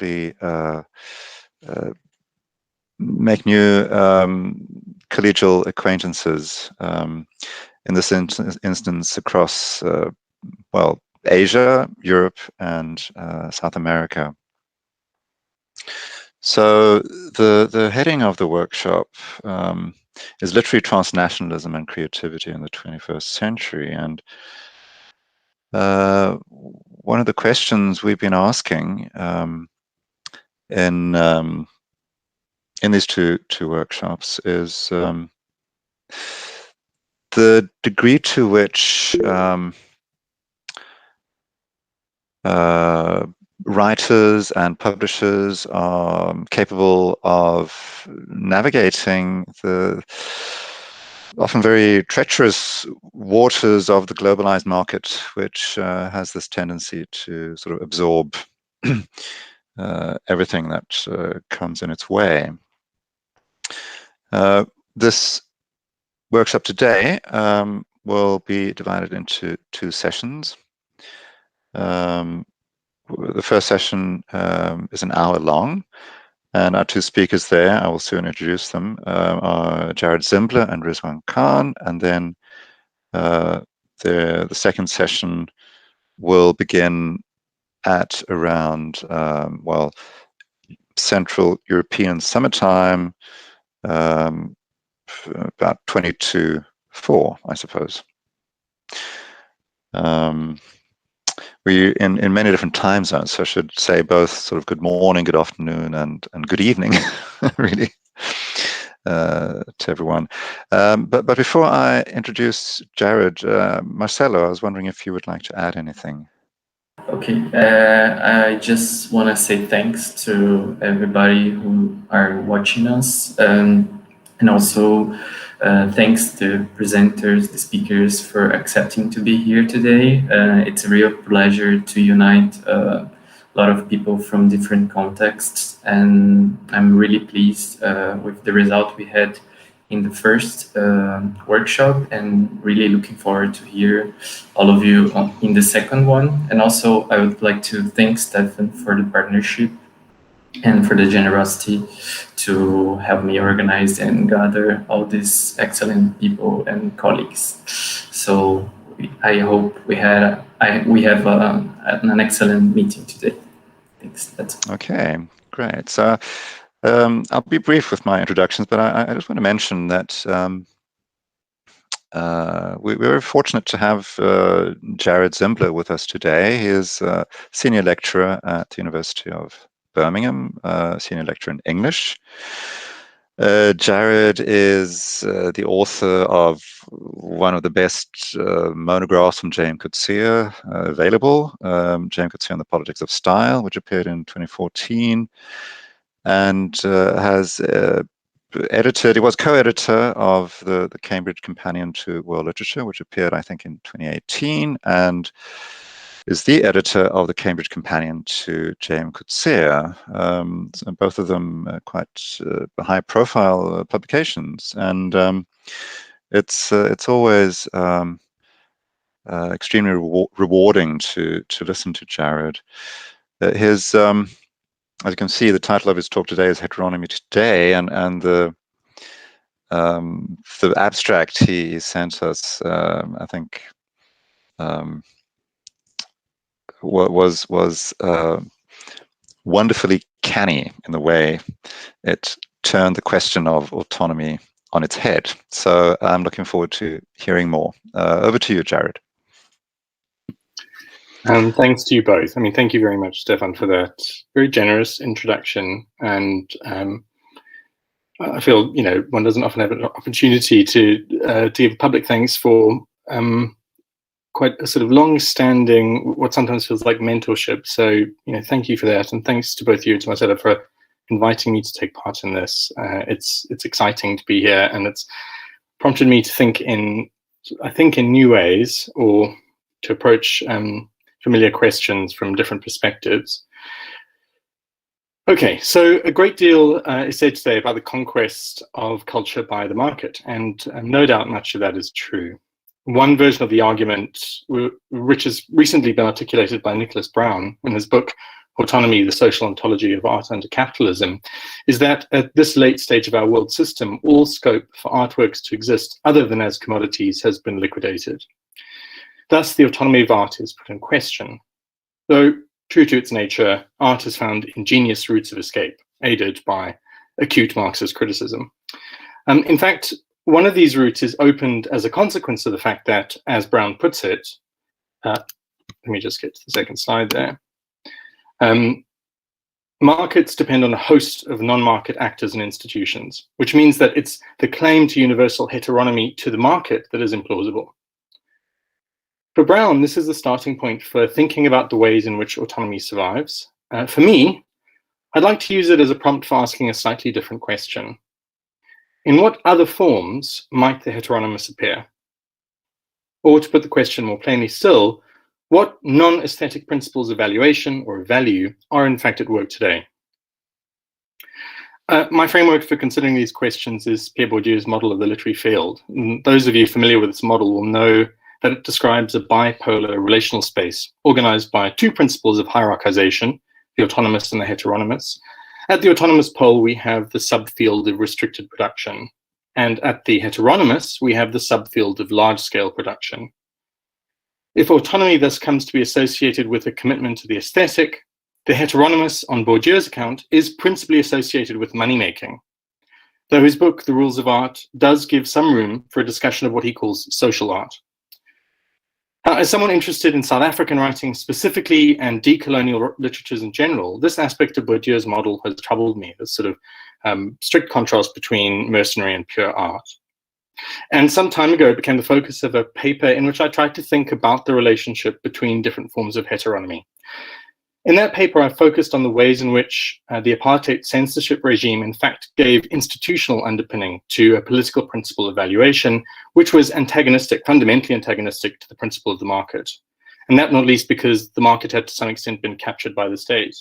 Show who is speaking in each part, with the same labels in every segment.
Speaker 1: simply make new collegial acquaintances, in this instance across, well, Asia, Europe, and South America. So the heading of the workshop is literally transnationalism and creativity in the 21st century. And one of the questions we've been asking in these two workshops is the degree to which writers and publishers are capable of navigating the often very treacherous waters of the globalized market, which has this tendency to sort of absorb everything that comes in its way. This workshop today will be divided into two sessions. The first session is an hour long, and our two speakers there, I will soon introduce them, are Jared Zimbler and Rizwan Khan, and then the second session will begin at around, well, Central European summertime, about 22/4, I suppose. We in many different time zones, so I should say both sort of good morning, good afternoon, and good evening, really, to everyone. But before I introduce Jared, Marcello, I was wondering if you would like to add anything.
Speaker 2: Okay, I just want to say thanks to everybody who are watching us, and also thanks to presenters, the speakers, for accepting to be here today. It's a real pleasure to unite a lot of people from different contexts, and I'm really pleased with the result we had in the first workshop, and really looking forward to hear all of you in the second one. And also I would like to thank Stefan for the partnership and for the generosity to help me organize and gather all these excellent people and colleagues. So I hope we have an excellent meeting today. Thanks. That's
Speaker 1: okay, great. So I'll be brief with my introductions, but I just want to mention that we're very fortunate to have Jared Zimbler with us today. He is a senior lecturer at the University of Birmingham, senior lecturer in English. Jared is the author of one of the best monographs on J.M. Coetzee available, J.M. Coetzee on the Politics of Style, which appeared in 2014, and has edited, he was co-editor of the Cambridge Companion to World Literature, which appeared, I think, in 2018, and is the editor of the Cambridge Companion to J.M. Coetzee. So both of them quite high-profile publications, and it's always extremely rewarding to listen to Jared. His as you can see, the title of his talk today is Heteronomy Today, and the abstract he sent us, I think, was wonderfully canny in the way it turned the question of autonomy on its head. So I'm looking forward to hearing more. Over to you, Jared.
Speaker 3: Thanks to you both. I mean, thank you very much, Stefan, for that very generous introduction. And I feel, you know, one doesn't often have an opportunity to give public thanks for quite a sort of long-standing, what sometimes feels like mentorship. So, you know, thank you for that, and thanks to both you and to Marcelo for inviting me to take part in this. It's exciting to be here, and it's prompted me to think in new ways, or to approach familiar questions from different perspectives. Okay, so a great deal is said today about the conquest of culture by the market, and no doubt much of that is true. One version of the argument, which has recently been articulated by Nicholas Brown in his book, Autonomy, the Social Ontology of Art Under Capitalism, is that at this late stage of our world system, all scope for artworks to exist other than as commodities has been liquidated. Thus, the autonomy of art is put in question. Though, true to its nature, art has found ingenious routes of escape, aided by acute Marxist criticism. In fact, one of these routes is opened as a consequence of the fact that, as Brown puts it, let me just get to the second slide there. Markets depend on a host of non-market actors and institutions, which means that it's the claim to universal heteronomy to the market that is implausible. For Brown, this is the starting point for thinking about the ways in which autonomy survives. For me, I'd like to use it as a prompt for asking a slightly different question. In what other forms might the heteronomous appear? Or to put the question more plainly still, what non-aesthetic principles of valuation or value are in fact at work today? My framework for considering these questions is Pierre Bourdieu's model of the literary field. And those of you familiar with this model will know that it describes a bipolar relational space organized by two principles of hierarchization, the autonomous and the heteronymous. At the autonomous pole, we have the subfield of restricted production. And at the heteronymous, we have the subfield of large-scale production. If autonomy thus comes to be associated with a commitment to the aesthetic, the heteronymous, on Bourdieu's account, is principally associated with money-making. Though his book, The Rules of Art, does give some room for a discussion of what he calls social art. As someone interested in South African writing specifically and decolonial literatures in general, this aspect of Bourdieu's model has troubled me, this sort of strict contrast between mercenary and pure art. And some time ago, it became the focus of a paper in which I tried to think about the relationship between different forms of heteronomy. In that paper, I focused on the ways in which the apartheid censorship regime, in fact, gave institutional underpinning to a political principle of valuation, which was antagonistic, fundamentally antagonistic to the principle of the market. And that not least because the market had to some extent been captured by the state.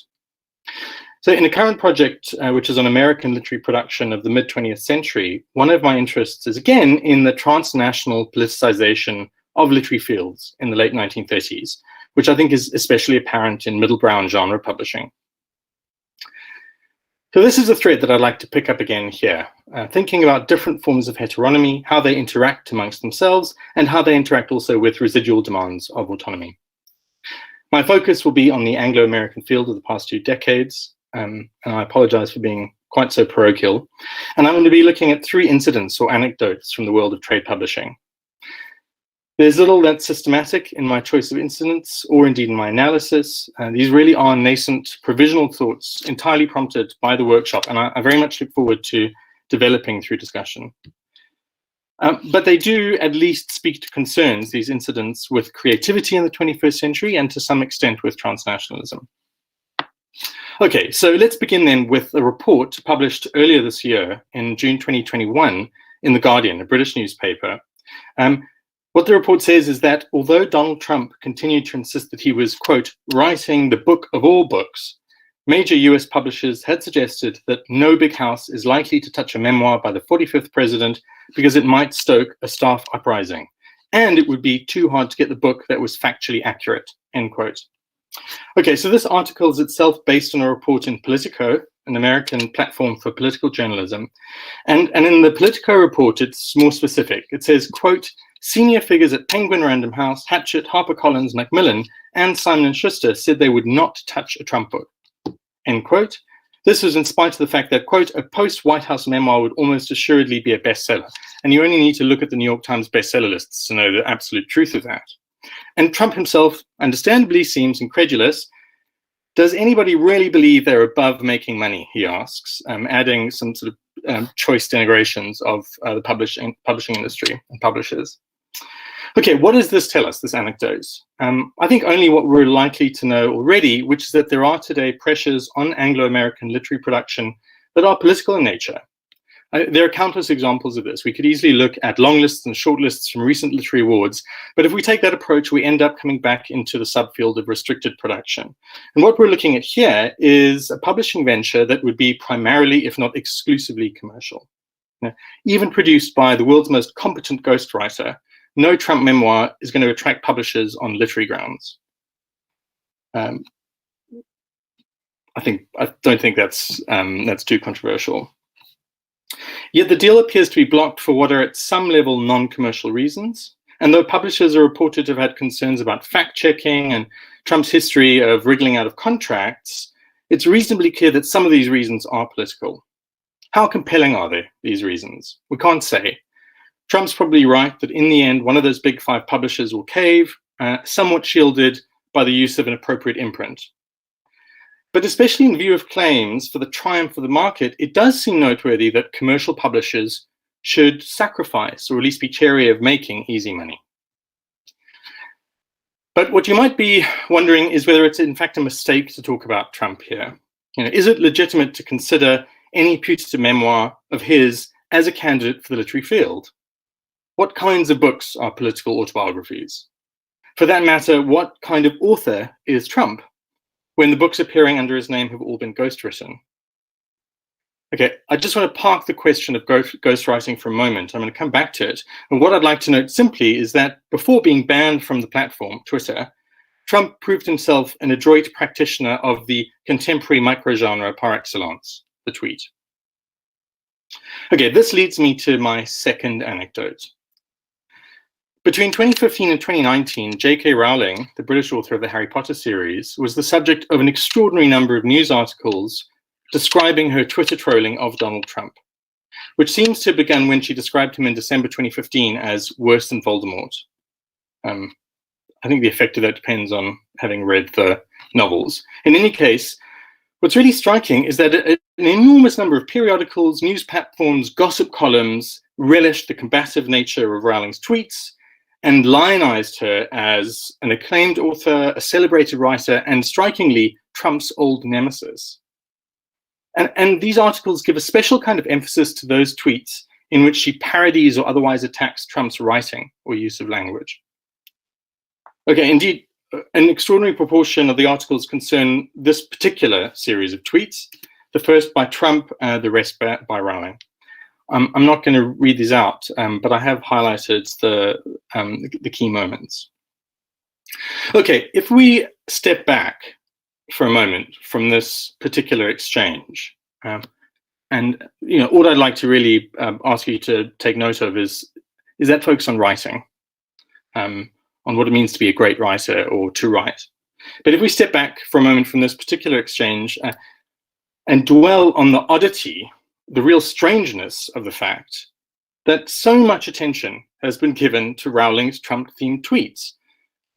Speaker 3: So in a current project, which is on American literary production of the mid-20th century, one of my interests is again in the transnational politicization of literary fields in the late 1930s, which I think is especially apparent in middle brown genre publishing. So this is a thread that I'd like to pick up again here, thinking about different forms of heteronomy, how they interact amongst themselves, and how they interact also with residual demands of autonomy. My focus will be on the Anglo-American field of the past 2 decades, and I apologize for being quite so parochial. And I'm going to be looking at 3 incidents or anecdotes from the world of trade publishing. There's little that's systematic in my choice of incidents or indeed in my analysis. These really are nascent provisional thoughts entirely prompted by the workshop, and I very much look forward to developing through discussion. But they do at least speak to concerns, these incidents, with creativity in the 21st century and to some extent with transnationalism. Okay, so let's begin then with a report published earlier this year in June 2021 in The Guardian, a British newspaper. What the report says is that although Donald Trump continued to insist that he was, quote, writing the book of all books, major US publishers had suggested that no big house is likely to touch a memoir by the 45th president because it might stoke a staff uprising, and it would be too hard to get the book that was factually accurate, end quote. Okay, so this article is itself based on a report in Politico, an American platform for political journalism. And in the Politico report, it's more specific. It says, quote, senior figures at Penguin Random House, Hachette, HarperCollins, Macmillan, and Simon & Schuster said they would not touch a Trump book, end quote. This was in spite of the fact that, quote, a post-White House memoir would almost assuredly be a bestseller. And you only need to look at the New York Times bestseller lists to know the absolute truth of that. And Trump himself, understandably, seems incredulous. Does anybody really believe they're above making money, he asks, adding some sort of choice denigrations of the publishing industry and publishers. Okay, what does this tell us, this anecdote? I think only what we're likely to know already, which is that there are today pressures on Anglo-American literary production that are political in nature. There are countless examples of this. We could easily look at long lists and short lists from recent literary awards, but if we take that approach, we end up coming back into the subfield of restricted production. And what we're looking at here is a publishing venture that would be primarily, if not exclusively, commercial. Now, even produced by the world's most competent ghostwriter, no Trump memoir is going to attract publishers on literary grounds. I don't think that's too controversial. Yet the deal appears to be blocked for what are at some level non-commercial reasons. And though publishers are reported to have had concerns about fact-checking and Trump's history of wriggling out of contracts, it's reasonably clear that some of these reasons are political. How compelling are they, these reasons? We can't say. Trump's probably right that in the end, one of those big five publishers will cave, somewhat shielded by the use of an appropriate imprint. But especially in view of claims for the triumph of the market, it does seem noteworthy that commercial publishers should sacrifice, or at least be chary of making, easy money. But what you might be wondering is whether it's in fact a mistake to talk about Trump here. Is it legitimate to consider any putative memoir of his as a candidate for the literary field? What kinds of books are political autobiographies? For that matter, what kind of author is Trump, when the books appearing under his name have all been ghostwritten? Okay, I just want to park the question of ghostwriting for a moment. I'm going to come back to it. And what I'd like to note simply is that before being banned from the platform, Twitter, Trump proved himself an adroit practitioner of the contemporary microgenre par excellence, the tweet. Okay, this leads me to my second anecdote. Between 2015 and 2019, J.K. Rowling, the British author of the Harry Potter series, was the subject of an extraordinary number of news articles describing her Twitter trolling of Donald Trump, which seems to have begun when she described him in December 2015 as worse than Voldemort. I think the effect of that depends on having read the novels. In any case, what's really striking is that an enormous number of periodicals, news platforms, gossip columns relished the combative nature of Rowling's tweets and lionized her as an acclaimed author, a celebrated writer, and strikingly, Trump's old nemesis. And these articles give a special kind of emphasis to those tweets in which she parodies or otherwise attacks Trump's writing or use of language. Okay, indeed, an extraordinary proportion of the articles concern this particular series of tweets, the first by Trump, the rest by Rowling. I'm not going to read these out, but I have highlighted the key moments. Okay, if we step back for a moment from this particular exchange, and what I'd like to really ask you to take note of is that focus on writing, on what it means to be a great writer or to write. But if we step back for a moment from this particular exchange and dwell on the oddity, the real strangeness of the fact that so much attention has been given to Rowling's Trump-themed tweets.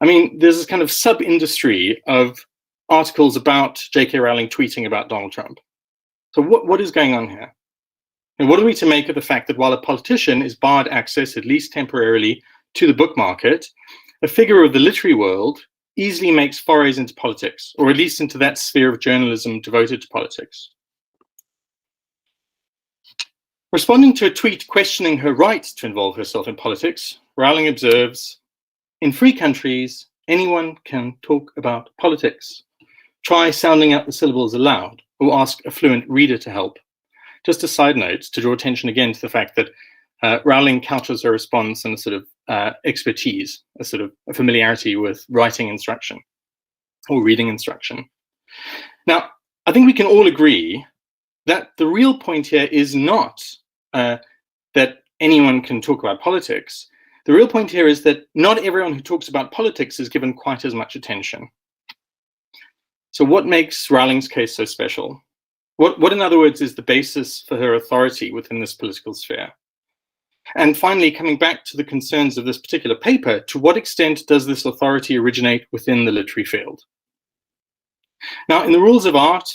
Speaker 3: I mean, there's this kind of sub-industry of articles about J.K. Rowling tweeting about Donald Trump. So what is going on here? And what are we to make of the fact that while a politician is barred access, at least temporarily, to the book market, a figure of the literary world easily makes forays into politics, or at least into that sphere of journalism devoted to politics? Responding to a tweet questioning her right to involve herself in politics, Rowling observes, "In free countries, anyone can talk about politics. Try sounding out the syllables aloud, or ask a fluent reader to help." Just a side note to draw attention again to the fact that Rowling couches her response in a sort of expertise, a sort of a familiarity with writing instruction or reading instruction. Now, I think we can all agree that the real point here is not that anyone can talk about politics. The real point here is that not everyone who talks about politics is given quite as much attention. So what makes Rowling's case so special? What in other words, is the basis for her authority within this political sphere? And finally, coming back to the concerns of this particular paper, to what extent does this authority originate within the literary field? Now, in the rules of art,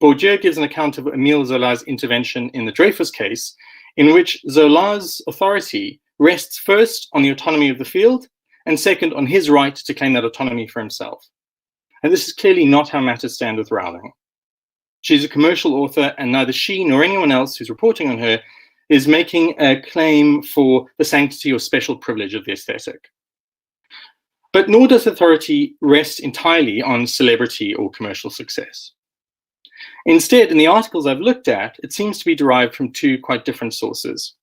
Speaker 3: Bourdieu gives an account of Émile Zola's intervention in the Dreyfus case, in which Zola's authority rests first on the autonomy of the field, and second on his right to claim that autonomy for himself. And this is clearly not how matters stand with Rowling. She's a commercial author, and neither she nor anyone else who's reporting on her is making a claim for the sanctity or special privilege of the aesthetic. But nor does authority rest entirely on celebrity or commercial success. Instead, in the articles I've looked at, it seems to be derived from two quite different sources.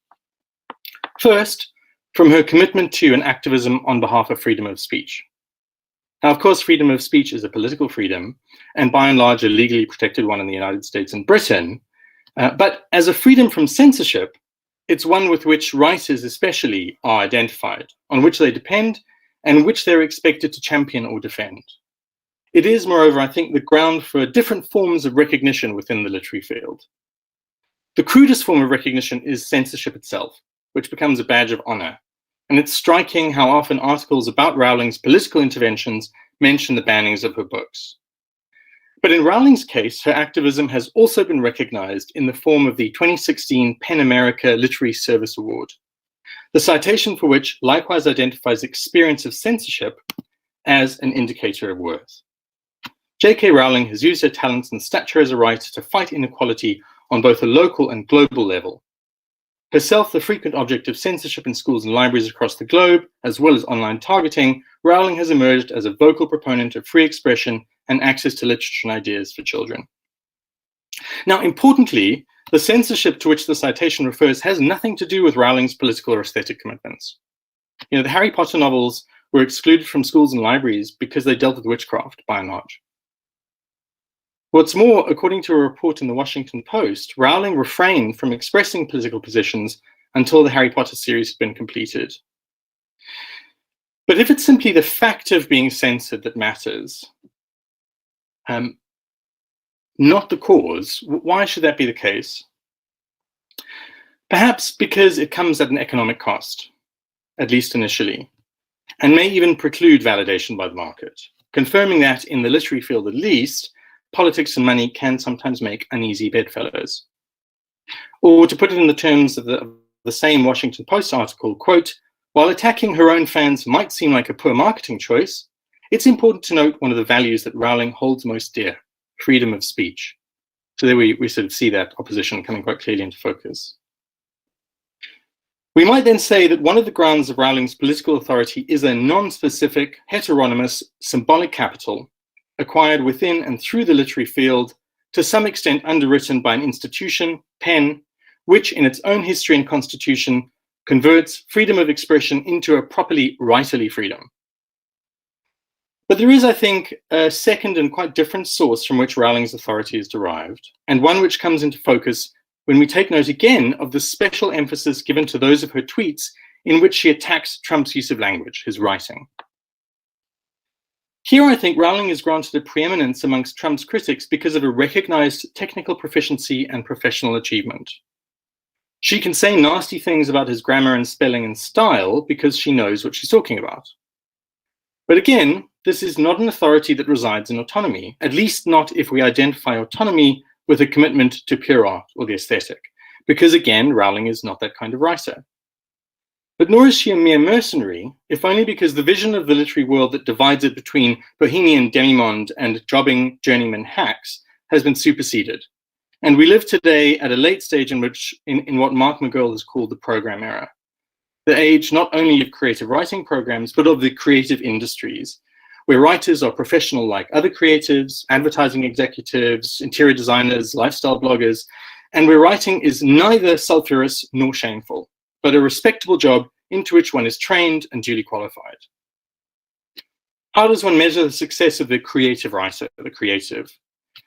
Speaker 3: First, from her commitment to and activism on behalf of freedom of speech. Now, of course, freedom of speech is a political freedom, and by and large a legally protected one in the United States and Britain. But as a freedom from censorship, it's one with which writers especially are identified, on which they depend, and which they're expected to champion or defend. It is, moreover, I think, the ground for different forms of recognition within the literary field. The crudest form of recognition is censorship itself, which becomes a badge of honor. And it's striking how often articles about Rowling's political interventions mention the bannings of her books. But in Rowling's case, her activism has also been recognized in the form of the 2016 PEN America Literary Service Award, the citation for which likewise identifies experience of censorship as an indicator of worth. J.K. Rowling has used her talents and stature as a writer to fight inequality on both a local and global level. Herself the frequent object of censorship in schools and libraries across the globe, as well as online targeting, Rowling has emerged as a vocal proponent of free expression and access to literature and ideas for children. Now, importantly, the censorship to which the citation refers has nothing to do with Rowling's political or aesthetic commitments. You know, the Harry Potter novels were excluded from schools and libraries because they dealt with witchcraft, by and large. What's more, according to a report in the Washington Post, Rowling refrained from expressing political positions until the Harry Potter series had been completed. But if it's simply the fact of being censored that matters, not the cause, why should that be the case? Perhaps because it comes at an economic cost, at least initially, and may even preclude validation by the market, confirming that in the literary field at least, politics and money can sometimes make uneasy bedfellows. Or to put it in the terms of the same Washington Post article, quote, while attacking her own fans might seem like a poor marketing choice, it's important to note one of the values that Rowling holds most dear, freedom of speech. So there we sort of see that opposition coming quite clearly into focus. We might then say that one of the grounds of Rowling's political authority is a non-specific, heteronymous, symbolic capital acquired within and through the literary field, to some extent underwritten by an institution, PEN, which in its own history and constitution converts freedom of expression into a properly writerly freedom. But there is, I think, a second and quite different source from which Rowling's authority is derived, and one which comes into focus when we take note again of the special emphasis given to those of her tweets in which she attacks Trump's use of language, his writing. Here, I think Rowling is granted a preeminence amongst Trump's critics because of a recognized technical proficiency and professional achievement. She can say nasty things about his grammar and spelling and style because she knows what she's talking about. But again, this is not an authority that resides in autonomy, at least not if we identify autonomy with a commitment to pure art or the aesthetic, because again, Rowling is not that kind of writer. But nor is she a mere mercenary, if only because the vision of the literary world that divides it between bohemian demimonde and jobbing journeyman hacks has been superseded. And we live today at a late stage in what Mark McGurl has called the program era. The age not only of creative writing programs, but of the creative industries, where writers are professional like other creatives, advertising executives, interior designers, lifestyle bloggers, and where writing is neither sulphurous nor shameful, but a respectable job into which one is trained and duly qualified. How does one measure the success of the creative writer, the creative?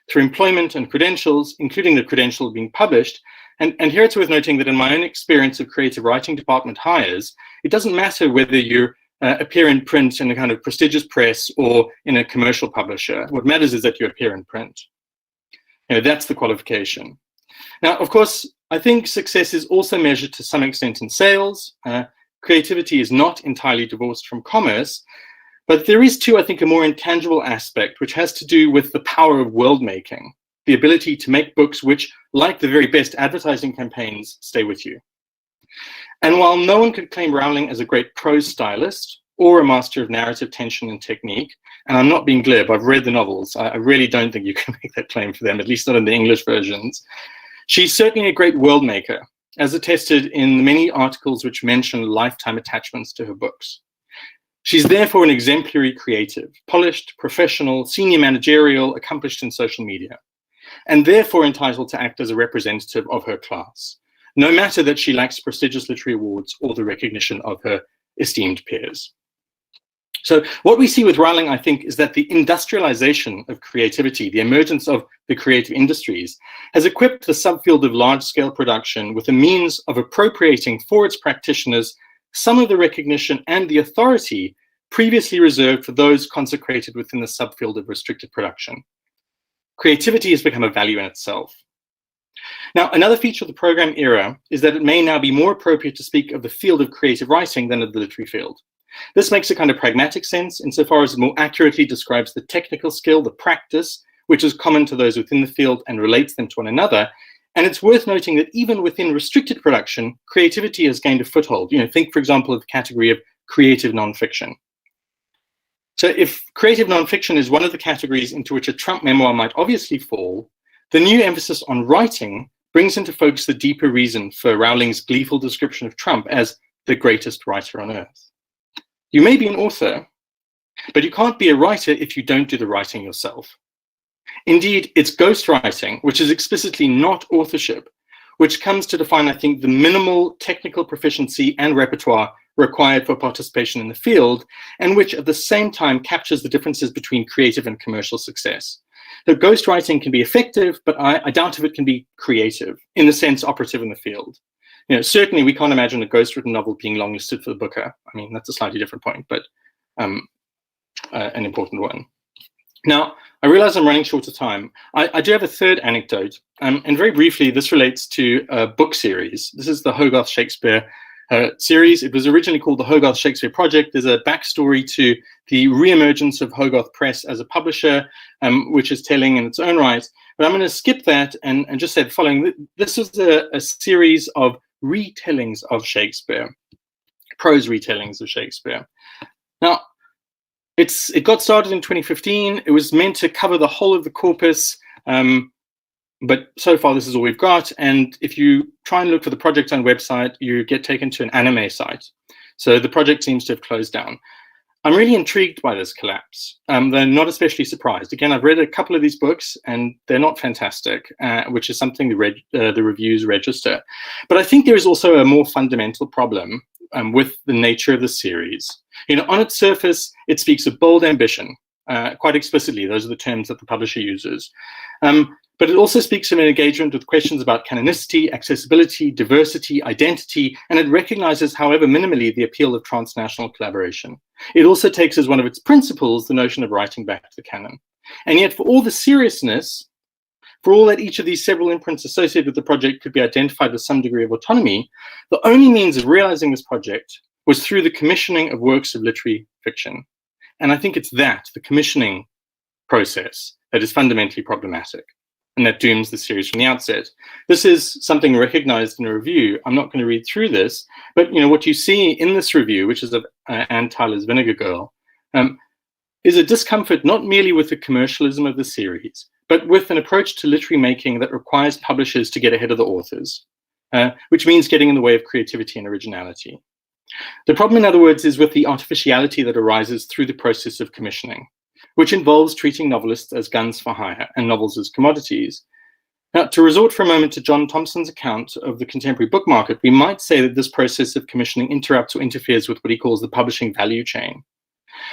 Speaker 3: Through employment and credentials, including the credential of being published. And here it's worth noting that in my own experience of creative writing department hires, it doesn't matter whether you appear in print in a kind of prestigious press or in a commercial publisher. What matters is that you appear in print. You know, that's the qualification. Now, of course, I think success is also measured to some extent in sales. Creativity is not entirely divorced from commerce, but there is too, I think, a more intangible aspect, which has to do with the power of world making, the ability to make books which, like the very best advertising campaigns, stay with you. And while no one could claim Rowling as a great prose stylist or a master of narrative tension and technique, and I'm not being glib, I've read the novels, I really don't think you can make that claim for them, at least not in the English versions. She's certainly a great world maker, as attested in the many articles which mention lifetime attachments to her books. She's therefore an exemplary creative, polished, professional, senior managerial, accomplished in social media, and therefore entitled to act as a representative of her class, no matter that she lacks prestigious literary awards or the recognition of her esteemed peers. So what we see with Rowling, I think, is that the industrialization of creativity, the emergence of the creative industries, has equipped the subfield of large-scale production with a means of appropriating for its practitioners some of the recognition and the authority previously reserved for those consecrated within the subfield of restricted production. Creativity has become a value in itself. Now, another feature of the program era is that it may now be more appropriate to speak of the field of creative writing than of the literary field. This makes a kind of pragmatic sense insofar as it more accurately describes the technical skill, the practice, which is common to those within the field and relates them to one another. And it's worth noting that even within restricted production, creativity has gained a foothold. Think, for example, of the category of creative nonfiction. So if creative nonfiction is one of the categories into which a Trump memoir might obviously fall, the new emphasis on writing brings into focus the deeper reason for Rowling's gleeful description of Trump as the greatest writer on earth. You may be an author, but you can't be a writer if you don't do the writing yourself. Indeed, it's ghostwriting, which is explicitly not authorship, which comes to define, I think, the minimal technical proficiency and repertoire required for participation in the field, and which at the same time captures the differences between creative and commercial success. So ghostwriting can be effective, but I doubt if it can be creative, in the sense operative in the field. Certainly we can't imagine a ghostwritten novel being longlisted for the Booker. I mean, that's a slightly different point, but an important one. Now, I realize I'm running short of time. I do have a third anecdote, and very briefly, this relates to a book series. This is the Hogarth Shakespeare series. It was originally called the Hogarth Shakespeare Project. There's a backstory to the re-emergence of Hogarth Press as a publisher, which is telling in its own right. But I'm going to skip that and just say the following. This is a series of retellings of Shakespeare, prose retellings of Shakespeare. Now, it got started in 2015. It was meant to cover the whole of the corpus, but so far this is all we've got. And if you try and look for the project on website, you get taken to an anime site. So the project seems to have closed down. I'm really intrigued by this collapse. They're not especially surprised. Again, I've read a couple of these books and they're not fantastic, which is something the reviews register. But I think there is also a more fundamental problem with the nature of the series. On its surface, it speaks of bold ambition, quite explicitly. Those are the terms that the publisher uses. But it also speaks of an engagement with questions about canonicity, accessibility, diversity, identity, and it recognizes, however minimally, the appeal of transnational collaboration. It also takes as one of its principles the notion of writing back to the canon. And yet, for all the seriousness, for all that each of these several imprints associated with the project could be identified with some degree of autonomy, the only means of realizing this project was through the commissioning of works of literary fiction. And I think it's that, the commissioning process, that is fundamentally problematic, and that dooms the series from the outset. This is something recognized in a review. I'm not going to read through this, but what you see in this review, which is of Anne Tyler's Vinegar Girl, is a discomfort not merely with the commercialism of the series, but with an approach to literary making that requires publishers to get ahead of the authors, which means getting in the way of creativity and originality. The problem, in other words, is with the artificiality that arises through the process of commissioning, which involves treating novelists as guns for hire and novels as commodities. Now, to resort for a moment to John Thompson's account of the contemporary book market, we might say that this process of commissioning interrupts or interferes with what he calls the publishing value chain.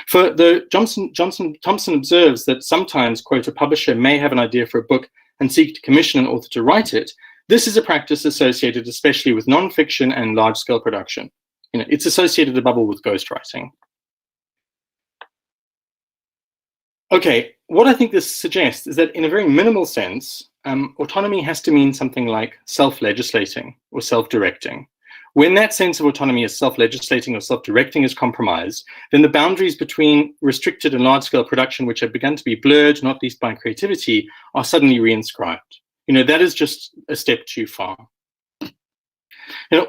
Speaker 3: For the Thompson observes that sometimes, quote, a publisher may have an idea for a book and seek to commission an author to write it. This is a practice associated especially with nonfiction and large-scale production. It's associated above all with ghostwriting. Okay, what I think this suggests is that in a very minimal sense, autonomy has to mean something like self-legislating or self-directing. When that sense of autonomy is self-legislating or self-directing is compromised, then the boundaries between restricted and large-scale production, which have begun to be blurred, not least by creativity, are suddenly reinscribed. That is just a step too far.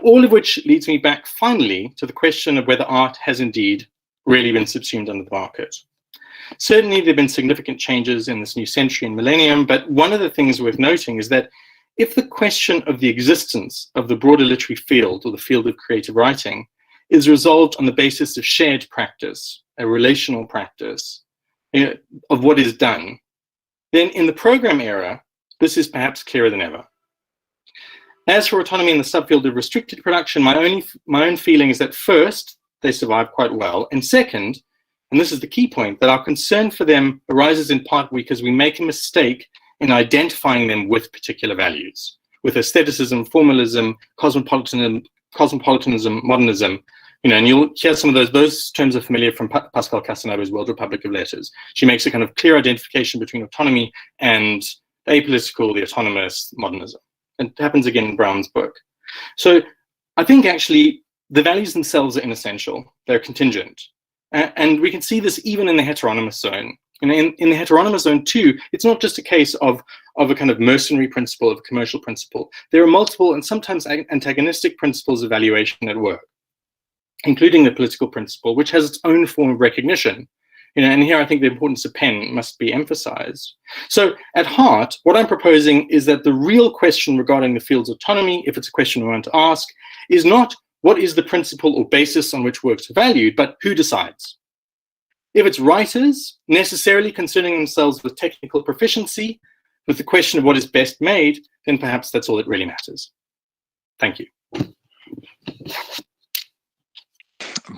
Speaker 3: All of which leads me back finally to the question of whether art has indeed really been subsumed under the market. Certainly, there have been significant changes in this new century and millennium, but one of the things worth noting is that if the question of the existence of the broader literary field or the field of creative writing is resolved on the basis of shared practice, a relational practice of what is done, then in the program era, this is perhaps clearer than ever. As for autonomy in the subfield of restricted production, my own feeling is that first, they survive quite well, and second, and this is the key point, that our concern for them arises in part because we make a mistake in identifying them with particular values, with aestheticism, formalism, cosmopolitanism, modernism. And you'll hear some of those terms are familiar from Pascal Casanova's World Republic of Letters. She makes a kind of clear identification between autonomy and the apolitical, the autonomous, modernism. It happens again in Brown's book. So I think actually the values themselves are inessential, they're contingent. And we can see this even in the heteronymous zone. In the heteronymous zone too, it's not just a case of a kind of mercenary principle, of a commercial principle. There are multiple and sometimes antagonistic principles of valuation at work, including the political principle, which has its own form of recognition. And here I think the importance of pen must be emphasized. So at heart, what I'm proposing is that the real question regarding the field's autonomy, if it's a question we want to ask, is not what is the principle or basis on which works are valued, but who decides? If it's writers necessarily concerning themselves with technical proficiency, with the question of what is best made, then perhaps that's all that really matters. Thank you.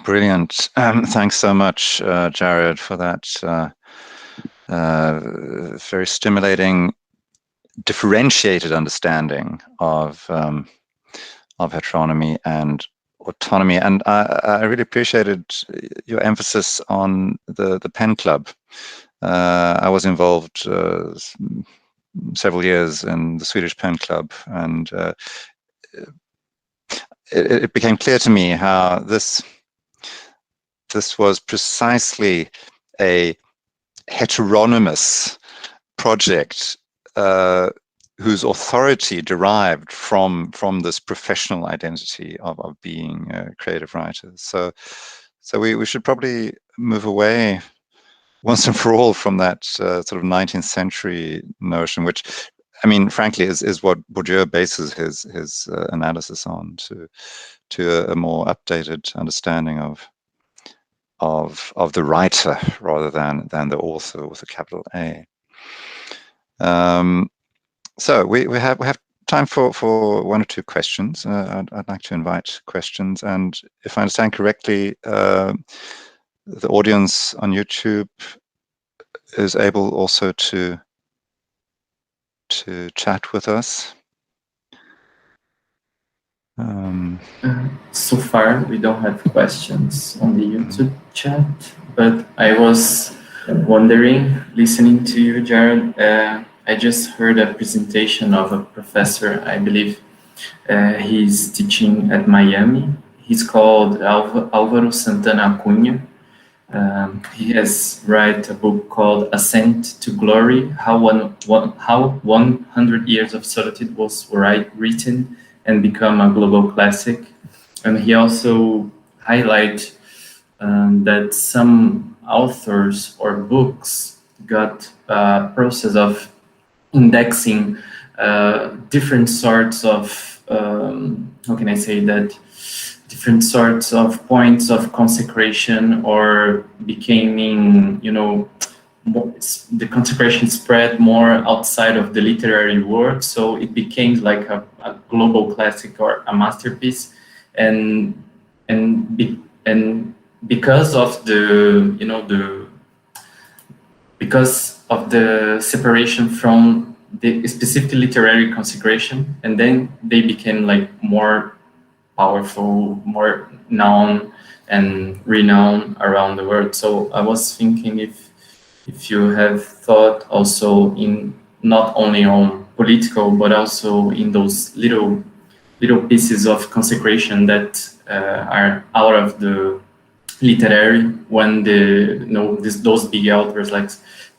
Speaker 1: Brilliant. Thanks so much, Jared, for that very stimulating, differentiated understanding of heteronomy and autonomy. And I really appreciated your emphasis on the Pen Club. I was involved several years in the Swedish Pen Club, and it became clear to me how this was precisely a heteronymous project whose authority derived from this professional identity of being creative writers. So we should probably move away once and for all from that sort of 19th century notion, which, I mean, frankly, is what Bourdieu bases his analysis on, to a more updated understanding of the writer rather than the author with a capital A. So we have time for one or two questions. I'd like to invite questions, and if I understand correctly, the audience on YouTube is able also to chat with us.
Speaker 2: So far, we don't have questions on the YouTube chat, but I was wondering, listening to you, Jared, I just heard a presentation of a professor, I believe he's teaching at Miami. He's called Álvaro Santana Cunha. He has written a book called Ascent to Glory, how 100 Years of Solitude was written and become a global classic. And he also highlights that some authors or books got a process of indexing different sorts of, how can I say that, different sorts of points of consecration, or becoming, the consecration spread more outside of the literary work, so it became like a global classic or a masterpiece, and because of because of the separation from the specific literary consecration, and then they became like more powerful, more known and renowned around the world. So I was thinking if you have thought also in not only on political, but also in those little pieces of consecration that are out of the literary, when those big authors like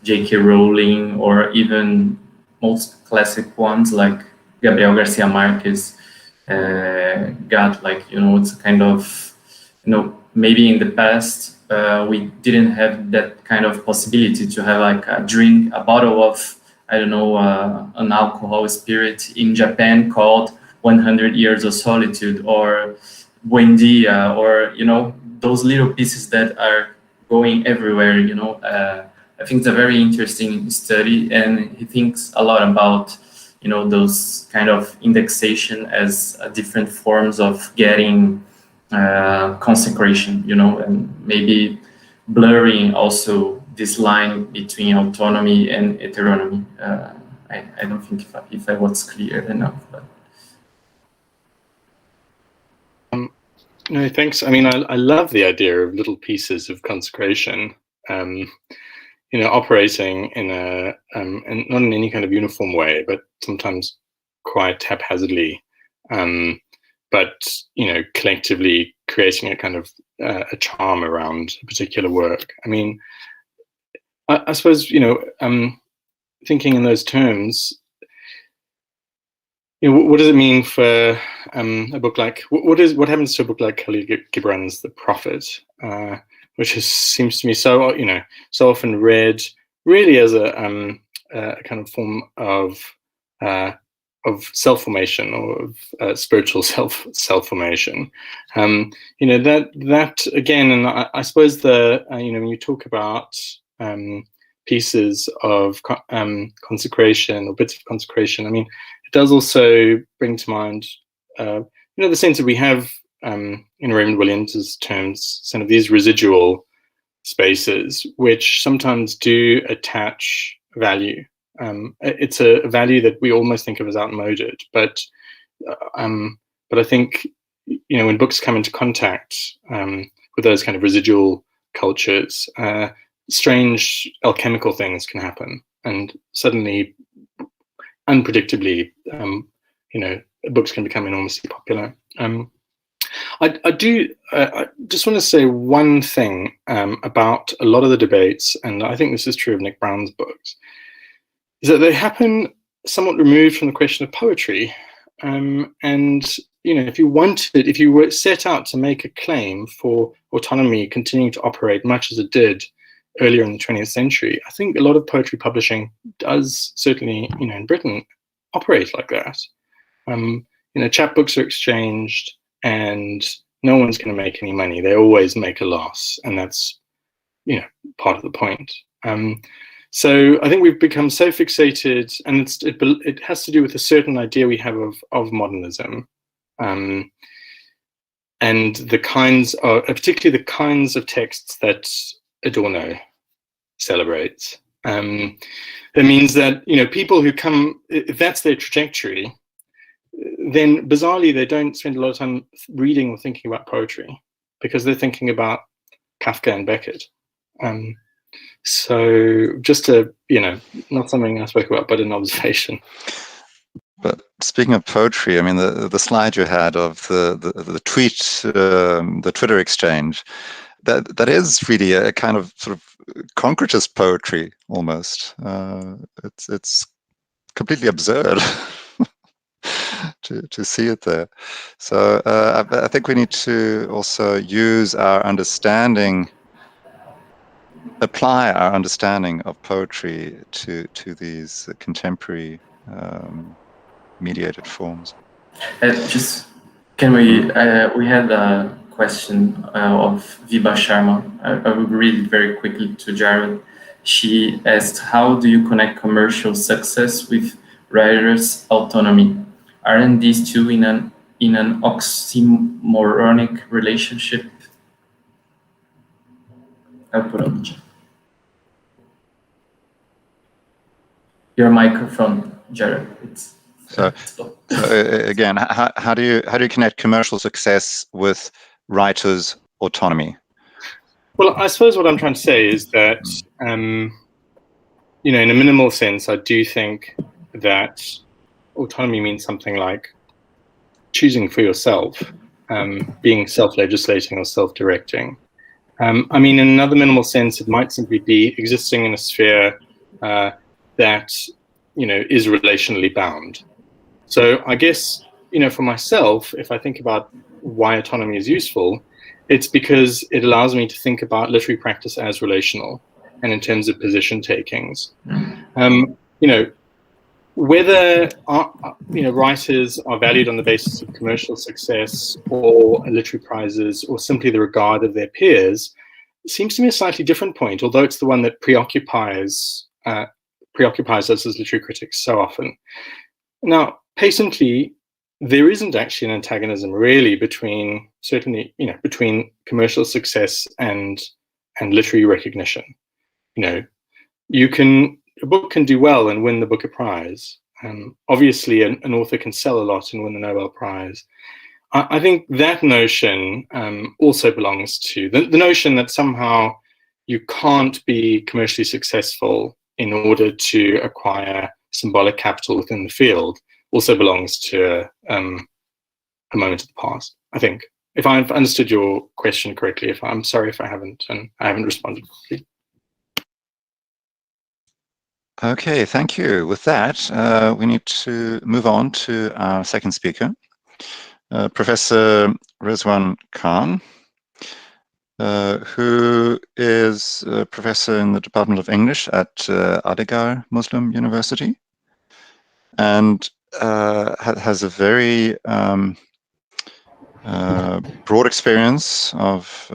Speaker 2: J.K. Rowling, or even most classic ones like Gabriel Garcia Marquez got like, it's a kind of, maybe in the past we didn't have that kind of possibility to have like a bottle of, I don't know, an alcohol spirit in Japan called 100 Years of Solitude, or Buendia, or, those little pieces that are going everywhere, I think it's a very interesting study, and he thinks a lot about, those kind of indexation as different forms of getting consecration, and maybe blurring also this line between autonomy and heteronomy. I don't think if I was clear enough. But.
Speaker 3: No, thanks. I mean, I love the idea of little pieces of consecration, operating in a, and not in any kind of uniform way, but sometimes quite haphazardly, but, collectively creating a kind of a charm around a particular work. I mean, I suppose, thinking in those terms, what does it mean for a book like what happens to a book like Khalil Gibran's The Prophet, which seems to me so often read really as a kind of form of self-formation or of spiritual self-formation. That again, and I suppose when you talk about pieces of consecration or bits of consecration, I mean, it does also bring to mind, the sense that we have, in Raymond Williams's terms, some of these residual spaces, which sometimes do attach value. It's a value that we almost think of as outmoded, but I think, when books come into contact with those kind of residual cultures, strange alchemical things can happen, and suddenly, unpredictably, books can become enormously popular. I just want to say one thing about a lot of the debates, and I think this is true of Nick Brown's books, is that they happen somewhat removed from the question of poetry. And if you were set out to make a claim for autonomy continuing to operate much as it did earlier in the 20th century, I think a lot of poetry publishing does, certainly, in Britain, operate like that. Chapbooks are exchanged, and no one's going to make any money. They always make a loss, and that's, part of the point. So I think we've become so fixated, and it has to do with a certain idea we have of modernism, and the kinds of, particularly the kinds of texts that Adorno celebrates. That means that, people who come, if that's their trajectory, then bizarrely they don't spend a lot of time reading or thinking about poetry, because they're thinking about Kafka and Beckett. So just to, not something I spoke about, but an observation.
Speaker 1: But speaking of poetry, I mean, the slide you had of the tweet, the Twitter exchange, that is really a kind of sort of concretist poetry almost. It's completely absurd to see it there. So I think we need to also use our understanding, apply our understanding of poetry to these contemporary mediated forms.
Speaker 2: Can we had a question of Vibha Sharma. I will read it very quickly to Jared. She asked, how do you connect commercial success with writers' autonomy? Aren't these two in an oxymoronic relationship? I'll put on the chat. Your microphone, Jared.
Speaker 1: So again, how do you connect commercial success with writers' autonomy?
Speaker 3: Well, I suppose what I'm trying to say is that, in a minimal sense, I do think that autonomy means something like choosing for yourself, being self-legislating or self-directing. I mean, in another minimal sense, it might simply be existing in a sphere that, is relationally bound. So I guess, for myself, if I think about why autonomy is useful, it's because it allows me to think about literary practice as relational and in terms of position takings. Whether writers are valued on the basis of commercial success or literary prizes or simply the regard of their peers seems to me a slightly different point, although it's the one that preoccupies us as literary critics so often. Now, patently, there isn't actually an antagonism really between commercial success and and literary recognition. A book can do well and win the Booker Prize. Obviously, an author can sell a lot and win the Nobel Prize. I think that notion also belongs to the notion that somehow you can't be commercially successful in order to acquire symbolic capital within the field also belongs to a moment of the past, I think. If I've understood your question correctly, I'm sorry if I haven't, and I haven't responded properly.
Speaker 1: Okay, thank you. With that, we need to move on to our second speaker, Professor Rizwan Khan, who is a professor in the Department of English at Aligarh Muslim University, and has a very broad experience of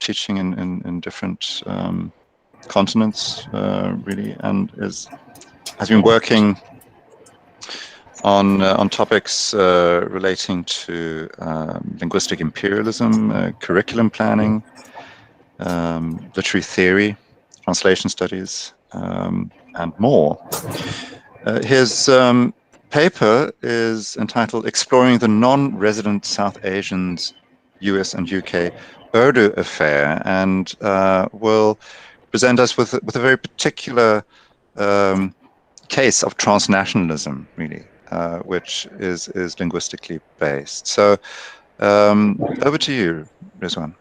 Speaker 1: teaching in different continents, really, and has been working on topics relating to linguistic imperialism, curriculum planning, literary theory, translation studies, and more. His paper is entitled "Exploring the Non-Resident South Asians, US and UK Urdu Affair," and will present us with a very particular case of transnationalism, really, which is linguistically based. So over to you, Rizwan.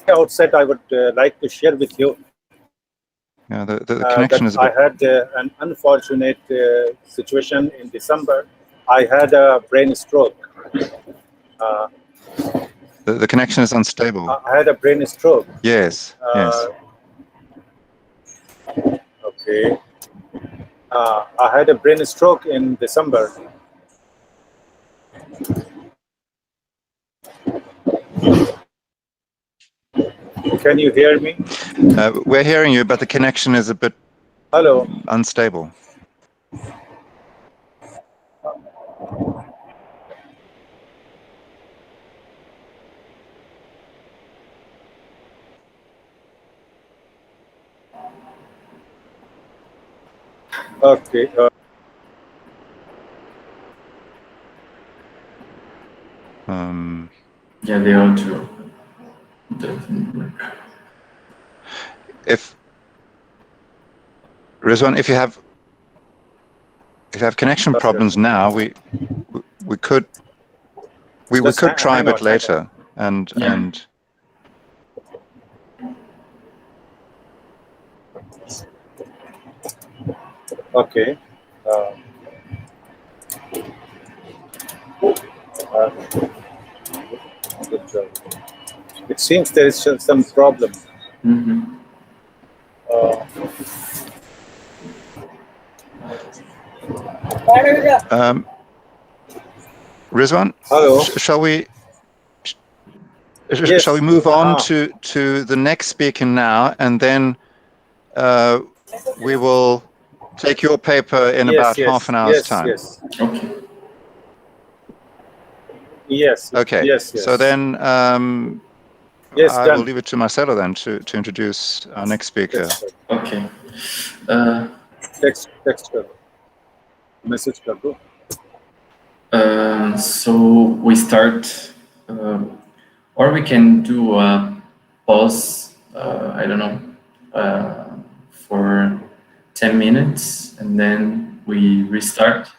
Speaker 4: Outset, I would like to share with you.
Speaker 1: Yeah, the connection is a bit...
Speaker 4: I had an unfortunate situation in December. I had a brain stroke.
Speaker 1: The connection is unstable.
Speaker 4: I had a brain stroke.
Speaker 1: Yes, yes.
Speaker 4: Okay. I had a brain stroke in December. Can you hear me?
Speaker 1: We're hearing you, but the connection is a bit unstable.
Speaker 4: Okay.
Speaker 2: Yeah, they are too.
Speaker 1: If Rizwan, if you have connection problems now, we could try a bit later and.
Speaker 4: Okay. Good job. It seems there is some problem.
Speaker 2: Mm-hmm.
Speaker 1: Rizwan,
Speaker 4: hello.
Speaker 1: Shall we move on to the next speaker now, and then we will take your paper in about half an hour's time.
Speaker 4: Yes.
Speaker 2: Okay.
Speaker 4: Yes.
Speaker 1: Okay.
Speaker 4: Yes.
Speaker 1: So then I will leave it to Marcello then to introduce our next speaker.
Speaker 2: Okay.
Speaker 4: Text message.
Speaker 2: So we start, or we can do a pause. I don't know, for 10 minutes, and then we restart.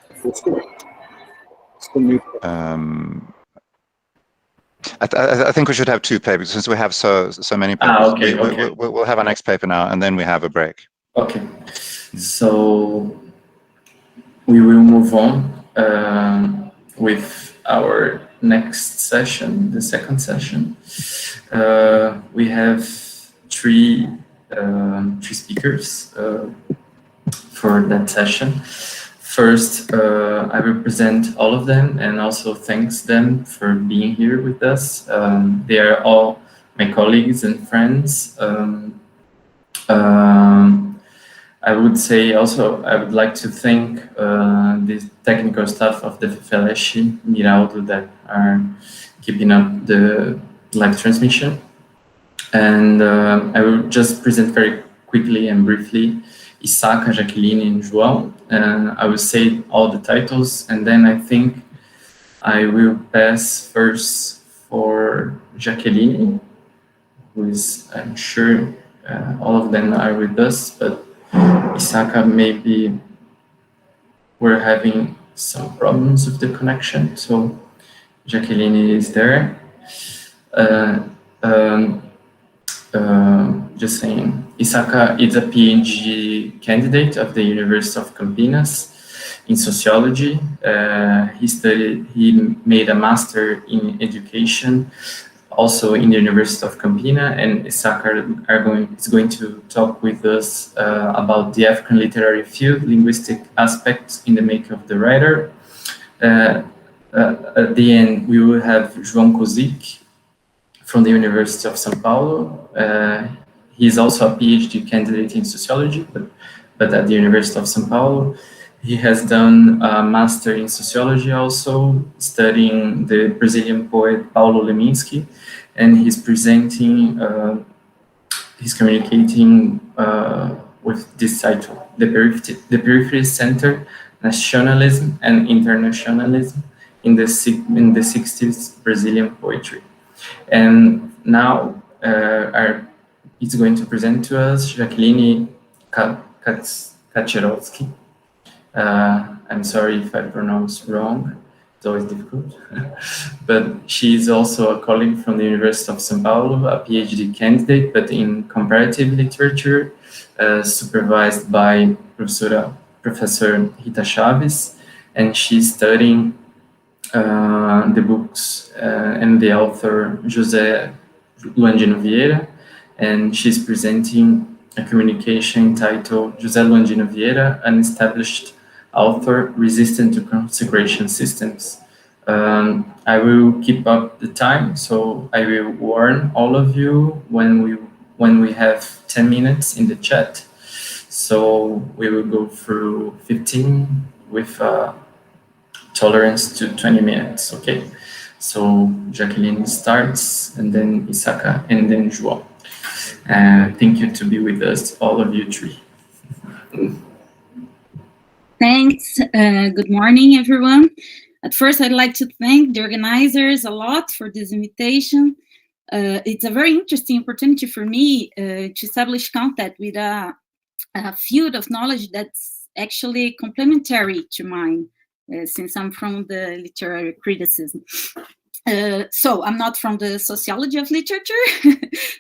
Speaker 1: I think we should have two papers since we have so many papers.
Speaker 2: Okay.
Speaker 1: We'll have our next paper now, and then we have a break.
Speaker 2: Okay. So we will move on with our next session, the second session. We have three speakers for that session. First, I will present all of them and also thanks them for being here with us. They are all my colleagues and friends. I would say also, I would like to thank the technical staff of the FFLCH, Miraldo, that are keeping up the live transmission. And I will just present very quickly and briefly Isaka, Jacqueline, and João. And I will say all the titles, and then I think I will pass first for Jacqueline, who is, I'm sure all of them are with us, but Isaka, maybe we're having some problems with the connection, so Jacqueline is there. Just saying, Isaka is a PhD candidate of the University of Campinas in sociology. He made a master in education also in the University of Campinas, and Isaka is going to talk with us about the African literary field, linguistic aspects in the making of the writer. At the end, we will have João Kozik from the University of São Paulo. He's also a PhD candidate in sociology, but at the University of São Paulo. He has done a master in sociology also, studying the Brazilian poet Paulo Leminski, and he's presenting, he's communicating with this title, The Periphery Center, Nationalism and Internationalism in the 60s Brazilian Poetry. And now it's going to present to us Jacqueline Kaczerowski. I'm sorry if I pronounce wrong, it's always difficult. But she's also a colleague from the University of São Paulo, a PhD candidate, but in comparative literature, supervised by Professor Rita Chaves, and she's studying the books and the author Joselyn Geneveda, and she's presenting a communication titled Joselyn Geneveda, an established author resistant to consecration systems. I will keep up the time, so I will warn all of you when we have 10 minutes in the chat. So we will go through 15 with tolerance to 20 minutes, okay? So Jacqueline starts, and then Isaka, and then João. Thank you to be with us, all of you three.
Speaker 5: Thanks. Good morning, everyone. At first, I'd like to thank the organizers a lot for this invitation. It's a very interesting opportunity for me to establish contact with a field of knowledge that's actually complementary to mine, since I'm from the literary criticism. So I'm not from the sociology of literature,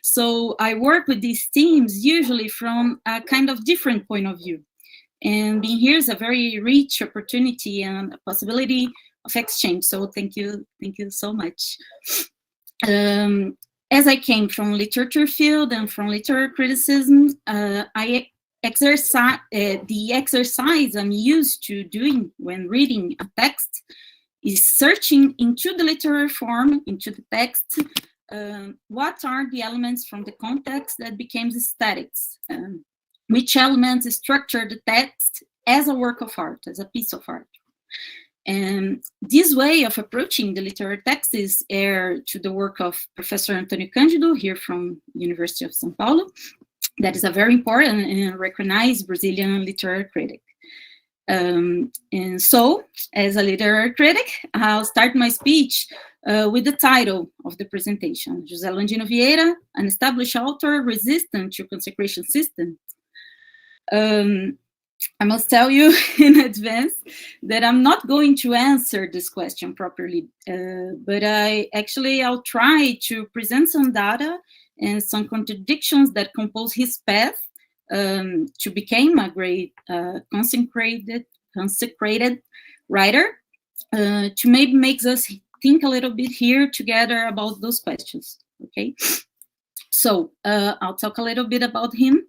Speaker 5: so I work with these themes usually from a kind of different point of view. And being here is a very rich opportunity and a possibility of exchange. So thank you so much. As I came from literature field and from literary criticism, the exercise I'm used to doing when reading a text is searching into the literary form, into the text, what are the elements from the context that became aesthetics? Which elements structure the text as a work of art, as a piece of art. And this way of approaching the literary text is heir to the work of Professor Antônio Cândido, here from University of São Paulo. That is a very important and recognized Brazilian literary critic. And so, as a literary critic, I'll start my speech with the title of the presentation, Joselyn Geneveda, an established author resistant to consecration system. I must tell you in advance that I'm not going to answer this question properly, but I'll try to present some data and some contradictions that compose his path to become a great consecrated writer, to maybe make us think a little bit here together about those questions, okay? So I'll talk a little bit about him.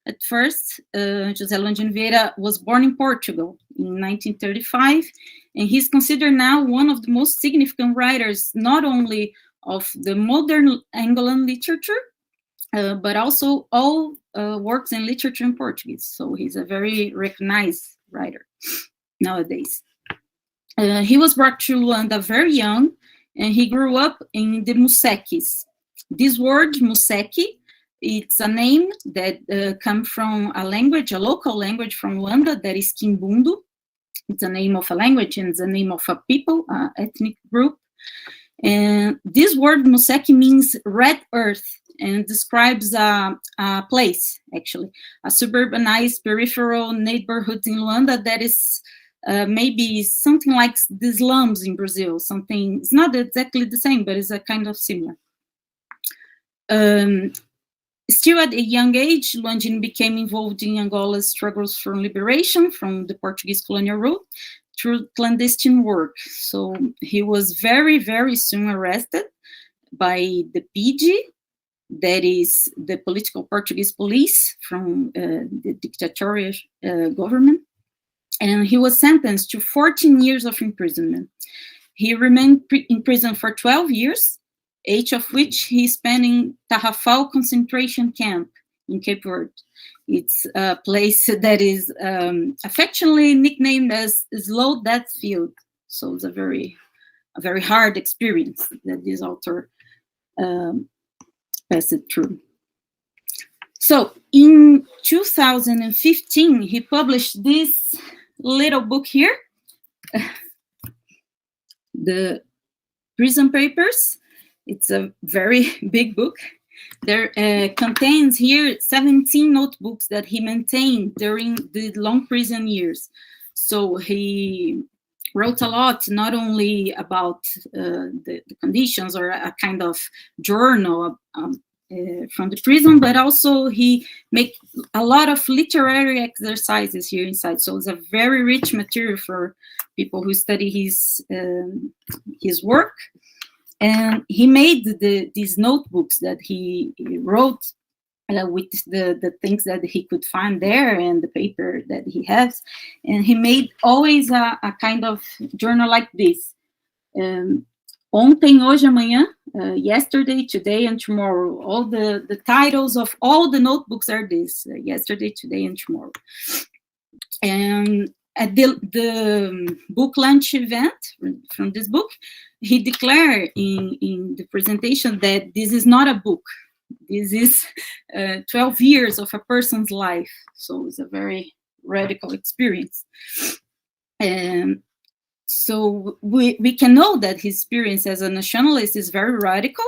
Speaker 5: At first, Joselyn Geneveda was born in Portugal in 1935, and he's considered now one of the most significant writers, not only of the modern Angolan literature, but also all works in literature in Portuguese. So he's a very recognized writer nowadays. He was brought to Luanda very young, and he grew up in the Musekes. This word, Museke, it's a name that comes from a language, a local language from Luanda, that is Kimbundu. It's a name of a language and it's a name of a people, ethnic group. And this word Museke means red earth and describes a place, actually, a suburbanized peripheral neighborhood in Luanda that is maybe something like the slums in Brazil. Something, it's not exactly the same, but it's a kind of similar. Still at a young age, Luandino became involved in Angola's struggles for liberation from the Portuguese colonial rule through clandestine work. So he was very, very soon arrested by the PG, that is the political Portuguese police from the dictatorial government. And he was sentenced to 14 years of imprisonment. He remained in prison for 12 years, 8 of which he spent in Tarrafal concentration camp in Cape Verde. It's a place that is affectionately nicknamed as Slow Death Field. So it's a very hard experience that this author passed through. So in 2015, he published this little book here, the Prison Papers. It's a very big book. There contains here 17 notebooks that he maintained during the long prison years. So he wrote a lot, not only about the conditions or a kind of journal from the prison, but also he made a lot of literary exercises here inside. So it's a very rich material for people who study his work. And he made these notebooks that he wrote with the things that he could find there and the paper that he has. And he made always a kind of journal like this. Ontem, hoje, amanhã, yesterday, today, and tomorrow. All the titles of all the notebooks are this, yesterday, today, and tomorrow. And at the book launch event from this book, he declared in the presentation that this is not a book. This is 12 years of a person's life. So it's a very radical experience. And so we can know that his experience as a nationalist is very radical.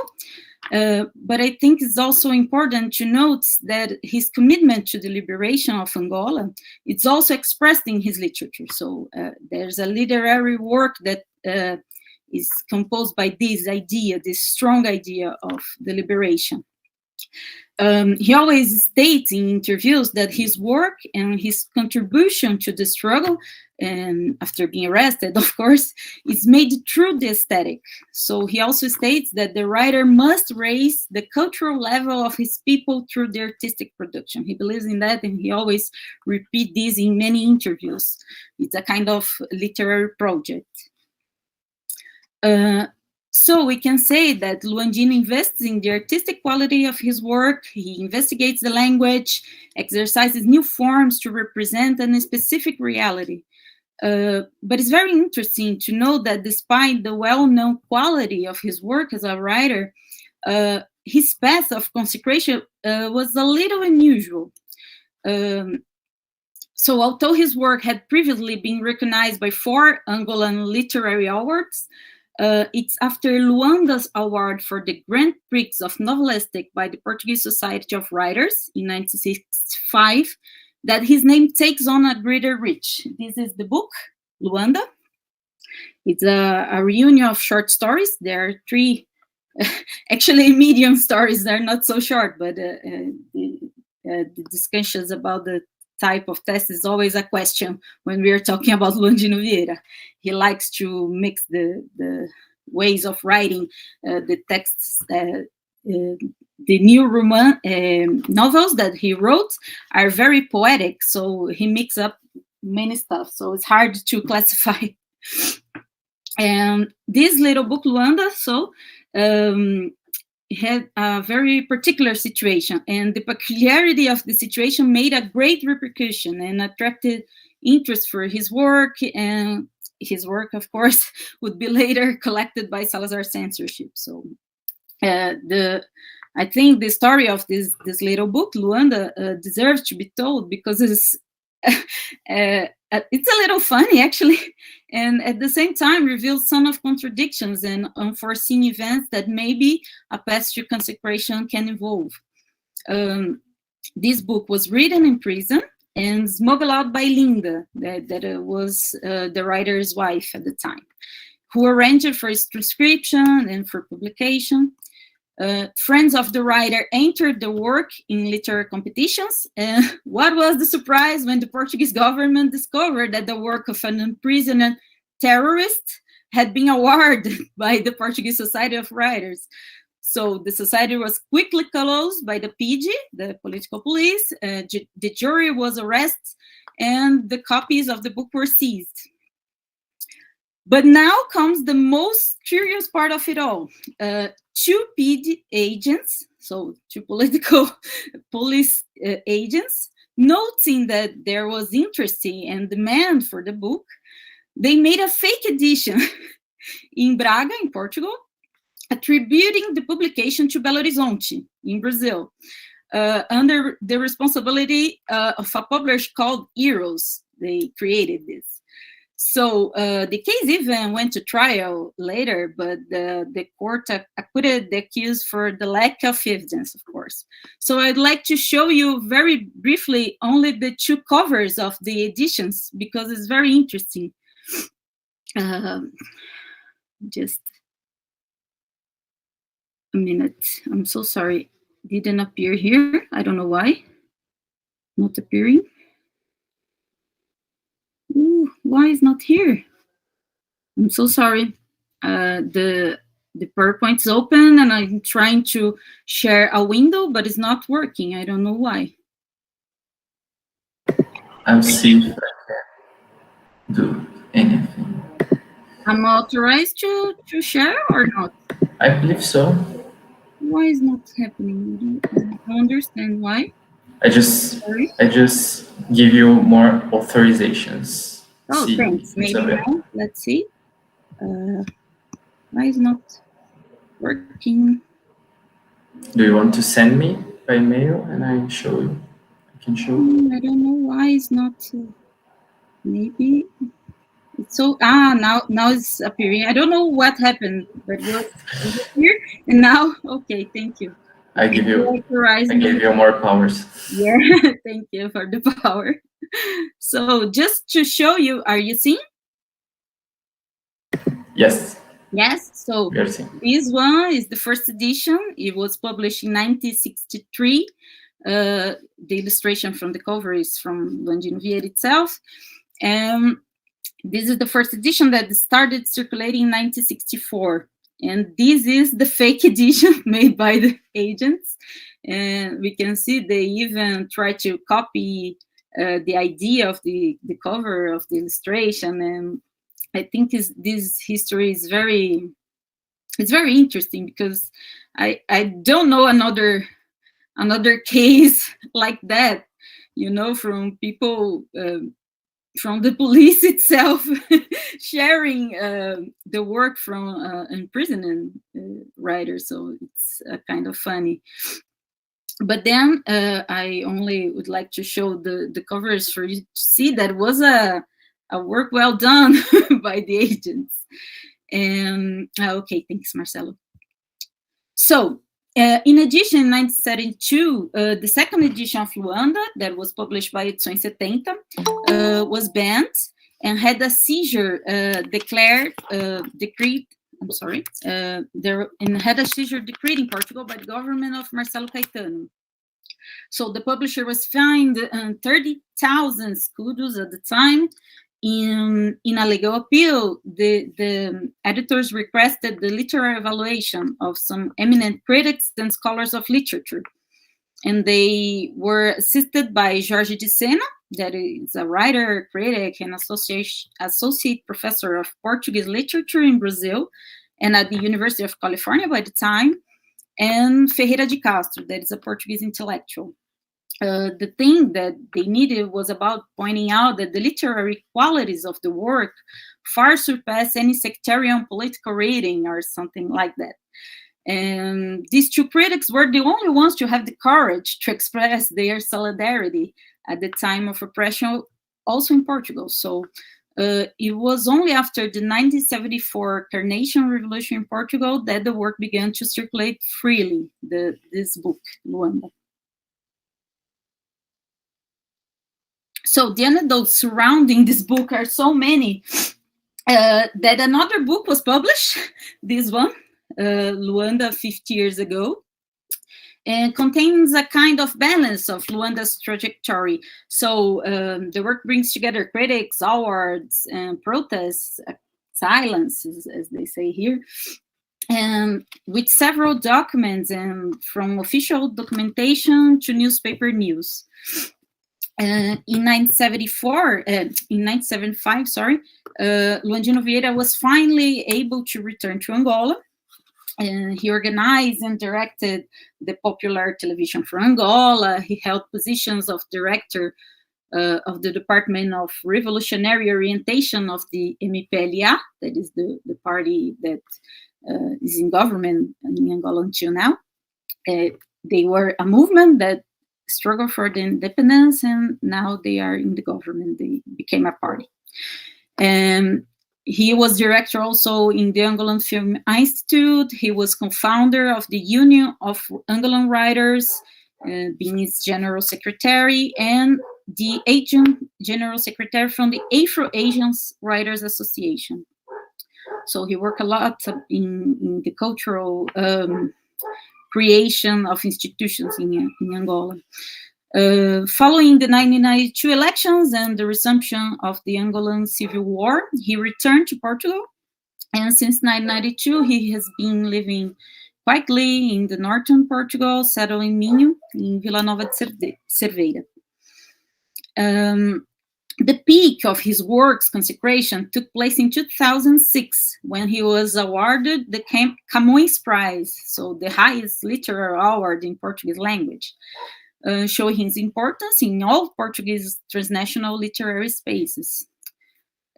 Speaker 5: But I think it's also important to note that his commitment to the liberation of Angola, it's also expressed in his literature. So there's a literary work that is composed by this idea, this strong idea of the liberation. He always states in interviews that his work and his contribution to the struggle, and after being arrested, of course, is made through the aesthetic. So he also states that the writer must raise the cultural level of his people through the artistic production. He believes in that, and he always repeats this in many interviews. It's a kind of literary project. So we can say that Luandino invests in the artistic quality of his work. He investigates the language, exercises new forms to represent a specific reality. But it's very interesting to know that despite the well-known quality of his work as a writer, his path of consecration was a little unusual. So although his work had previously been recognized by 4 Angolan literary awards, it's after Luanda's award for the Grand Prix of Novelistic by the Portuguese Society of Writers in 1965 that his name takes on a greater reach. This is the book, Luanda. It's a reunion of short stories. There are 3, actually medium stories. They're not so short, but the discussions about the type of test is always a question when we are talking about Luandino Vieira. He likes to mix the ways of writing the texts. The new Roman novels that he wrote are very poetic, so he mixes up many stuff, so it's hard to classify. And this little book, Luanda, so had a very particular situation, and the peculiarity of the situation made a great repercussion and attracted interest for his work, and his work, of course, would be later collected by Salazar censorship. So I think the story of this little book, Luanda, deserves to be told because it's a little funny, actually, and at the same time reveals some of contradictions and unforeseen events that maybe a path to consecration can involve. This book was written in prison and smuggled out by Linda, that was the writer's wife at the time, who arranged it for its transcription and for publication. Friends of the writer entered the work in literary competitions. What was the surprise when the Portuguese government discovered that the work of an imprisoned terrorist had been awarded by the Portuguese Society of Writers? So the society was quickly closed by the PG, the political police. The jury was arrested, and the copies of the book were seized. But now comes the most curious part of it all. Two PD agents, so two political police agents, noting that there was interest and demand for the book, they made a fake edition in Braga, in Portugal, attributing the publication to Belo Horizonte, in Brazil, under the responsibility of a publisher called Eros. They created this. So the case even went to trial later, but the court acquitted the accused for the lack of evidence, of course. So I'd like to show you very briefly only the two covers of the editions, because it's very interesting. Just a minute. I'm so sorry. Didn't appear here. I don't know why. Not appearing. Ooh, why is not here? I'm so sorry. The PowerPoint's open and I'm trying to share a window, but it's not working. I don't know why.
Speaker 2: I'll see if I can do anything.
Speaker 5: I'm authorized to share or not?
Speaker 2: I believe so.
Speaker 5: Why is not happening? I don't understand why.
Speaker 2: I just give you more authorizations.
Speaker 5: Oh,
Speaker 2: see,
Speaker 5: thanks. Maybe now. Let's see. Why is not working?
Speaker 2: Do you want to send me by mail and I show you? I can show you.
Speaker 5: I don't know why it's not. Maybe it's so. Now it's appearing. I don't know what happened, but it was here and now. Okay, thank you.
Speaker 2: I give you more powers.
Speaker 5: Yeah, thank you for the power. So just to show you, are you seeing?
Speaker 2: Yes.
Speaker 5: Yes, so this one is the first edition. It was published in 1963. The illustration from the cover is from Rizwan Geneveda itself. This is the first edition that started circulating in 1964. And this is the fake edition made by the agents. And we can see they even try to copy the idea of the cover of the illustration. And I think this history is very interesting, because I don't know another case like that, you know, from people from the police itself sharing the work from imprisoned writers. So it's kind of funny. But then I only would like to show the covers for you to see that was a work well done by the agents. And okay, thanks, Marcello. So in addition, in 1972, the second edition of Luanda, that was published by Edições 70, was banned and had a seizure decreed in Portugal by the government of Marcelo Caetano. So the publisher was fined 30,000 escudos at the time. In a legal appeal, the editors requested the literary evaluation of some eminent critics and scholars of literature. And they were assisted by Jorge de Sena, that is a writer, critic, and associate professor of Portuguese literature in Brazil and at the University of California by the time. and Ferreira de Castro, that is a Portuguese intellectual. The thing that they needed was about pointing out that the literary qualities of the work far surpass any sectarian political rating or something like that. And these two critics were the only ones to have the courage to express their solidarity at the time of oppression, also in Portugal. So it was only after the 1974 Carnation Revolution in Portugal that the work began to circulate freely, this book, Luanda. So the anecdotes surrounding this book are so many that another book was published, this one, Luanda 50 years ago, and contains a kind of balance of Luanda's trajectory. So the work brings together critics, awards, and protests, silence, as they say here, and with several documents and from official documentation to newspaper news. In 1975, Rizwan Geneveda was finally able to return to Angola. And he organized and directed the popular television for Angola. He held positions of director of the Department of Revolutionary Orientation of the MPLA, that is the party that is in government in Angola until now. They were a movement that struggled for the independence, and now they are in the government. They became a party. And he was director also in the Angolan Film Institute. He was co-founder of the Union of Angolan Writers, being its general secretary, and the agent general secretary from the Afro-Asian Writers Association. So he worked a lot in the cultural creation of institutions in Angola. Following the 1992 elections and the resumption of the Angolan Civil War, he returned to Portugal, and since 1992 he has been living quietly in the northern Portugal, settled in Minho, in Vila Nova de Cerveira. The peak of his work's consecration took place in 2006, when he was awarded the Camões Prize, so the highest literary award in Portuguese language, showing his importance in all Portuguese transnational literary spaces.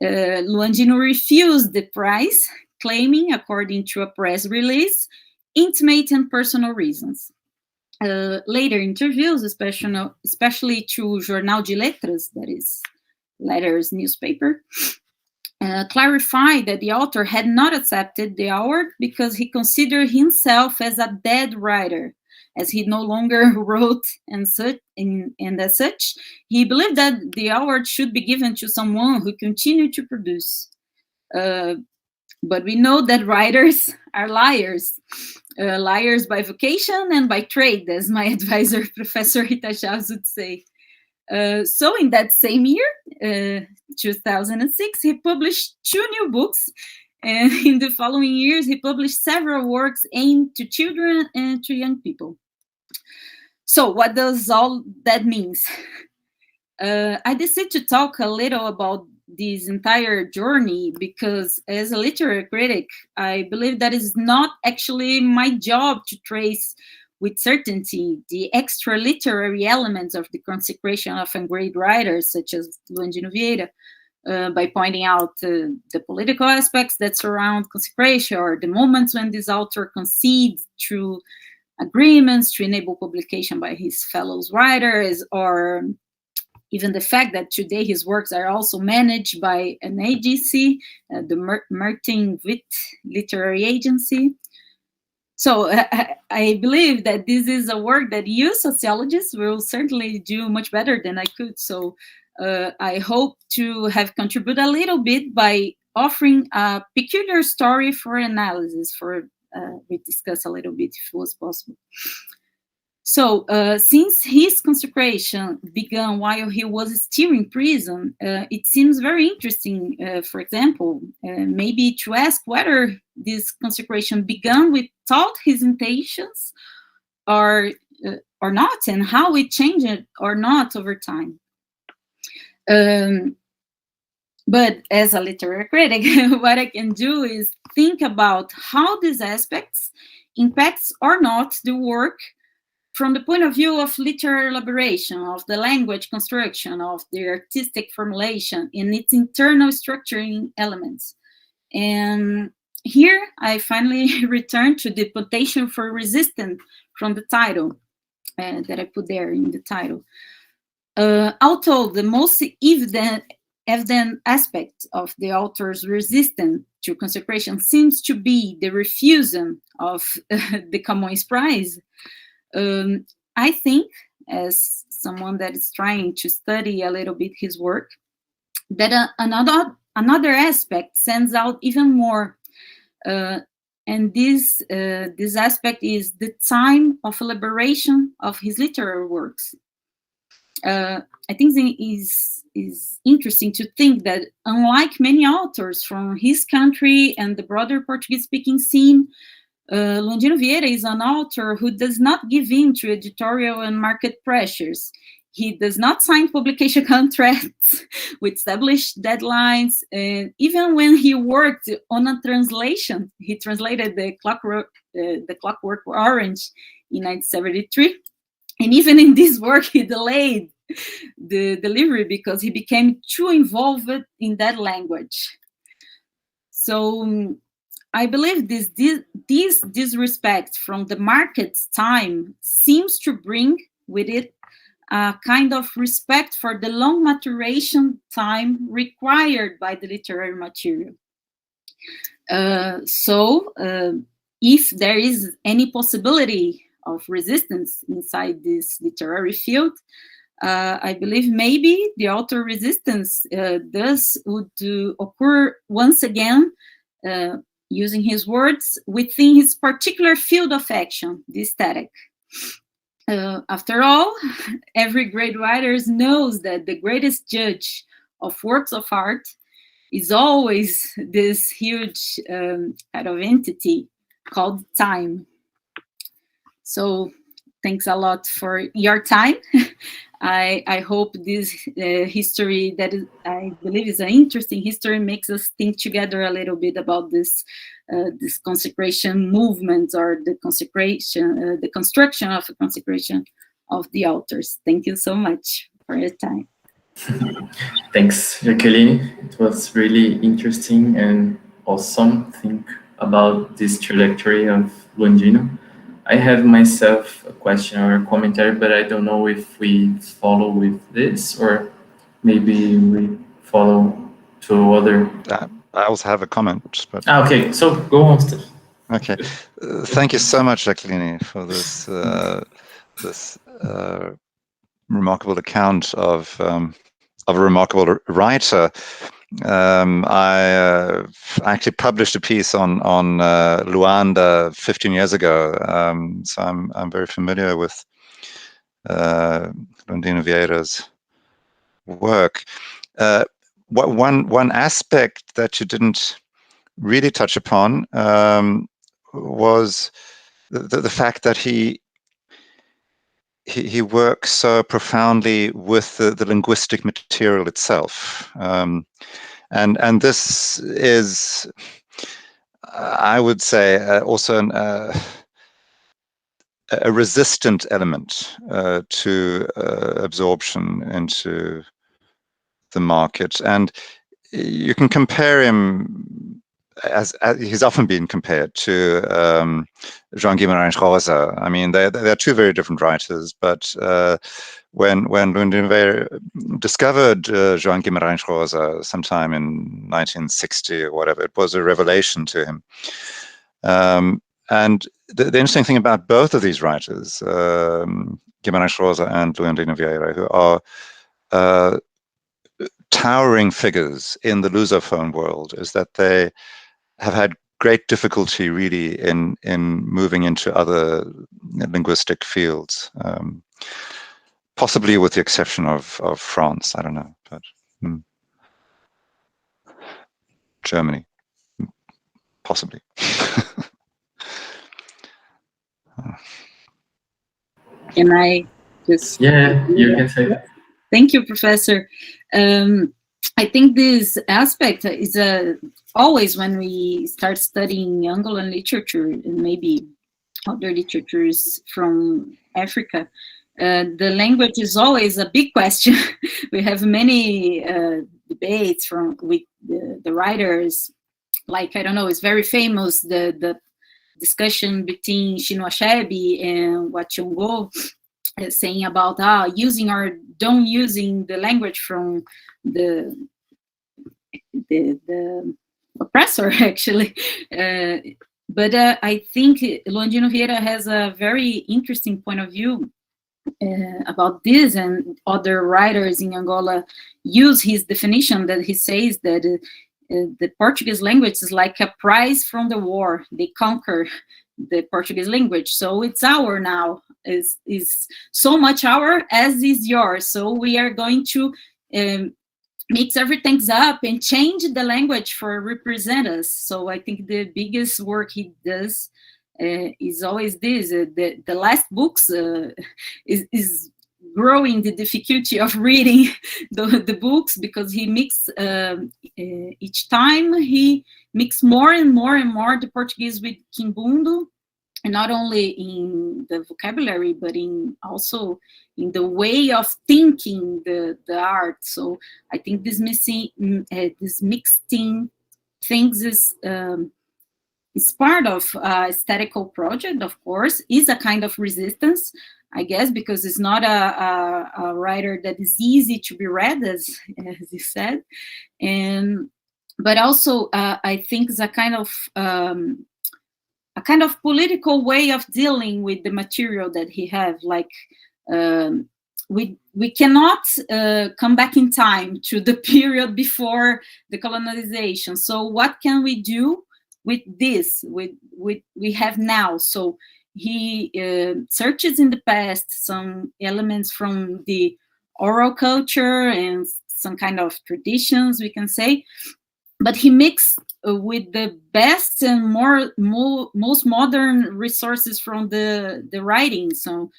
Speaker 5: Luandino refused the prize, claiming, according to a press release, intimate and personal reasons. Later interviews, especially to Jornal de Letras, that is Letters newspaper, clarified that the author had not accepted the award because he considered himself as a dead writer, as he no longer wrote, and as such, he believed that the award should be given to someone who continued to produce. But we know that writers are liars, liars by vocation and by trade, as my advisor, Professor Rita Chaves, would say. So in that same year, 2006, he published 2 new books, and in the following years, he published several works aimed to children and to young people. So what does all that mean? I decided to talk a little about this entire journey because as a literary critic, I believe that is not actually my job to trace with certainty the extra literary elements of the consecration of great writers such as Rizwan Geneveda, by pointing out the political aspects that surround consecration, or the moments when this author concedes through agreements to enable publication by his fellow writers, or even the fact that today his works are also managed by an agency, the Martin Witt Literary Agency. So I believe that this is a work that you sociologists will certainly do much better than I could. So I hope to have contributed a little bit by offering a peculiar story for analysis, we discuss a little bit if it was possible. So since his consecration began while he was still in prison, it seems very interesting, for example, maybe to ask whether this consecration began without his intentions or not, and how it changed or not over time. But as a literary critic, what I can do is think about how these aspects impacts or not the work from the point of view of literary elaboration, of the language construction, of the artistic formulation, and its internal structuring elements. And here I finally return to the potential for resistance from the title that I put there in the title. Although the most evident aspect of the author's resistance to consecration seems to be the refusal of the Camões Prize, I think, as someone that is trying to study a little bit his work, that another aspect stands out even more, and this aspect is the time of elaboration of his literary works. I think it is interesting to think that, unlike many authors from his country and the broader Portuguese-speaking scene, Longino Vieira is an author who does not give in to editorial and market pressures. He does not sign publication contracts with established deadlines. Even when he worked on a translation, he translated the Clockwork Orange in 1973. And even in this work, he delayed the delivery because he became too involved in that language. So I believe this disrespect from the market's time seems to bring with it a kind of respect for the long maturation time required by the literary material. If there is any possibility of resistance inside this literary field, I believe maybe the author resistance would occur once again, using his words, within his particular field of action, the aesthetic. After all, every great writer knows that the greatest judge of works of art is always this huge kind of entity called time. So thanks a lot for your time. I hope this history that I believe is an interesting history makes us think together a little bit about this consecration movement, or the consecration, the construction of a consecration of the authors. Thank you so much for your time.
Speaker 2: Thanks, Jacqueline. It was really interesting and awesome to think about this trajectory of Longino. I have myself a question or a commentary, but I don't know if we follow with this or maybe we follow to other.
Speaker 1: I also have a comment. But
Speaker 2: okay, so go on, Steph.
Speaker 1: Okay, thank you so much, Jacqueline, for this remarkable account of a remarkable writer. I actually published a piece on Luanda 15 years ago, so I'm very familiar with Longino Vieira's work. One aspect that you didn't really touch upon was the fact that he works so profoundly with the linguistic material itself. And this is, I would say, also a resistant element to absorption into the market. And you can compare him, as he's often been compared to João Guimarães Rosa. I mean, they're two very different writers, but when Longino Vieira discovered João Guimarães Rosa sometime in 1960 or whatever, it was a revelation to him. And the interesting thing about both of these writers, Guimarães Rosa and Longino Vieira, who are towering figures in the Lusophone world, is that they have had great difficulty really in moving into other linguistic fields, possibly with the exception of France. I don't know, but Germany, possibly.
Speaker 5: Can I just?
Speaker 2: Yeah, you can say that.
Speaker 5: Thank you, Professor. I think this aspect is always when we start studying Angolan literature, and maybe other literatures from Africa. The language is always a big question. We have many debates with the writers. Like, I don't know, it's very famous, the discussion between Chinua Achebe and Wachongo, saying about using or don't using the language from the oppressor, actually. But I think Longino Vieira has a very interesting point of view about this, and other writers in Angola use his definition that he says that the Portuguese language is like a prize from the war. They conquer the Portuguese language, so it's our now. Is so much our as is yours. So we are going to mix everything up and change the language for represent us. So I think the biggest work he does is always this. The last books is growing the difficulty of reading the books, because he mix each time he mix more and more and more the Portuguese with Quimbundo, and not only in the vocabulary, but in also in the way of thinking the art. So I think this mixing things is part of aesthetical project, of course, is a kind of resistance, I guess, because it's not a writer that is easy to be read, as you said. But also I think it's a kind of political way of dealing with the material that he have. Like we cannot come back in time to the period before the colonization. So what can we do with this, with we have now? So he searches in the past some elements from the oral culture and some kind of traditions, we can say, but he mixed with the best and most modern resources from the writing. So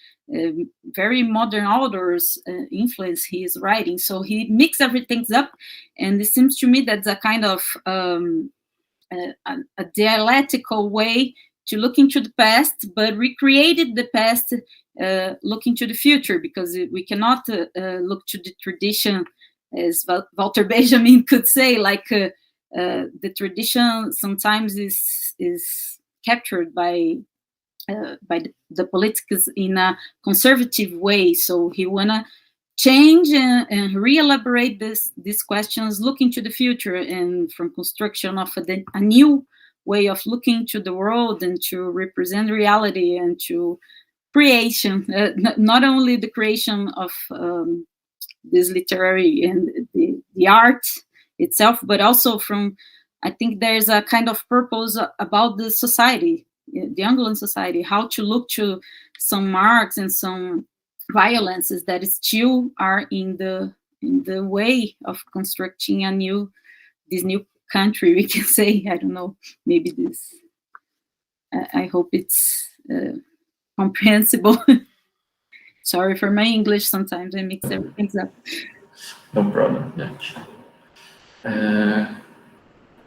Speaker 5: very modern authors influence his writing. So he mixed everything up, and it seems to me that's a kind of a dialectical way to look into the past, but recreated the past looking to the future, because we cannot look to the tradition, as Walter Benjamin could say, like the tradition sometimes is captured by the politics in a conservative way. So he wanna change and re-elaborate these questions, looking to the future, and from construction of a new way of looking to the world and to represent reality and to creation, not only the creation of this literary and the art itself, but also from, I think there's a kind of purpose about the society, the Angolan society, how to look to some marks and some violences that still are in the way of constructing this new country, we can say. I don't know, maybe this, I hope it's comprehensible. Sorry for my English, sometimes I mix everything up.
Speaker 2: No problem.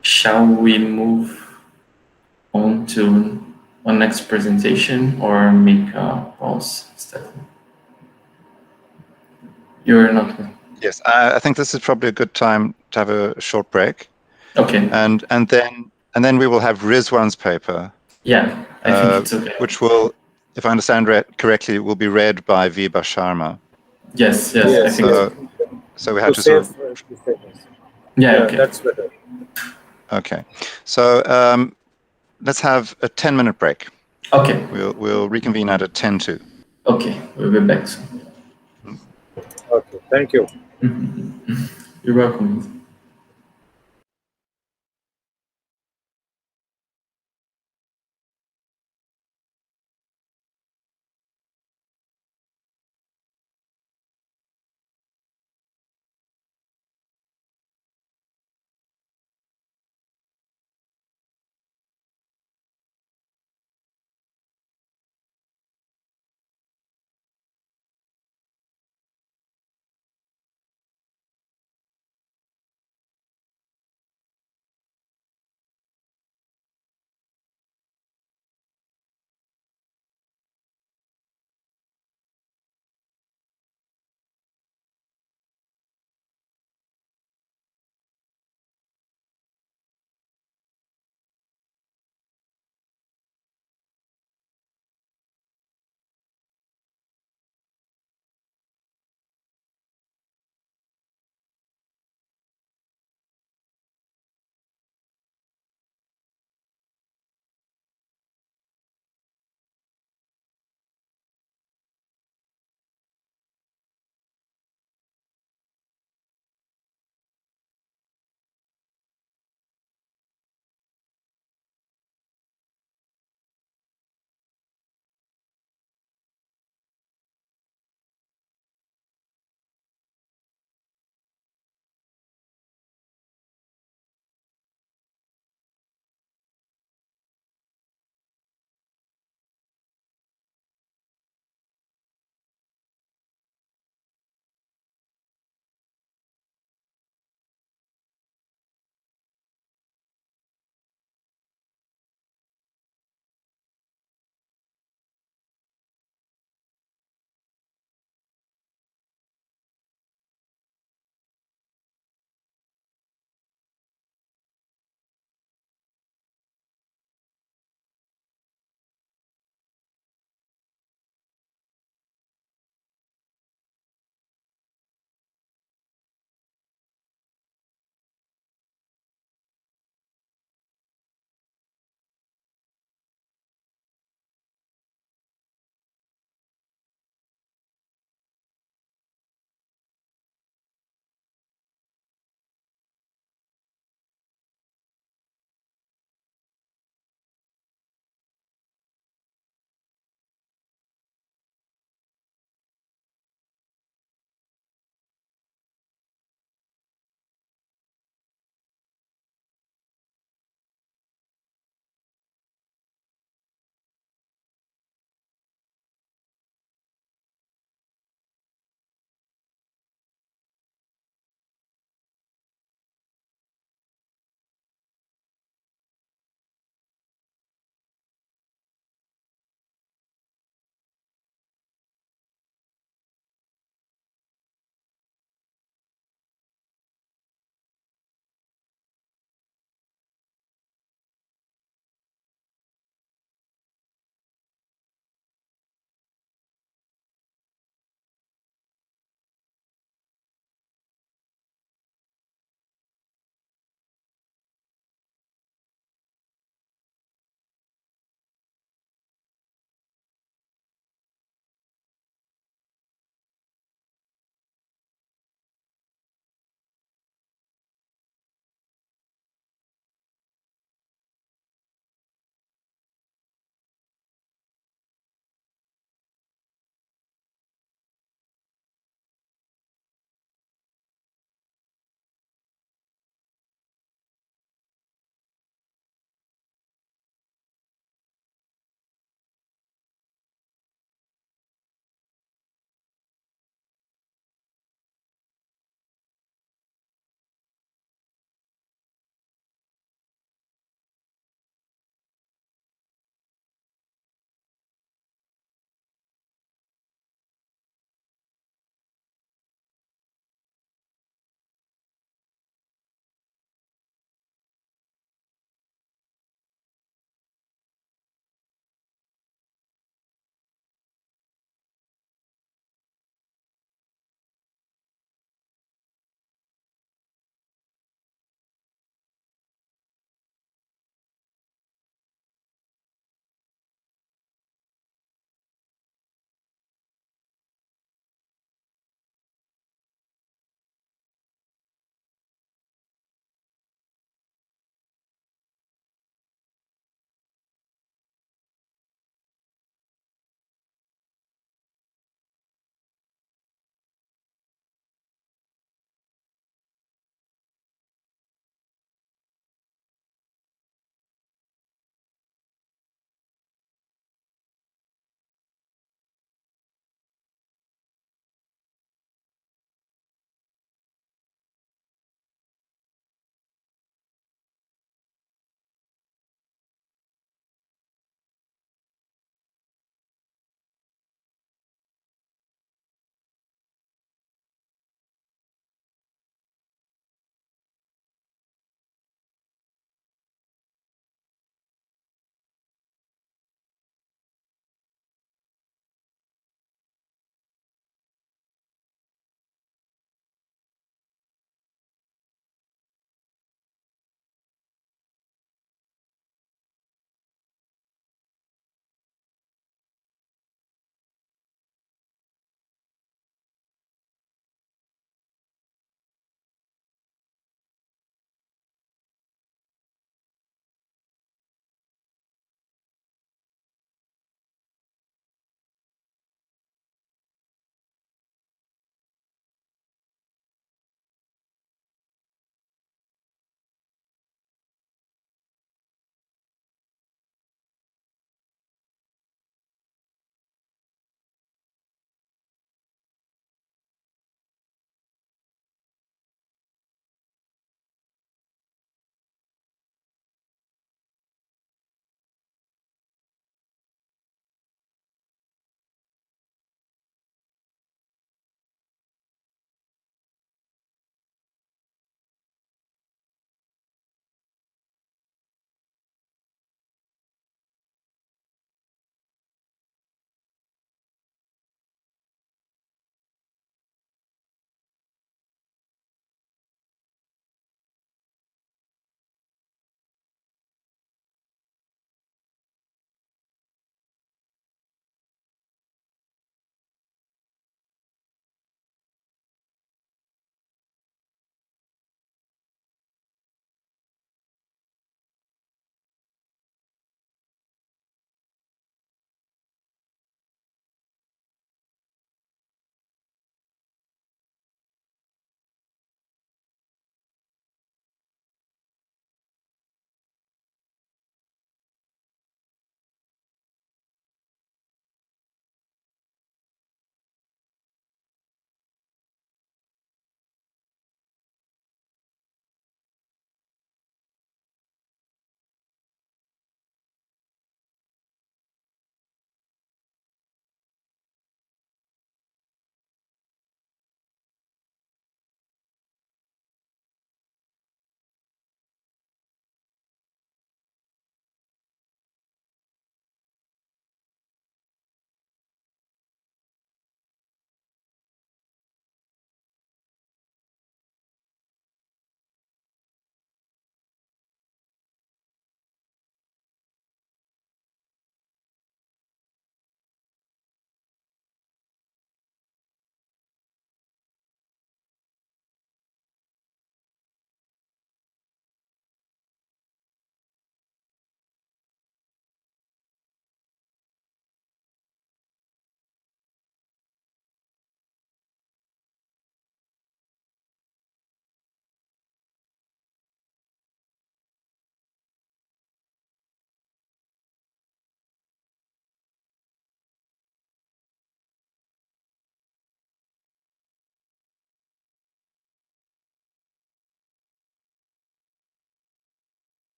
Speaker 2: Shall we move on to our next presentation, or make a pause, Stefan? You're not.
Speaker 1: Yes, I think this is probably a good time to have a short break.
Speaker 2: Okay.
Speaker 1: And then we will have Rizwan's paper.
Speaker 2: Yeah, I think it's okay.
Speaker 1: Which will, if I understand correctly, will be read by Viba Sharma.
Speaker 2: Yes, I think so.
Speaker 1: So we have to sort of.
Speaker 2: Yeah, okay.
Speaker 4: That's better.
Speaker 1: Okay, so let's have a 10-minute break.
Speaker 2: Okay.
Speaker 1: We'll reconvene at 10:02.
Speaker 2: Okay, we'll be back soon.
Speaker 4: Okay, thank you.
Speaker 2: You're welcome.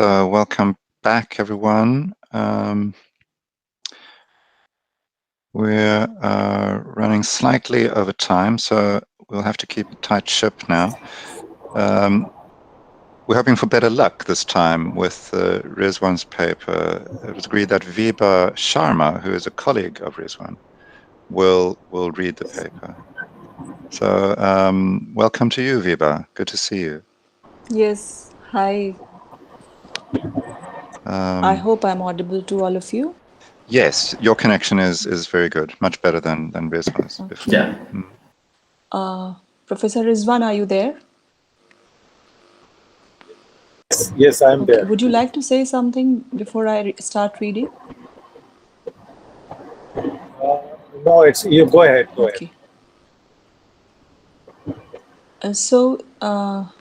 Speaker 1: So welcome back, everyone. We're running slightly over time, so we'll have to keep a tight ship now. We're hoping for better luck this time with Rizwan's paper. It was agreed that Viba Sharma, who is a colleague of Rizwan, will read the paper. So welcome to you, Viba. Good to see you.
Speaker 6: Yes, hi. I hope I'm audible to all of you.
Speaker 1: Yes, your connection is very good, much better than Rizwan's before.
Speaker 2: Yeah.
Speaker 6: Professor Rizwan, are you there?
Speaker 4: Yes, I'm
Speaker 6: Okay.
Speaker 4: there.
Speaker 6: Would you like to say something before I start reading?
Speaker 4: No, it's you. Go ahead. Go ahead.
Speaker 6: Okay.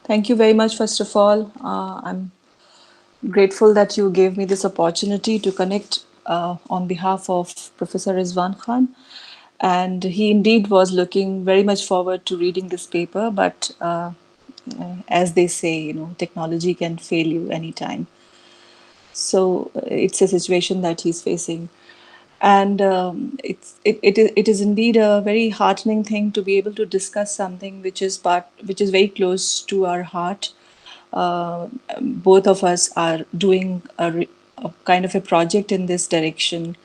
Speaker 6: Thank you very much, first of all. I'm grateful that you gave me this opportunity to connect on behalf of Professor Rizwan Khan. And he indeed was looking very much forward to reading this paper, but as they say, technology can fail you anytime. So it's a situation that he's facing. And it is indeed a very heartening thing to be able to discuss something which is very close to our heart. Both of us are doing a kind of a project in this direction,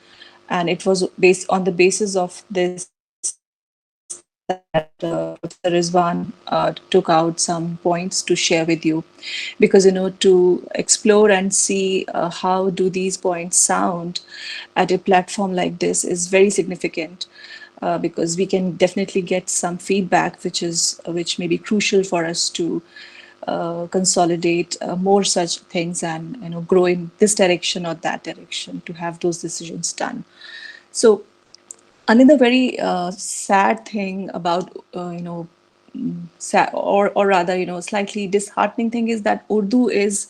Speaker 6: and it was based on the basis of this that Professor Rizwan took out some points to share with you, because to explore and see how do these points sound at a platform like this is very significant. Because we can definitely get some feedback which may be crucial for us to consolidate more such things, and grow in this direction or that direction to have those decisions done. So another very sad thing about or rather slightly disheartening thing is that Urdu is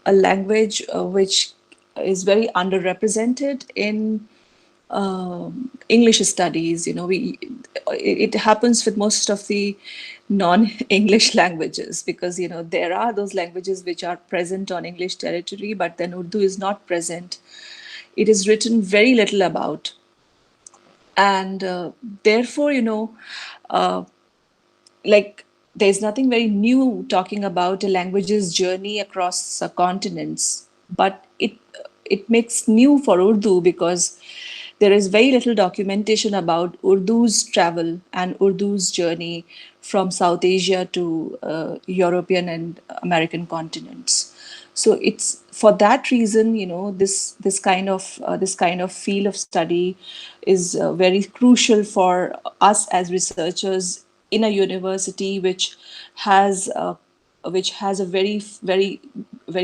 Speaker 6: a language which is very underrepresented in English studies. It happens with most of the non-English languages, because there are those languages which are present on English territory, but then Urdu is not present. It is written very little about, and therefore like there's nothing very new talking about a language's journey across continents, but it makes new for Urdu because there is very little documentation about Urdu's travel and Urdu's journey from South Asia to European and American continents. So it's for that reason, this kind of field of study is very crucial for us as researchers in a university which has a very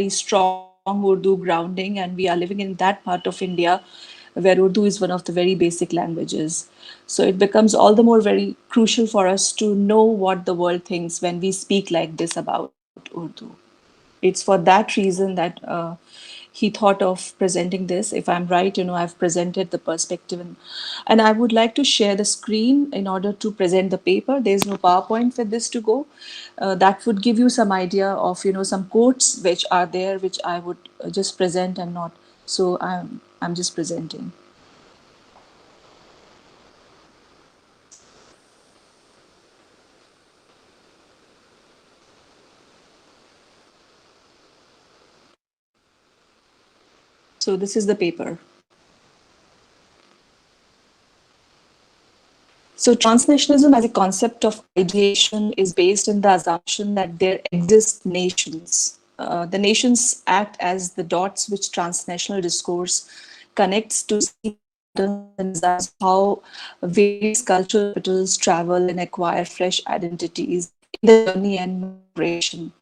Speaker 6: strong Urdu grounding, and we are living in that part of India where Urdu is one of the very basic languages. So it becomes all the more very crucial for us to know what the world thinks when we speak like this about Urdu. It's for that reason that he thought of presenting this. If I'm right, I've presented the perspective, and I would like to share the screen in order to present the paper. There's no PowerPoint for this to go. That would give you some idea of some quotes which are there, which I would just present and not. So I'm just presenting. So this is the paper. So transnationalism as a concept of ideation is based on the assumption that there exist nations. The nations act as the dots which transnational discourse connects to see patterns and designs how various cultural capitals travel and acquire fresh identities in the journey and migration.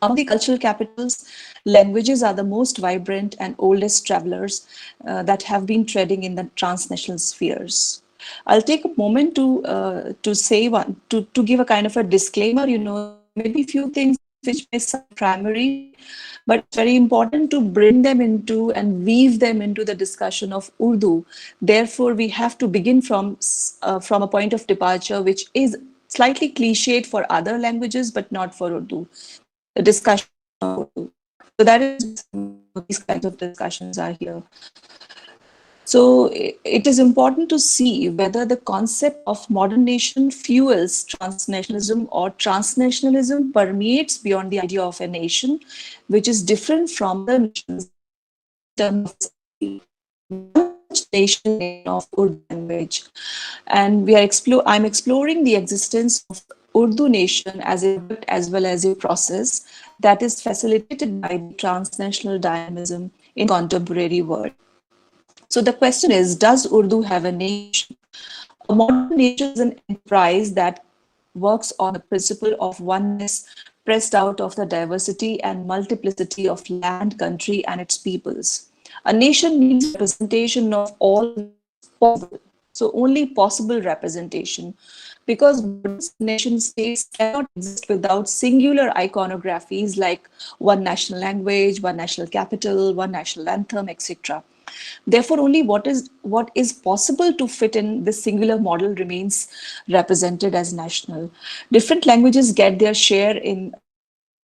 Speaker 6: Among the cultural capitals, languages are the most vibrant and oldest travelers that have been treading in the transnational spheres. I'll take a moment to say to give a kind of a disclaimer. There may be few things which may sound primary, but it's very important to bring them into and weave them into the discussion of Urdu. Therefore, we have to begin from a point of departure which is slightly cliched for other languages, but not for Urdu. The discussion of Urdu. So that is these kinds of discussions are here. So it is important to see whether the concept of modern nation fuels transnationalism or transnationalism permeates beyond the idea of a nation, which is different from the nations in terms of nation of Urdu language. And I'm exploring the existence of Urdu nation as well as a process that is facilitated by the transnational dynamism in contemporary world. So the question is, does Urdu have a nation? A modern nation is an enterprise that works on the principle of oneness pressed out of the diversity and multiplicity of land, country, and its peoples. A nation needs representation of all possible, so only possible representation, because nation states cannot exist without singular iconographies like one national language, one national capital, one national anthem, etc. Therefore, only what is possible to fit in this singular model remains represented as national. Different languages get their share in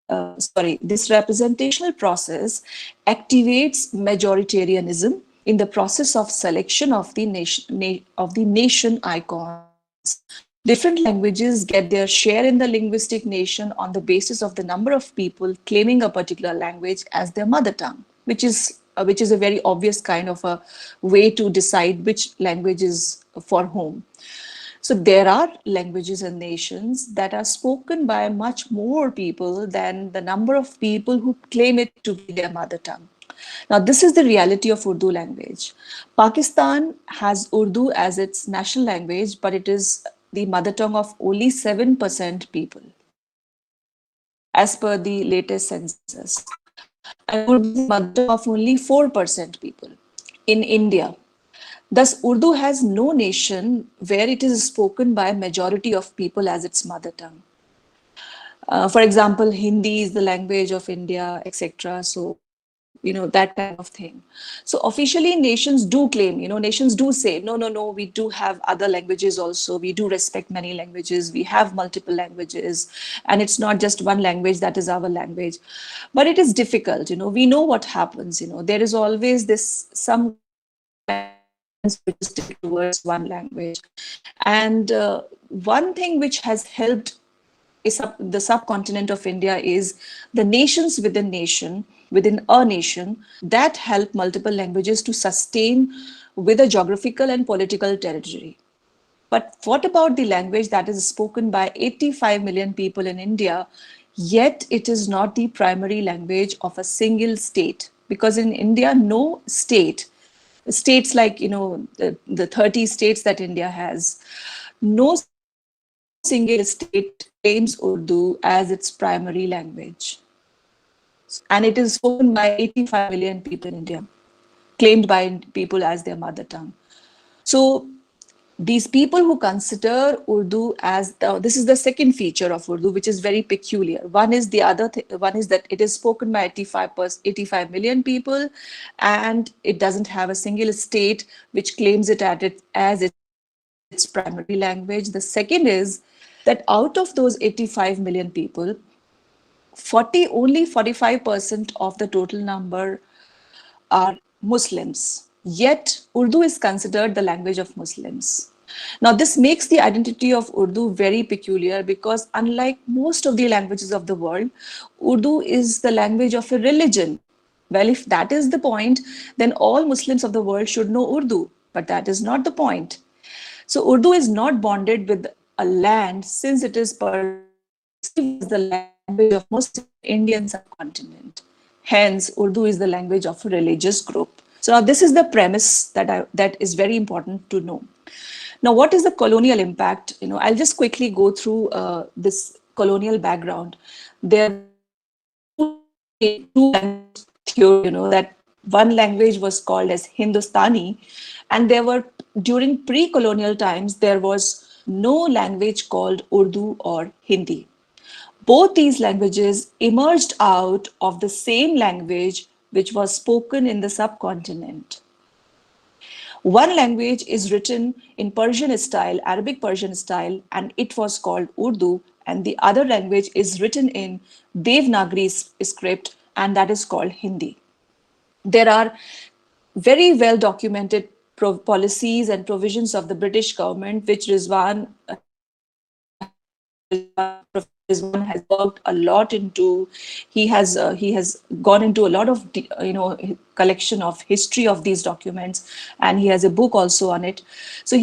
Speaker 6: this representational process activates majoritarianism in the process of selection of the nation icons. Different languages get their share in the linguistic nation on the basis of the number of people claiming a particular language as their mother tongue, which is a very obvious kind of a way to decide which language is for whom. So there are languages and nations that are spoken by much more people than the number of people who claim it to be their mother tongue. Now, this is the reality of Urdu language. Pakistan has Urdu as its national language, but it is the mother tongue of only 7% people, as per the latest census. And Urdu is the mother tongue of only 4% people in India. Thus, Urdu has no nation where it is spoken by a majority of people as its mother tongue. For example, Hindi is the language of India, etc. So, that kind of thing. So officially nations do claim, nations do say, no, we do have other languages also. We do respect many languages. We have multiple languages. And it's not just one language that is our language. But it is difficult, we know what happens, there is always some which is towards one language. And one thing which has helped the subcontinent of India is the nations within a nation that help multiple languages to sustain with a geographical and political territory. But what about the language that is spoken by 85 million people in India, yet it is not the primary language of a single state? Because in India, no states like, the 30 states that India has, no single state claims Urdu as its primary language. And it is spoken by 85 million people in India, claimed by people as their mother tongue. So these people who consider Urdu as this is the second feature of Urdu, which is very peculiar. One is that it is spoken by 85 million people, and it doesn't have a single state which claims it as its primary language. The second is that out of those 85 million people, only 45% of the total number are Muslims. Yet Urdu is considered the language of Muslims. Now, this makes the identity of Urdu very peculiar because unlike most of the languages of the world, Urdu is the language of a religion. Well, if that is the point, then all Muslims of the world should know Urdu, but that is not the point. So Urdu is not bonded with a land since it is perceived as the language of Muslim Indian subcontinent. Hence, Urdu is the language of a religious group. So now this is the premise that is very important to know. Now, what is the colonial impact? I'll just quickly go through this colonial background. There are two theory, that one language was called as Hindustani, and during pre-colonial times, there was no language called Urdu or Hindi. Both these languages emerged out of the same language which was spoken in the subcontinent. One language is written in Persian style, Arabic Persian style, and it was called Urdu, and the other language is written in Devanagari script, and that is called Hindi. There are very well documented policies and provisions of the British government, which Rizwan Rizwan has worked a lot into. He has gone into a lot of collection of history of these documents, and he has a book also on it. So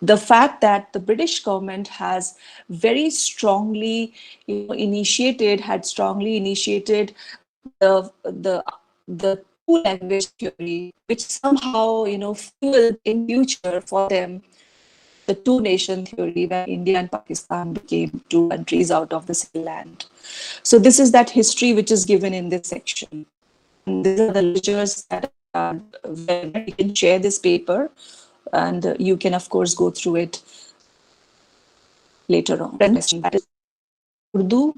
Speaker 6: the fact that the British government has very strongly had strongly initiated the two language theory, which somehow fueled in future for them the two nation theory, when India and Pakistan became two countries out of the same land. So this is that history which is given in this section. And these are the lectures that are where you can share this paper, and you can of course go through it later on. That is Urdu,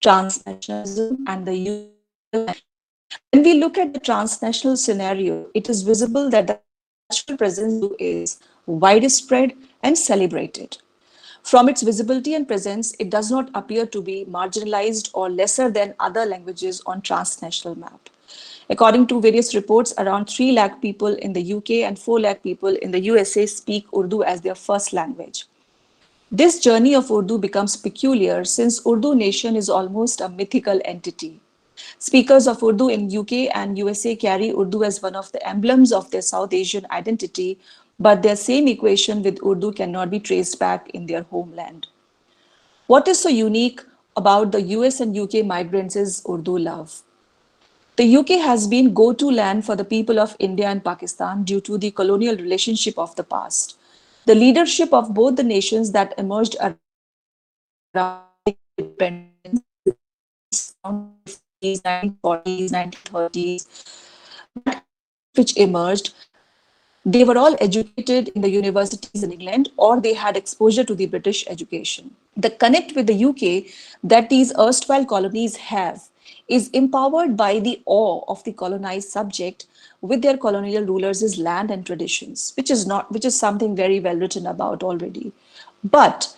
Speaker 6: transnationalism, and the UN. When we look at the transnational scenario, it is visible that the cultural presence is widespread and celebrated. From its visibility and presence, it does not appear to be marginalized or lesser than other languages on transnational map. According to various reports, around 3 lakh people in the UK and 4 lakh people in the USA speak Urdu as their first language. This journey of Urdu becomes peculiar since Urdu nation is almost a mythical entity. Speakers of Urdu in UK and USA carry Urdu as one of the emblems of their South Asian identity, but their same equation with Urdu cannot be traced back in their homeland. What is so unique about the US and UK migrants is Urdu love. The UK has been go-to land for the people of India and Pakistan due to the colonial relationship of the past. The leadership of both the nations that emerged around independence, 1940s, 1930s, which emerged, they were all educated in the universities in England, or they had exposure to the British education. The connect with the UK that these erstwhile colonies have is empowered by the awe of the colonized subject with their colonial rulers' land and traditions, which is something very well written about already. But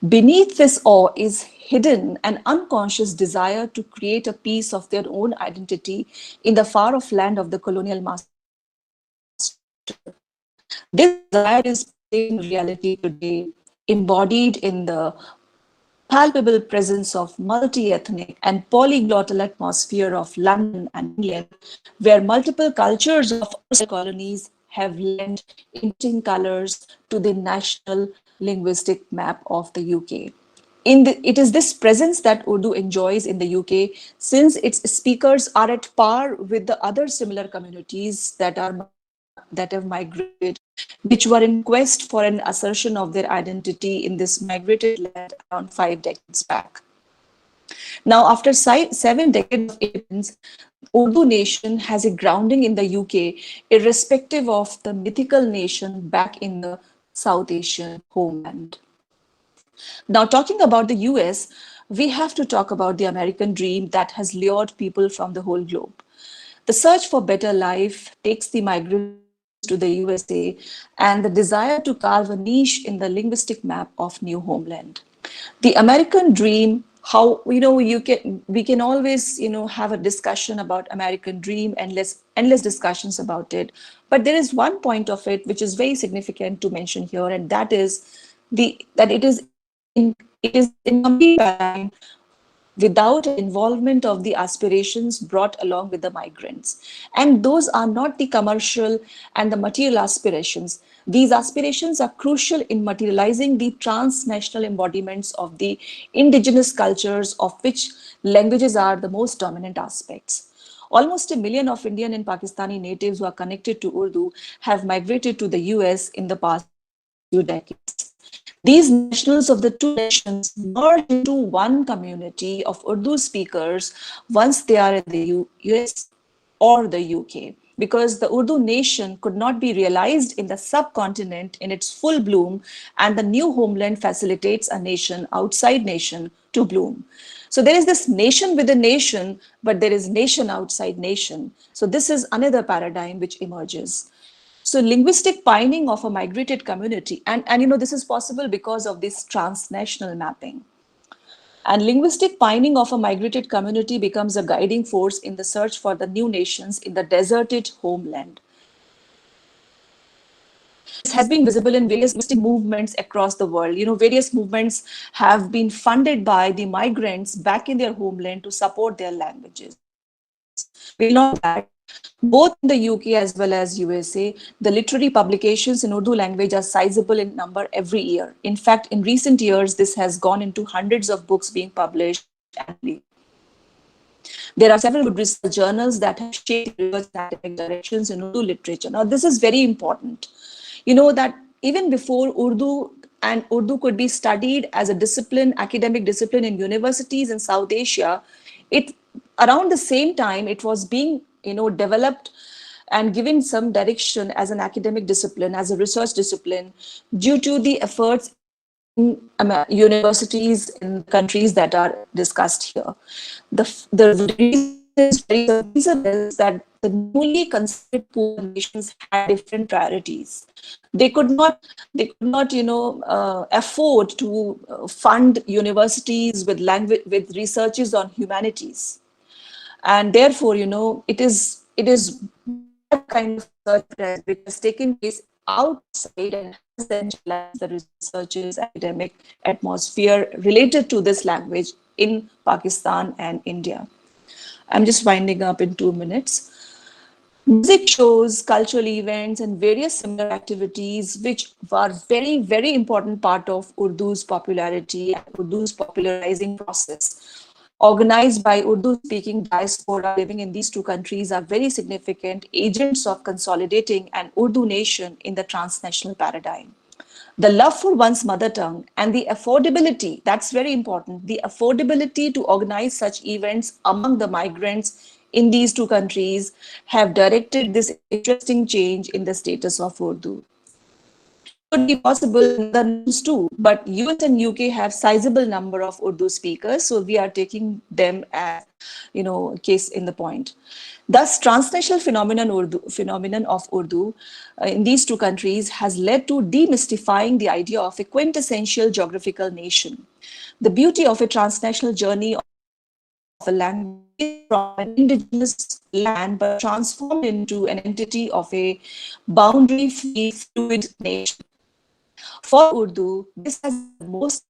Speaker 6: beneath this awe is hidden an unconscious desire to create a piece of their own identity in the far off land of the colonial master. This desire is in reality today, embodied in the palpable presence of multi-ethnic and polyglottal atmosphere of London and England, where multiple cultures of colonies have lent interesting colors to the national linguistic map of the UK. It is this presence that Urdu enjoys in the UK, since its speakers are at par with the other similar communities that have migrated, which were in quest for an assertion of their identity in this migrated land around 5 decades back. Now, after 7 decades of independence, Urdu nation has a grounding in the UK, irrespective of the mythical nation back in the South Asian homeland. Now, talking about the US, we have to talk about the American dream that has lured people from the whole globe. The search for better life takes the migrants to the USA and the desire to carve a niche in the linguistic map of new homeland. The American dream, how we can always have a discussion about American dream, endless discussions about it. But there is one point of it which is very significant to mention here, and that is that it is in complete paradigm without involvement of the aspirations brought along with the migrants. And those are not the commercial and the material aspirations. These aspirations are crucial in materializing the transnational embodiments of the indigenous cultures, of which languages are the most dominant aspects. Almost 1 million of Indian and Pakistani natives who are connected to Urdu have migrated to the US in the past few decades. These nationals of the two nations merge into one community of Urdu speakers once they are in the US or the UK, because the Urdu nation could not be realized in the subcontinent in its full bloom, and the new homeland facilitates a nation outside nation to bloom. So there is this nation within nation, but there is nation outside nation. So this is another paradigm which emerges. So linguistic pining of a migrated community, and this is possible because of this transnational mapping. And linguistic pining of a migrated community becomes a guiding force in the search for the new nations in the deserted homeland. This has been visible in various linguistic movements across the world. Various movements have been funded by the migrants back in their homeland to support their languages. We know that both in the UK as well as USA, the literary publications in Urdu language are sizable in number every year. In fact, in recent years, this has gone into hundreds of books being published annually. There are several good research journals that have shaped research academic directions in Urdu literature. Now, this is very important. That even before Urdu could be studied as a discipline, academic discipline in universities in South Asia, around the same time it was being developed and given some direction as an academic discipline, as a research discipline, due to the efforts in universities in countries that are discussed here. The reason is that the newly considered poor nations had different priorities. They could not afford to fund universities with researches on humanities, and therefore, it is that kind of research which has taken place outside and has then challenged the researchers' academic atmosphere related to this language in Pakistan and India. I'm just winding up in 2 minutes. Music shows, cultural events, and various similar activities, which were very, very important part of Urdu's popularity and Urdu's popularizing process, organized by Urdu-speaking diaspora living in these two countries, are very significant agents of consolidating an Urdu nation in the transnational paradigm. The love for one's mother tongue and the affordability, that's very important, the affordability to organize such events among the migrants in these two countries have directed this interesting change in the status of Urdu. It could be possible in the nations too, but US and UK have sizable number of Urdu speakers, so we are taking them as case in the point. Thus, transnational phenomenon of Urdu in these two countries has led to demystifying the idea of a quintessential geographical nation. The beauty of a transnational journey of a language from an indigenous land but transformed into an entity of a boundary-free, fluid nation. For Urdu, this has the most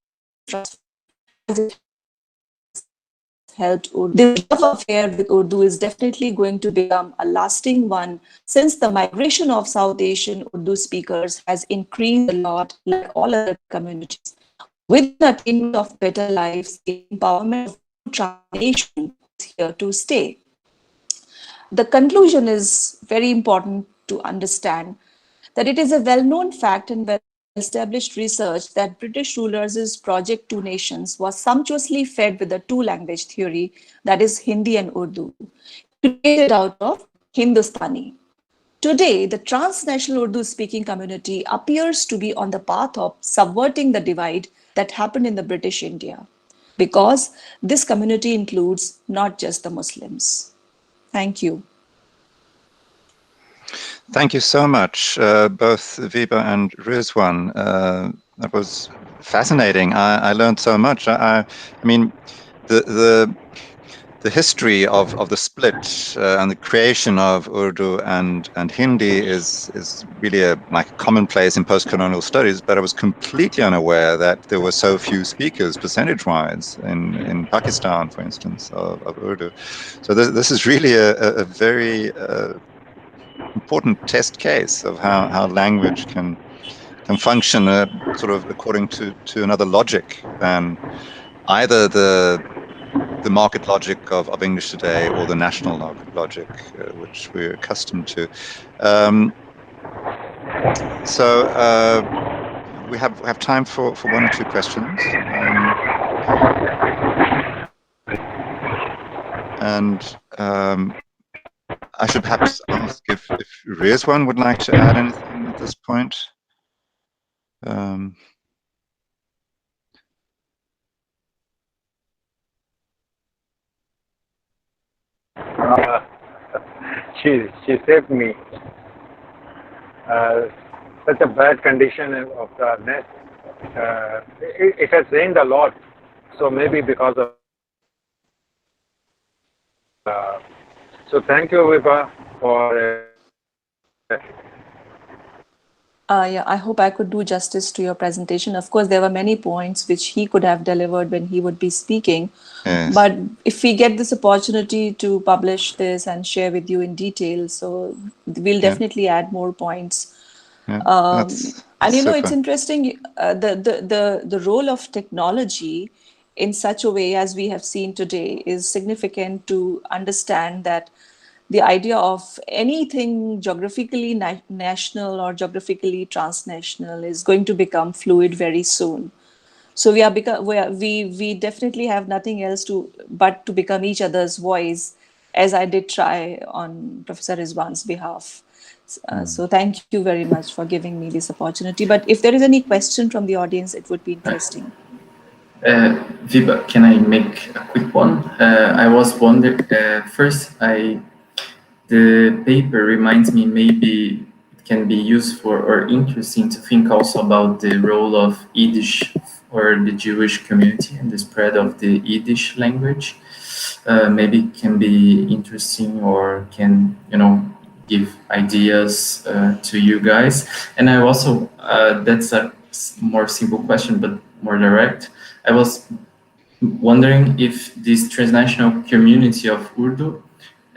Speaker 6: helped Urdu. This love affair with Urdu is definitely going to become a lasting one, since the migration of South Asian Urdu speakers has increased a lot, like all other communities. With the attainment of better lives, the empowerment of transnation is here to stay. The conclusion is very important to understand that it is a well-known fact and well-established research that British rulers' Project Two Nations was sumptuously fed with a two-language theory, that is Hindi and Urdu, created out of Hindustani. Today, the transnational Urdu-speaking community appears to be on the path of subverting the divide that happened in the British India, because this community includes not just the Muslims. Thank you.
Speaker 1: Thank you so much, both Viva and Rizwan. That was fascinating. I learned so much. I mean, the history of the split and the creation of Urdu and Hindi is really like a commonplace in post-colonial studies, but I was completely unaware that there were so few speakers percentage-wise in Pakistan, for instance, of Urdu. So this is really a very important test case of how language can function sort of according to another logic than either the market logic of English today or the national logic which we're accustomed to. So we have time for one or two questions. I should perhaps ask if Rizwan would like to add anything at this point.
Speaker 4: She saved me. Such a bad condition of the nest. It has rained a lot So maybe because of so thank you, Viva, for
Speaker 6: Yeah, I hope I could do justice to your presentation. Of course, there were many points which he could have delivered when he would be speaking.
Speaker 1: Yes.
Speaker 6: But if we get this opportunity to publish this and share with you in detail, so we'll definitely add more points. And you know, it's interesting, the role of technology in such a way as we have seen today is significant to understand that the idea of anything geographically national or geographically transnational is going to become fluid very soon. So we definitely have nothing else but to become each other's voice, as I did try on Professor Rizwan's behalf. So thank you very much for giving me this opportunity. But if there is any question from the audience, it would be interesting.
Speaker 2: Viva, can I make a quick one? I was wondering, first, the paper reminds me maybe it can be useful or interesting to think also about the role of Yiddish for the Jewish community and the spread of the Yiddish language. Maybe it can be interesting or can, give ideas to you guys. And I also, that's a more simple question, but more direct. I was wondering if this transnational community of Urdu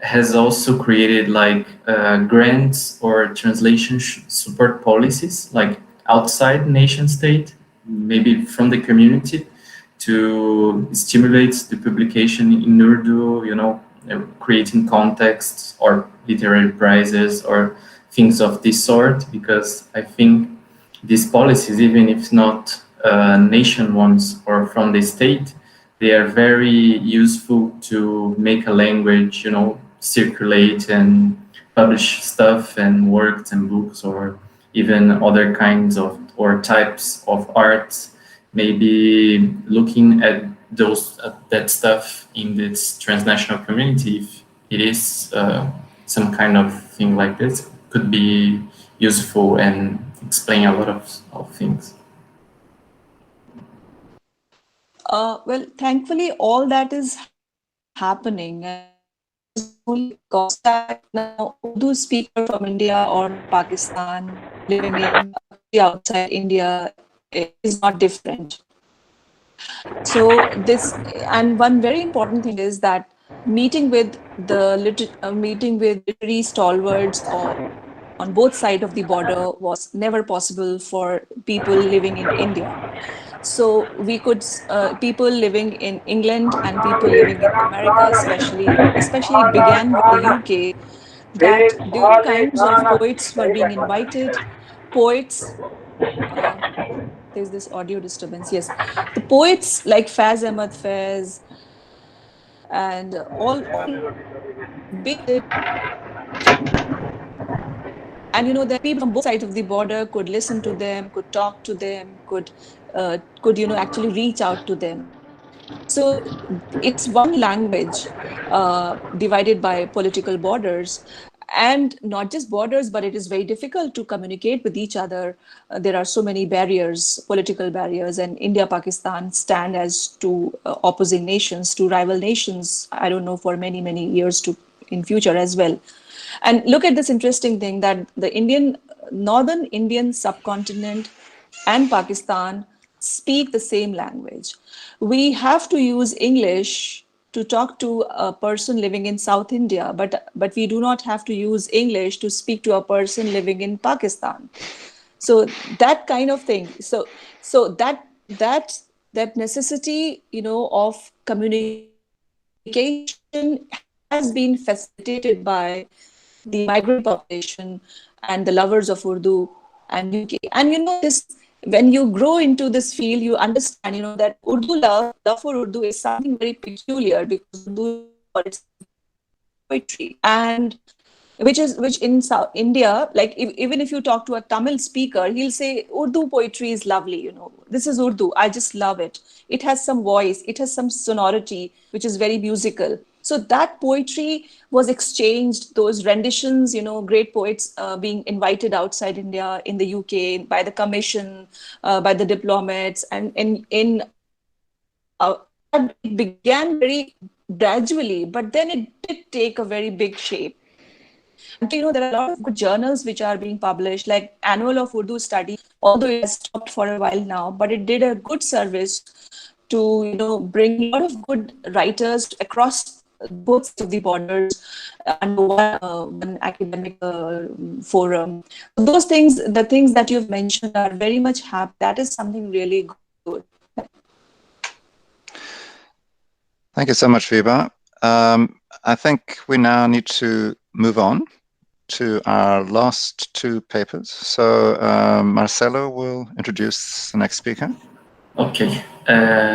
Speaker 2: has also created like grants or translation support policies, like outside nation state, maybe from the community, to stimulate the publication in Urdu, creating contexts or literary prizes or things of this sort, because I think these policies, even if not nation ones or from the state, they are very useful to make a language, circulate and publish stuff and works and books or even other kinds of or types of art. Maybe looking at that stuff in this transnational community, if it is some kind of thing like this, could be useful and explain a lot of things.
Speaker 6: Well, thankfully, all that is happening, and it is only because that now Urdu speaker from India or Pakistan living in a country outside India is not different. So this, and one very important thing is that meeting with literary stalwarts on both sides of the border was never possible for people living in India. So we could, people living in England and people living in America, especially it began with the UK, that different kinds of poets were being invited. Poets, there's this audio disturbance. Yes, the poets like Faz Ahmad Faz and all big, and that people from both sides of the border could listen to them, could talk to them, could actually reach out to them. So it's one language divided by political borders, and not just borders, but it is very difficult to communicate with each other. There are so many barriers, political barriers, and India, Pakistan stand as two opposing nations, two rival nations, I don't know, for many, many years in future as well. And look at this interesting thing that the northern Indian subcontinent and Pakistan speak the same language. We have to use English to talk to a person living in South India, but we do not have to use English to speak to a person living in Pakistan. So that kind of thing. So that necessity, of communication has been facilitated by the migrant population and the lovers of Urdu and UK. And this, when you grow into this field, you understand, that love for Urdu is something very peculiar, because Urdu is poetry, and which in South India, like even if you talk to a Tamil speaker, he'll say Urdu poetry is lovely. This is Urdu. I just love it. It has some voice. It has some sonority, which is very musical. So that poetry was exchanged, those renditions, great poets being invited outside India, in the UK, by the commission, by the diplomats, and in it began very gradually, but then it did take a very big shape. And there are a lot of good journals which are being published, like Annual of Urdu Studies, although it has stopped for a while now, but it did a good service to bring a lot of good writers across both sides of the borders under one academic forum. So those things, the things that you've mentioned, are very much happy. That is something really good.
Speaker 1: Thank you so much, Viva. I think we now need to move on to our last two papers. So Marcello will introduce the next speaker.
Speaker 2: Okay,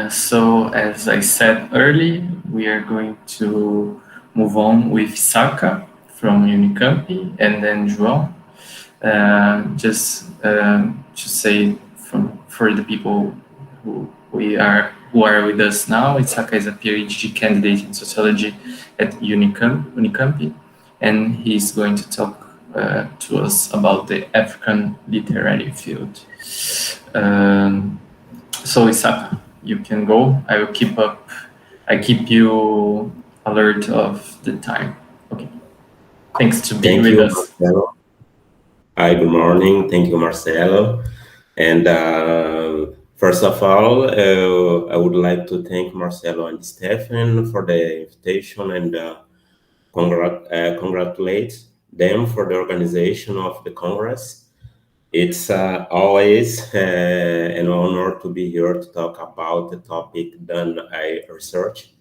Speaker 2: so as I said earlier, we are going to move on with Saka from Unicamp and then João. Just to say for the people who are with us now, Saka is a PhD candidate in sociology at Unicamp, and he's going to talk to us about the African literary field. So Isaka, you can go. I keep you alert of the time. Okay. Thanks to being with us.
Speaker 7: Marcello. Hi, good morning. Thank you, Marcello. And first of all, I would like to thank Marcello and Stefan for the invitation and congratulate them for the organization of the Congress. It's always an honor to be here to talk about the topic that I research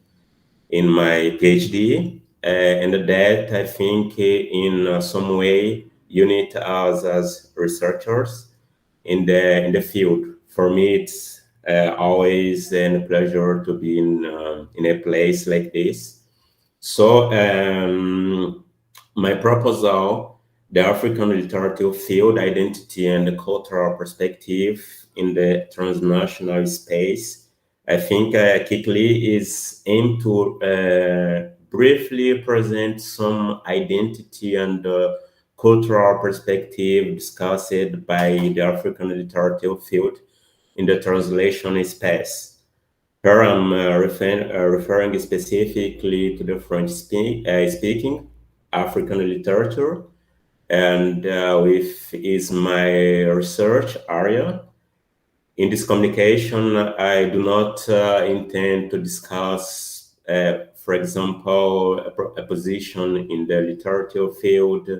Speaker 7: in my PhD, and that I think in some way unite us as researchers in the field. For me, it's always a pleasure to be in a place like this. So my proposal, the African literature field, identity and the cultural perspective in the transnational space, I think quickly is aimed to briefly present some identity and cultural perspective discussed by the African literature field in the translation space. Here I'm referring specifically to the French speaking African literature, and with is my research area. In this communication, I do not intend to discuss, for example, a position in the literature field,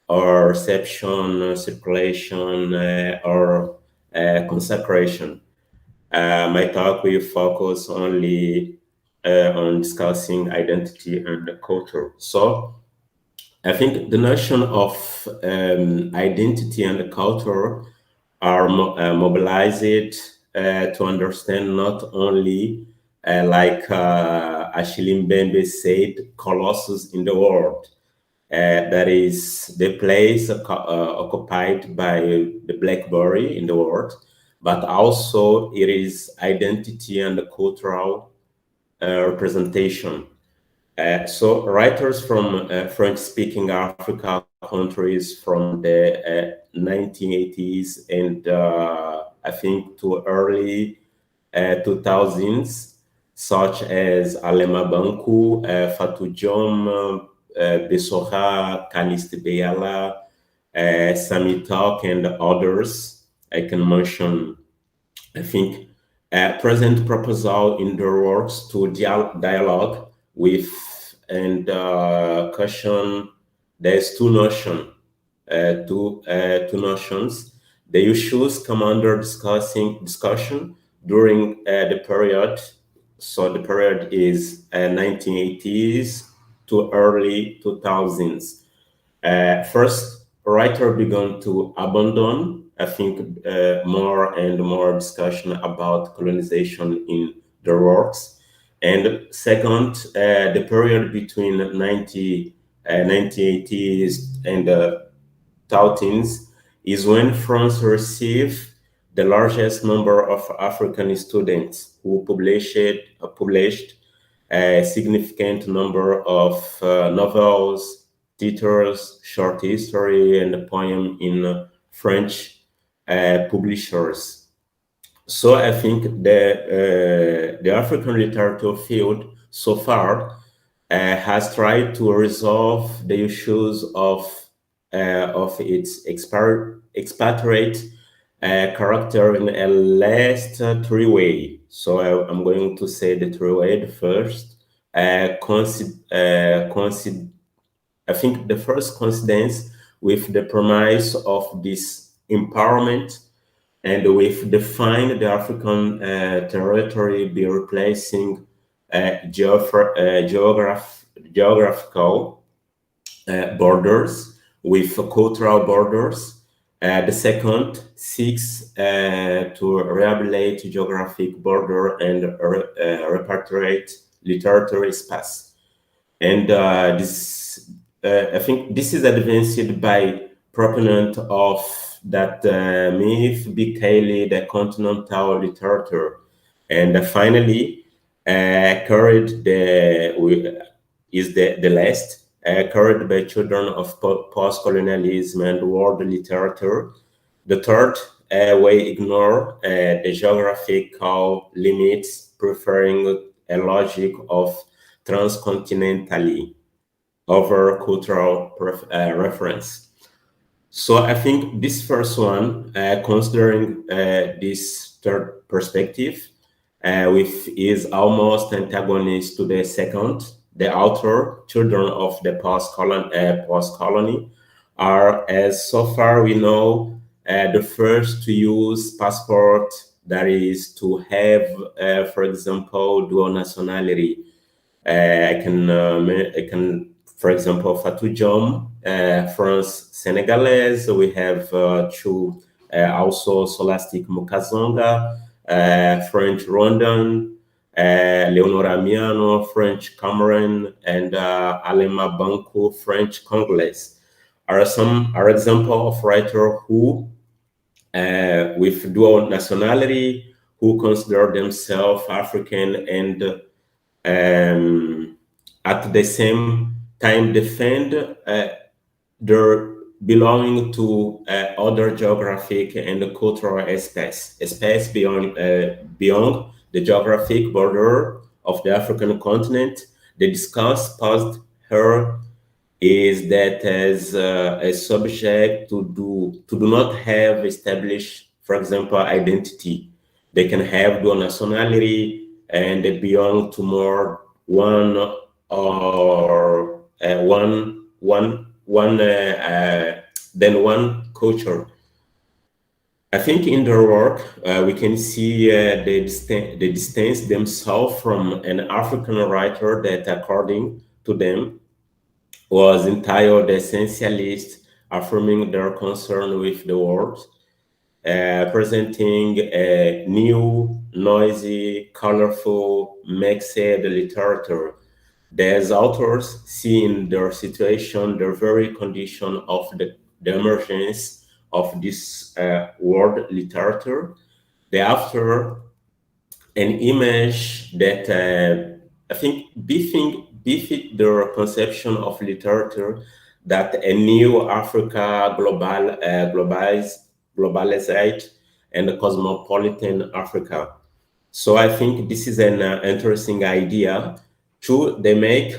Speaker 7: or reception, circulation, or consecration. My talk will focus only on discussing identity and culture. So I think the notion of identity and culture are mobilized to understand not only, like Achille Mbembe said, colossus in the world. That is the place occupied by the BlackBerry in the world, but also it is identity and cultural representation. So writers from French-speaking Africa countries from the 1980s and I think to early 2000s, such as Alema Banku, Fatou Diom, Besora, Kaliste Beyala, Sami Talk, and others. I can mention, I think, present proposal in their works to dialogue with and question. There's two notions. The issues come under discussion during the period. So the period is 1980s to early 2000s. First, writer began to abandon, I think, more and more discussion about colonization in their works. And second, the period between 1980s and 2000s is when France received the largest number of African students who published a significant number of novels, titles, short history, and poem in French publishers. So I think the African literature field so far has tried to resolve the issues of its expatriate character in a last three-way. So I'm going to say the three-way first. I think the first coincidence with the premise of this empowerment and with define the African territory be replacing geographical borders with cultural borders. The second seeks to rehabilitate geographic border and repatriate literary space. And this, I think this is advanced by proponent of that myth be clearly the continental literature. And finally, carried the last, carried by children of post-colonialism and world literature. The third way ignore the geographical limits, preferring a logic of transcontinentally over cultural reference. So I think this first one, considering this third perspective, which is almost antagonist to the second, the author, children of the post-colony, are, as so far we know, the first to use passport, that is to have, for example, dual nationality. I can, for example, Fatou Diom, France Senegalese. We have two, also Scholastic Mukazonga, French Rwandan, Leonora Miano, French Cameroon, and Alema Banco, French Congolese. Are example of writer who, with dual nationality, who consider themselves African and at the same time defend their belonging to other geographic and cultural space beyond the geographic border of the African continent. The discuss posed her is that as a subject to do not have established, for example, identity. They can have dual nationality and they belong to more one or than one culture. I think in their work, we can see they distance themselves from an African writer that, according to them, was entitled essentialist, affirming their concern with the world, presenting a new, noisy, colorful, mixed literature. These authors see in their situation the very condition of the emergence of this world literature. Thereafter, an image that I think beefing their conception of literature, that a new Africa globalized and cosmopolitan Africa. So I think this is an interesting idea. Two, they make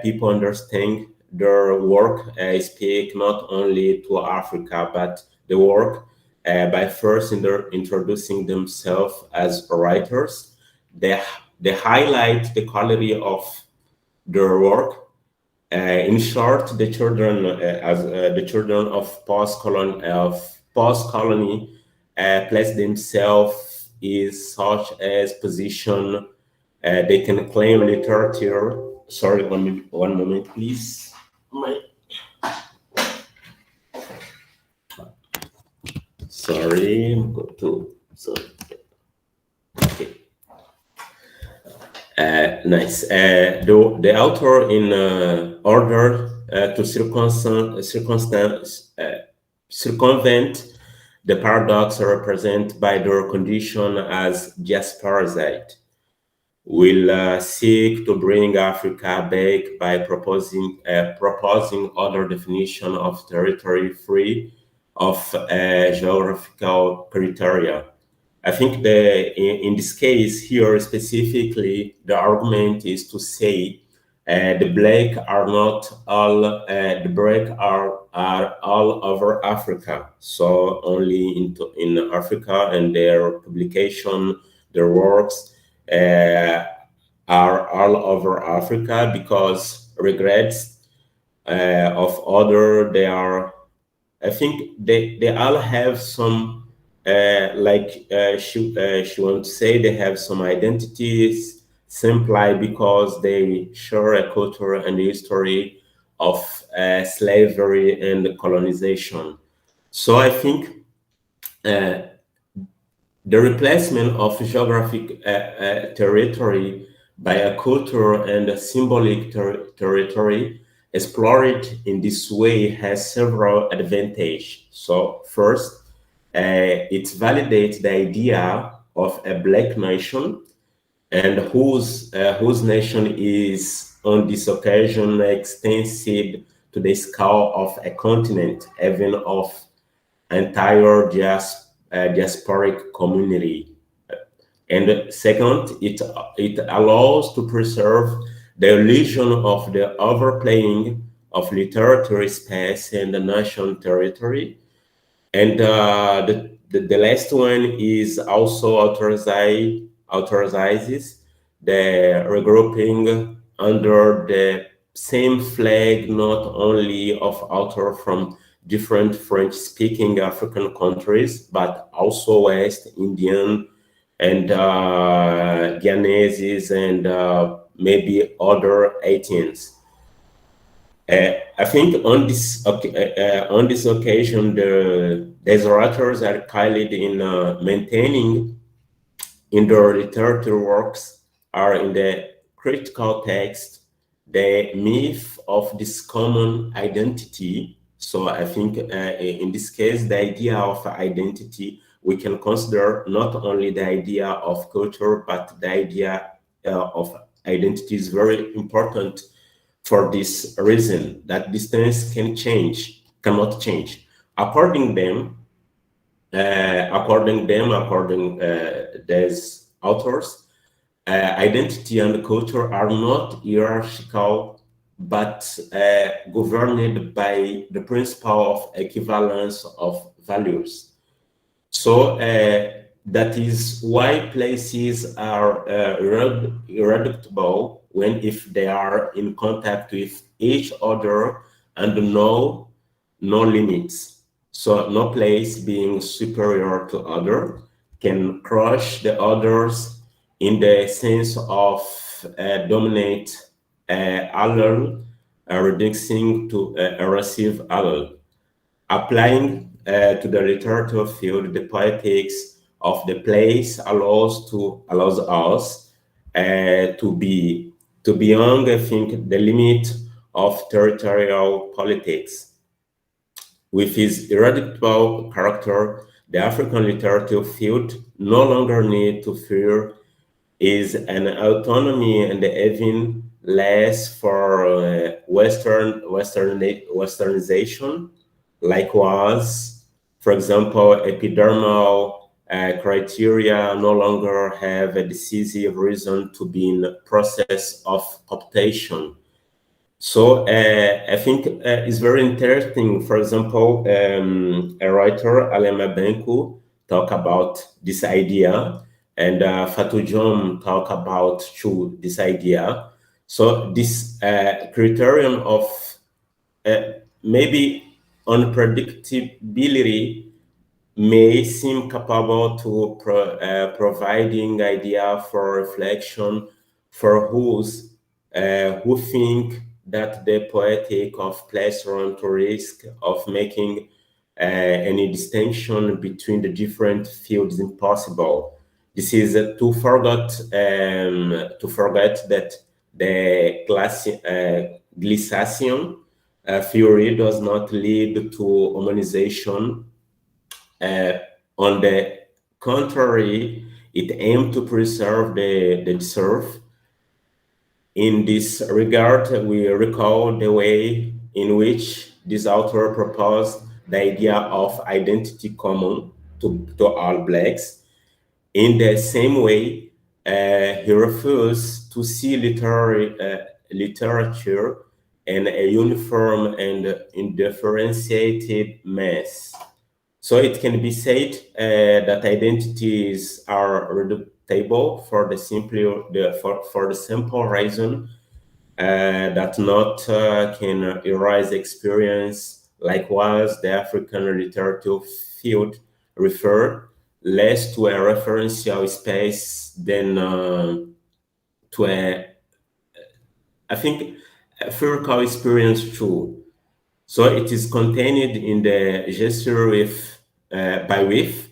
Speaker 7: people understand their work speak not only to Africa, but the work by first introducing themselves as writers. They highlight the quality of their work. In short, the children of post-colony place themselves is such as position. They can claim literature. Sorry, one moment, please. Sorry, okay. Nice. The author, in order to circumvent the paradox represented by their condition as just parasite, will seek to bring Africa back by proposing other definition of territory free of geographical criteria. I think in this case here specifically, the argument is to say the black are not all the black are all over Africa, so only in Africa, and their publication, their works are all over Africa, because regrets of other, they are, I think they all have some she wants to say, they have some identities simply because they share a culture and history of slavery and colonization. So I think the replacement of geographic territory by a cultural and a symbolic territory explored in this way has several advantages. So first, it validates the idea of a black nation, and whose nation is on this occasion extended to the scale of a continent, even of entire diasporic community. And second, it allows to preserve the illusion of the overplaying of literary space and the national territory. And the last one is also authorizes the regrouping under the same flag, not only of author from different French-speaking African countries, but also West Indian and Guyanese and maybe other Haitians. I think on this occasion, the orators are guided in maintaining in their literature works are in the critical text the myth of this common identity. So I think in this case, the idea of identity, we can consider not only the idea of culture, but the idea of identity is very important for this reason, that distance cannot change. According these authors, identity and culture are not hierarchical, but governed by the principle of equivalence of values. So that is why places are irreducible if they are in contact with each other, and no limits. So no place being superior to other can crush the others in the sense of dominate allel, reducing to erosive allel. Applying to the literature field, the poetics of the place allows us to be beyond, I think, the limit of territorial politics. With its irreducible character, the African literature field no longer need to fear is an autonomy, and even less for westernization. Likewise, for example, epidermal criteria no longer have a decisive reason to be in the process of optation. So I think it's very interesting. For example, a writer, Alema Benku, talk about this idea, and Fatou Diom talk about this idea. So this criterion of maybe unpredictability may seem capable to providing idea for reflection for who think that the poetic of pleasure and to risk of making any distinction between the different fields impossible. This is to forget that the glycation theory does not lead to humanization. On the contrary, it aims to preserve the deserved. In this regard, we recall the way in which this author proposed the idea of identity common to all Blacks. In the same way, he refused to see literature in a uniform and undifferentiated mass. So it can be said that identities are reducible for the simple reason that not can erase experience. Likewise, the African literature field refer less to a referential space than to I think, a theoretical experience too. So it is contained in the gesture by with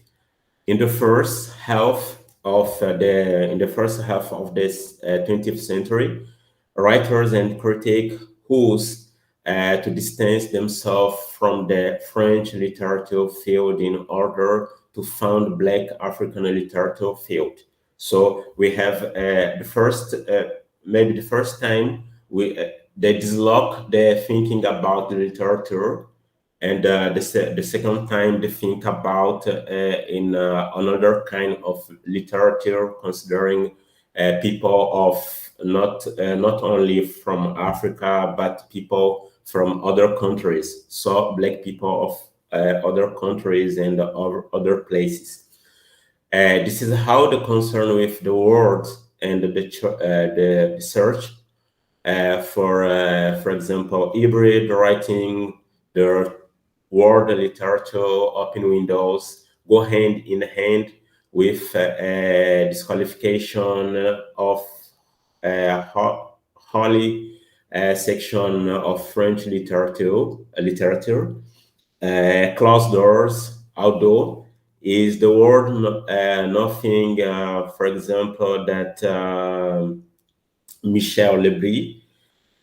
Speaker 7: in the first half of this 20th century. Writers and critics whose to distance themselves from the French literature field in order to found Black African literature field. So we have maybe the first time they dislocate the thinking about the literature, and the second time they think about in another kind of literature, considering people of not only from Africa, but people from other countries, so Black people of other countries and other places. This is how the concern with the world and the search for example, hybrid writing, the world literature, open windows, go hand in hand with disqualification of holy section of French literature. Closed doors, outdoor, is the word nothing, for example, that Michel Lebris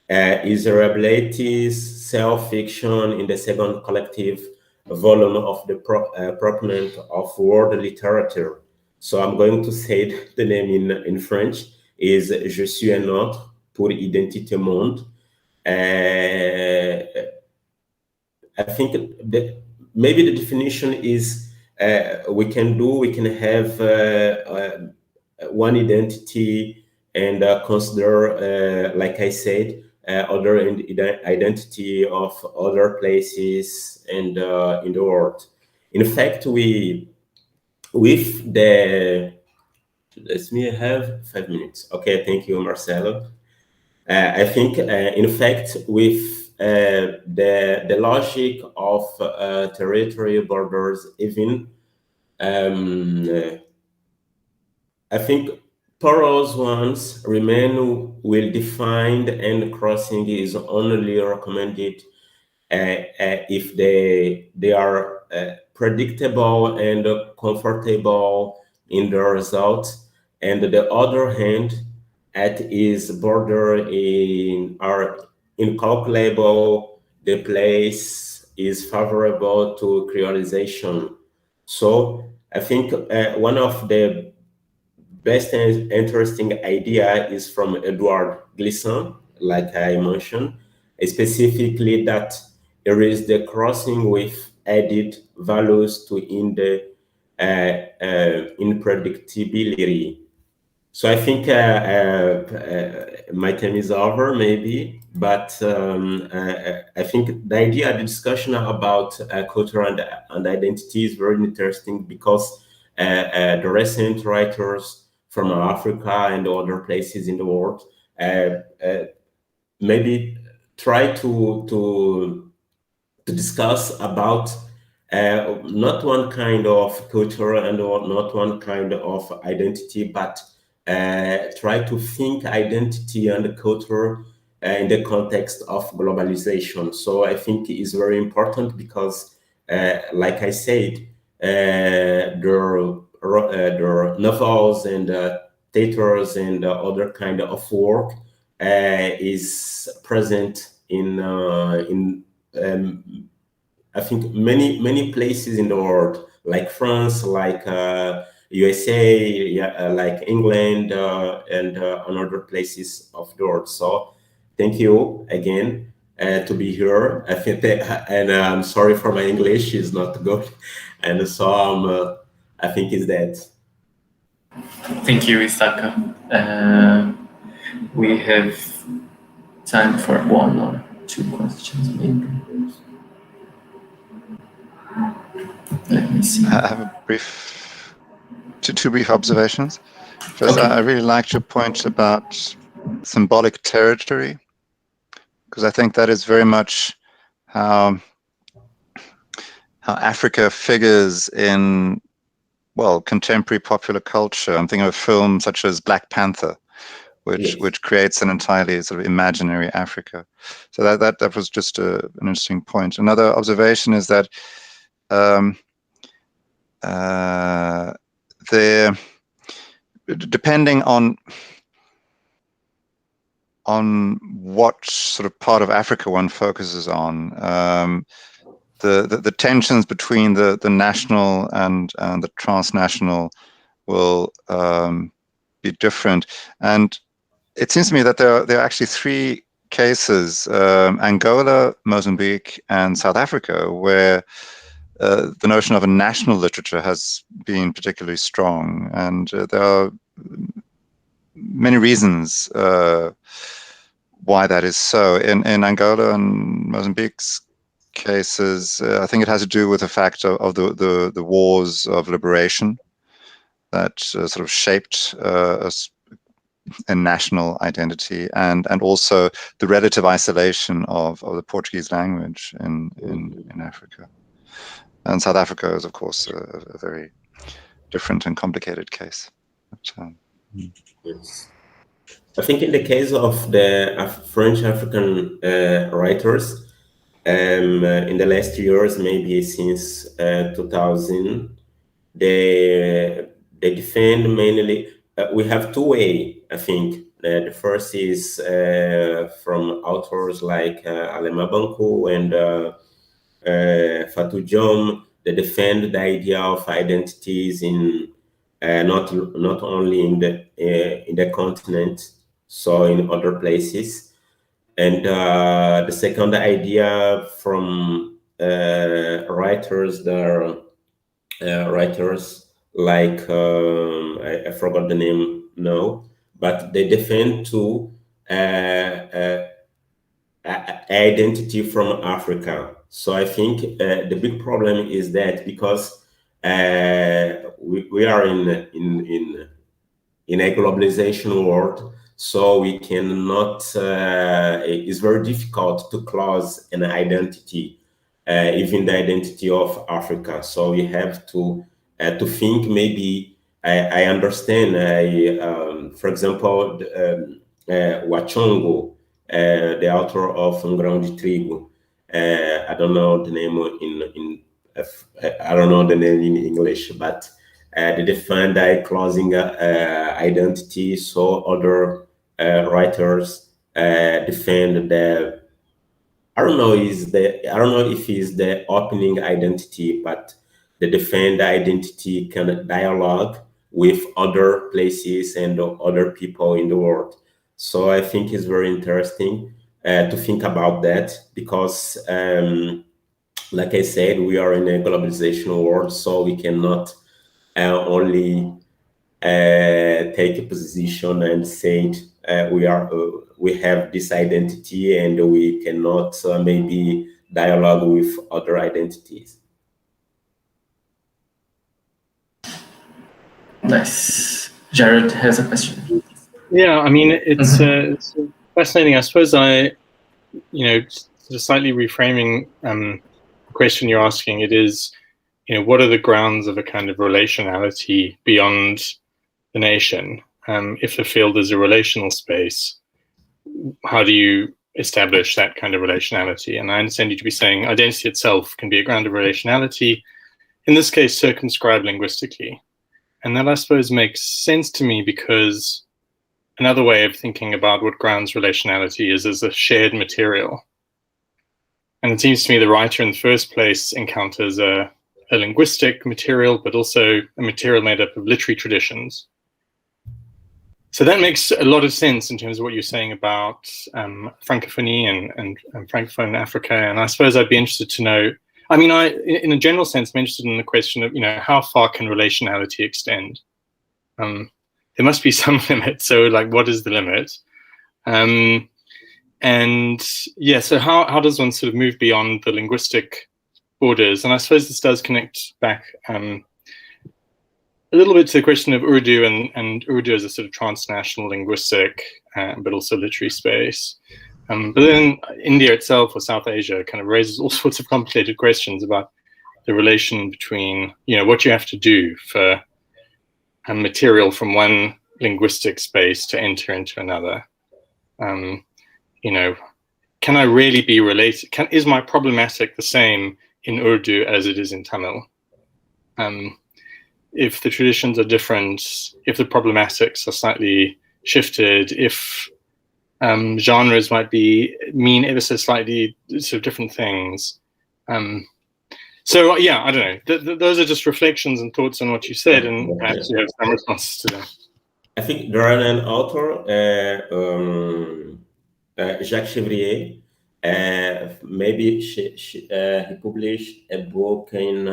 Speaker 7: is Rabelais' self-fiction in the second collective volume of the proponent of world literature. So I'm going to say the name in French is Je suis un autre pour identité monde. I think maybe the definition is we can have one identity and consider, like I said, other identity of other places and in the world. In fact, let me have 5 minutes. Okay, thank you, Marcello. I think, in fact, with the logic of territory borders, even, I think porous ones remain well defined, and crossing is only recommended if they are predictable and comfortable in the result. And the other hand, at its border are incalculable, the place is favorable to creolization. So I think one of the best and interesting idea is from Edward Glisson, like I mentioned, specifically that there is the crossing with added values to in the unpredictability. So I think my time is over, maybe, but I think the idea, the discussion about culture and identity is very interesting, because the recent writers from Africa and other places in the world maybe try to discuss about not one kind of culture and not one kind of identity, but try to think identity and culture in the context of globalization. So I think it is very important, because, like I said, the novels and theaters and other kind of work is present in I think many places in the world, like France, like USA, like England, and other places of the world. So thank you again to be here. I think and I'm sorry for my English is not good, and so I think it's that.
Speaker 2: Thank you, Isaka. We have time for one or two questions, maybe. Let me see.
Speaker 1: I have a two brief observations. First,
Speaker 2: Okay.
Speaker 1: I really liked your point about symbolic territory, because I think that is very much how Africa figures in, well, contemporary popular culture. I'm thinking of a film such as Black Panther, which creates an entirely sort of imaginary Africa. So that was just an interesting point. Another observation is that depending on what sort of part of Africa one focuses on, the tensions between the national and the transnational will be different. And it seems to me that there are actually three cases, Angola, Mozambique, and South Africa, where the notion of a national literature has been particularly strong. And there are many reasons why that is so. In Angola and Mozambique's cases, I think it has to do with the fact of the wars of liberation that sort of shaped a national identity, and also the relative isolation of the Portuguese language in Africa. And South Africa is, of course, a very different and complicated case. But,
Speaker 7: yes. I think in the case of the French African writers, in the last years, maybe since 2000, they defend mainly. We have two ways, I think. The first is from authors like Alema Banco and Fatou Diom. They defend the idea of identities in not only in the continent, so in other places. And the second idea from writers like I forgot the name now, but they defend to identity from Africa. So I think the big problem is that because we are in a globalization world, so we cannot. It's very difficult to close an identity, even the identity of Africa. So we have to think. Maybe I understand. For example, Wachongo, the author of Grão de Trigo. I don't know the name I don't know the name in English, but they define the closing identity. So other writers defend the. I don't know if it's the opening identity, but they defend the identity kind of dialogue with other places and other people in the world. So I think it's very interesting to think about that because, like I said, we are in a globalization world, so we cannot only take a position and say we have this identity and we cannot maybe dialogue with other identities.
Speaker 2: Nice. Jared has a question.
Speaker 3: Yeah, I mean, it's fascinating. I suppose sort of slightly reframing the question you're asking, it is, what are the grounds of a kind of relationality beyond the nation? If the field is a relational space, how do you establish that kind of relationality? And I understand you to be saying identity itself can be a ground of relationality, in this case, circumscribed linguistically. And that, I suppose, makes sense to me because another way of thinking about what grounds relationality is as a shared material. And it seems to me the writer in the first place encounters a linguistic material, but also a material made up of literary traditions. So that makes a lot of sense in terms of what you're saying about Francophonie and Francophone Africa. And I suppose I'd be interested to know, I mean, in a general sense, I'm interested in the question of, how far can relationality extend? there must be some limit. So like, what is the limit? And yeah, so how does one sort of move beyond the linguistic borders? And I suppose this does connect back a little bit to the question of Urdu and Urdu as a sort of transnational linguistic, but also literary space. But then India itself, or South Asia, kind of raises all sorts of complicated questions about the relation between, what you have to do for material from one linguistic space to enter into another. Can I really be related? Is my problematic the same in Urdu as it is in Tamil? If the traditions are different, if the problematics are slightly shifted, if genres might mean ever so slightly sort of different things. So yeah, I don't know. Those are just reflections and thoughts on what you said, and perhaps you have some responses to them.
Speaker 7: I think there are an author, Jacques Chevrier. Maybe he published a book in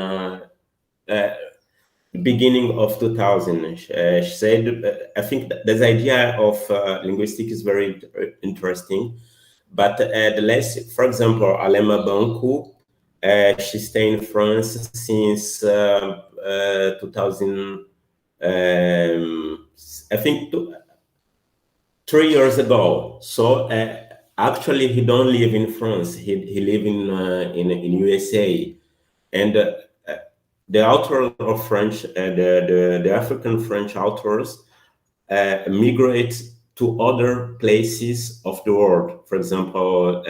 Speaker 7: beginning of 2000. She said, I think that this idea of linguistics is very interesting. But for example, Alema Banco, she stayed in France since 2000. I think 3 years ago. So actually, he don't live in France. He live in USA, and the author of French, the African French authors, migrate to other places of the world. For example,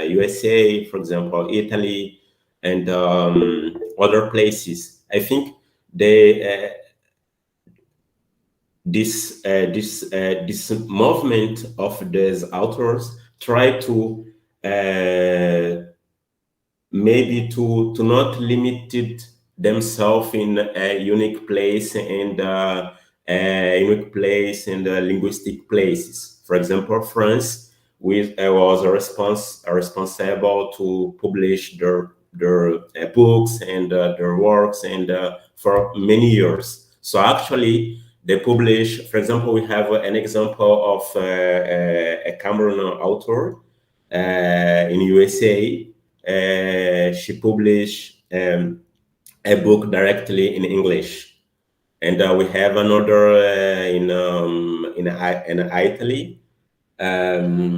Speaker 7: USA, for example, Italy, and other places. I think this movement of these authors try to maybe to not limit themselves in a unique place and linguistic places. For example, France was responsible to publish their books and their works and for many years. So actually, they publish. For example, we have an example of a Cameroon author in USA. She published a book directly in English, and we have another in Italy.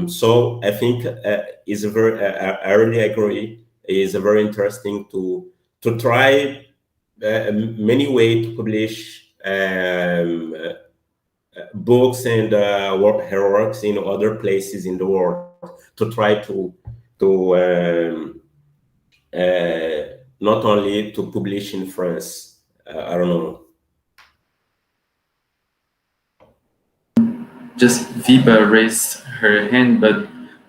Speaker 7: So I think is a very. I really agree. Is very interesting to try many ways to publish books and her works in other places in the world to try to not only to publish in France. I don't know.
Speaker 2: Just Viva raised her hand, but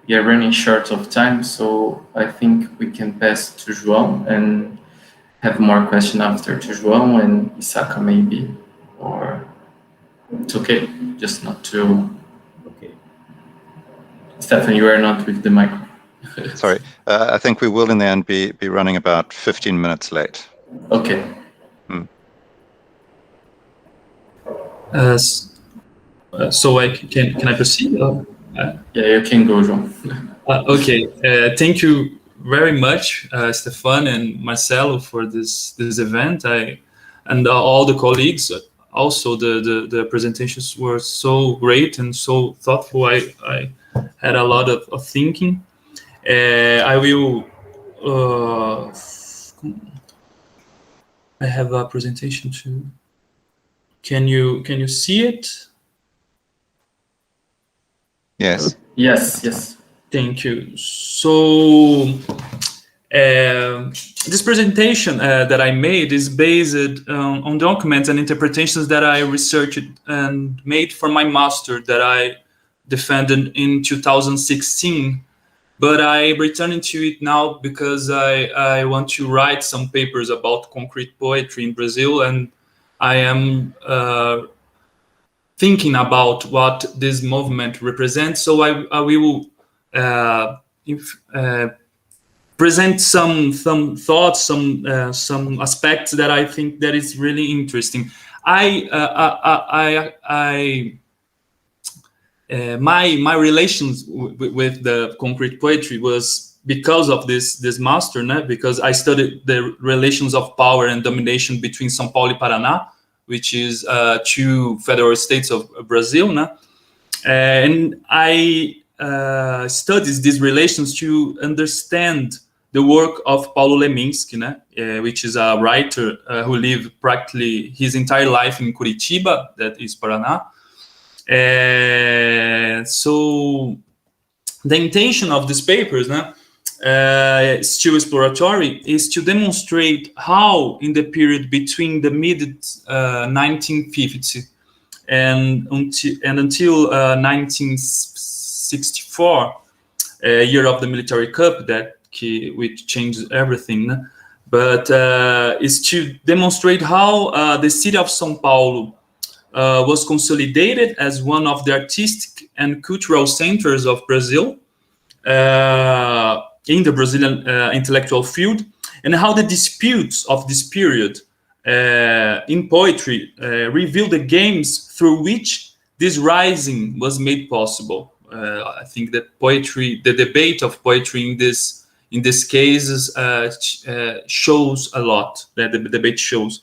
Speaker 2: we are running short of time, so I think we can pass to João and have more question after to João and Isaka maybe, or it's okay, just not to.
Speaker 7: Okay.
Speaker 2: Stefan, you are not with the microphone.
Speaker 1: Sorry, I think we will in the end be running about 15 minutes late.
Speaker 2: Okay.
Speaker 8: So can I proceed?
Speaker 2: Yeah, you can go, João.
Speaker 8: Okay. Thank you very much, Stefan and Marcello, for this event. And all the colleagues. Also, the presentations were so great and so thoughtful. I had a lot of thinking. I will. I have a presentation too. Can you see it?
Speaker 1: Yes.
Speaker 2: Yes.
Speaker 8: Thank you. So this presentation that I made is based on documents and interpretations that I researched and made for my master that I defended in 2016. But I returned to it now because I want to write some papers about concrete poetry in Brazil, and I am thinking about what this movement represents. So I will present some thoughts, some aspects that I think that is really interesting. my relations with the concrete poetry was because of this master, because I studied the relations of power and domination between São Paulo and Paraná, which is 2 federal states of Brazil, and I studied these relations to understand the work of Paulo Leminski, which is a writer who lived practically his entire life in Curitiba, that is Paraná. So the intention of these papers, still exploratory, is to demonstrate how in the period between the mid 1950s and until 1964, year of the military coup, which changed everything, but is to demonstrate how the city of São Paulo was consolidated as one of the artistic and cultural centers of Brazil in the Brazilian intellectual field, and how the disputes of this period in poetry reveal the games through which this rising was made possible. I think that poetry, the debate of poetry in this cases shows a lot. That the debate shows.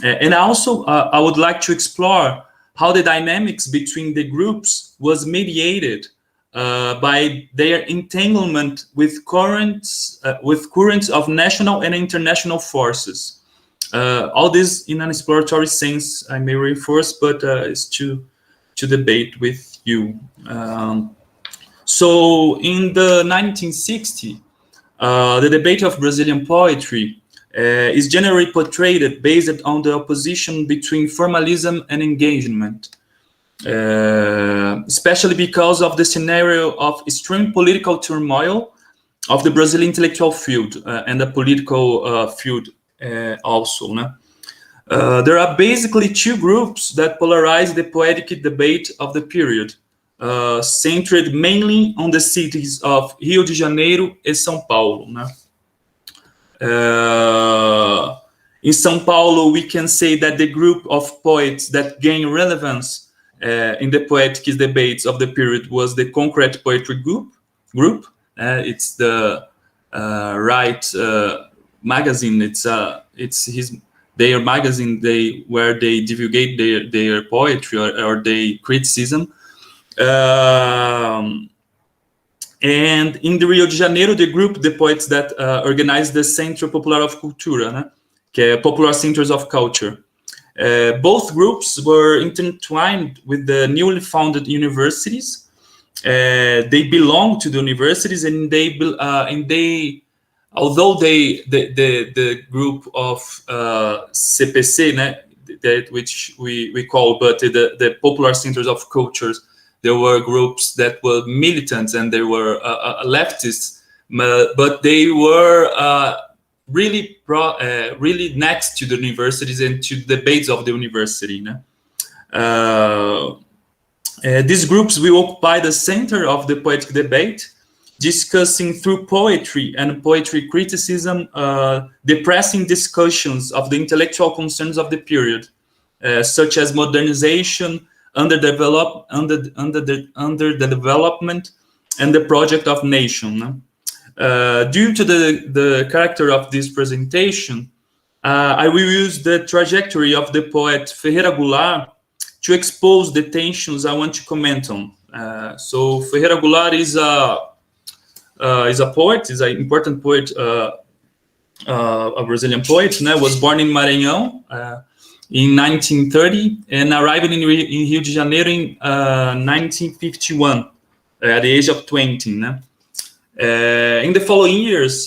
Speaker 8: And also, I would like to explore how the dynamics between the groups was mediated by their entanglement with currents of national and international forces. All this in an exploratory sense, I may reinforce, but is to debate with you. So in the 1960s, the debate of Brazilian poetry is generally portrayed based on the opposition between formalism and engagement, especially because of the scenario of extreme political turmoil of the Brazilian intellectual field and the political field also. There are basically 2 groups that polarize the poetic debate of the period, centered mainly on the cities of Rio de Janeiro and São Paulo. In São Paulo, we can say that the group of poets that gained relevance in the poetic debates of the period was the Concrete Poetry group. It's the Right magazine. It's their magazine. Where they divulgate their poetry or their criticism. And in the Rio de Janeiro, the group, the poets that organized the Centro Popular of Cultura, Popular Centers of Culture. Both groups were intertwined with the newly founded universities. They belong to the universities, and although the group of CPC, which we call, but the Popular Centers of Cultures, there were groups that were militants and they were leftists, but they were really next to the universities and to the debates of the university. These groups will occupy the center of the poetic debate, discussing through poetry and poetry criticism the pressing discussions of the intellectual concerns of the period, such as modernization, underdevelopment, and the project of nation. Due to the character of this presentation, I will use the trajectory of the poet Ferreira Goulart to expose the tensions I want to comment on. So Ferreira Goulart is a poet, is an important poet, a Brazilian poet. Was born in Maranhão in 1930 and arrived in Rio de Janeiro in 1951 at the age of 20. In the following years,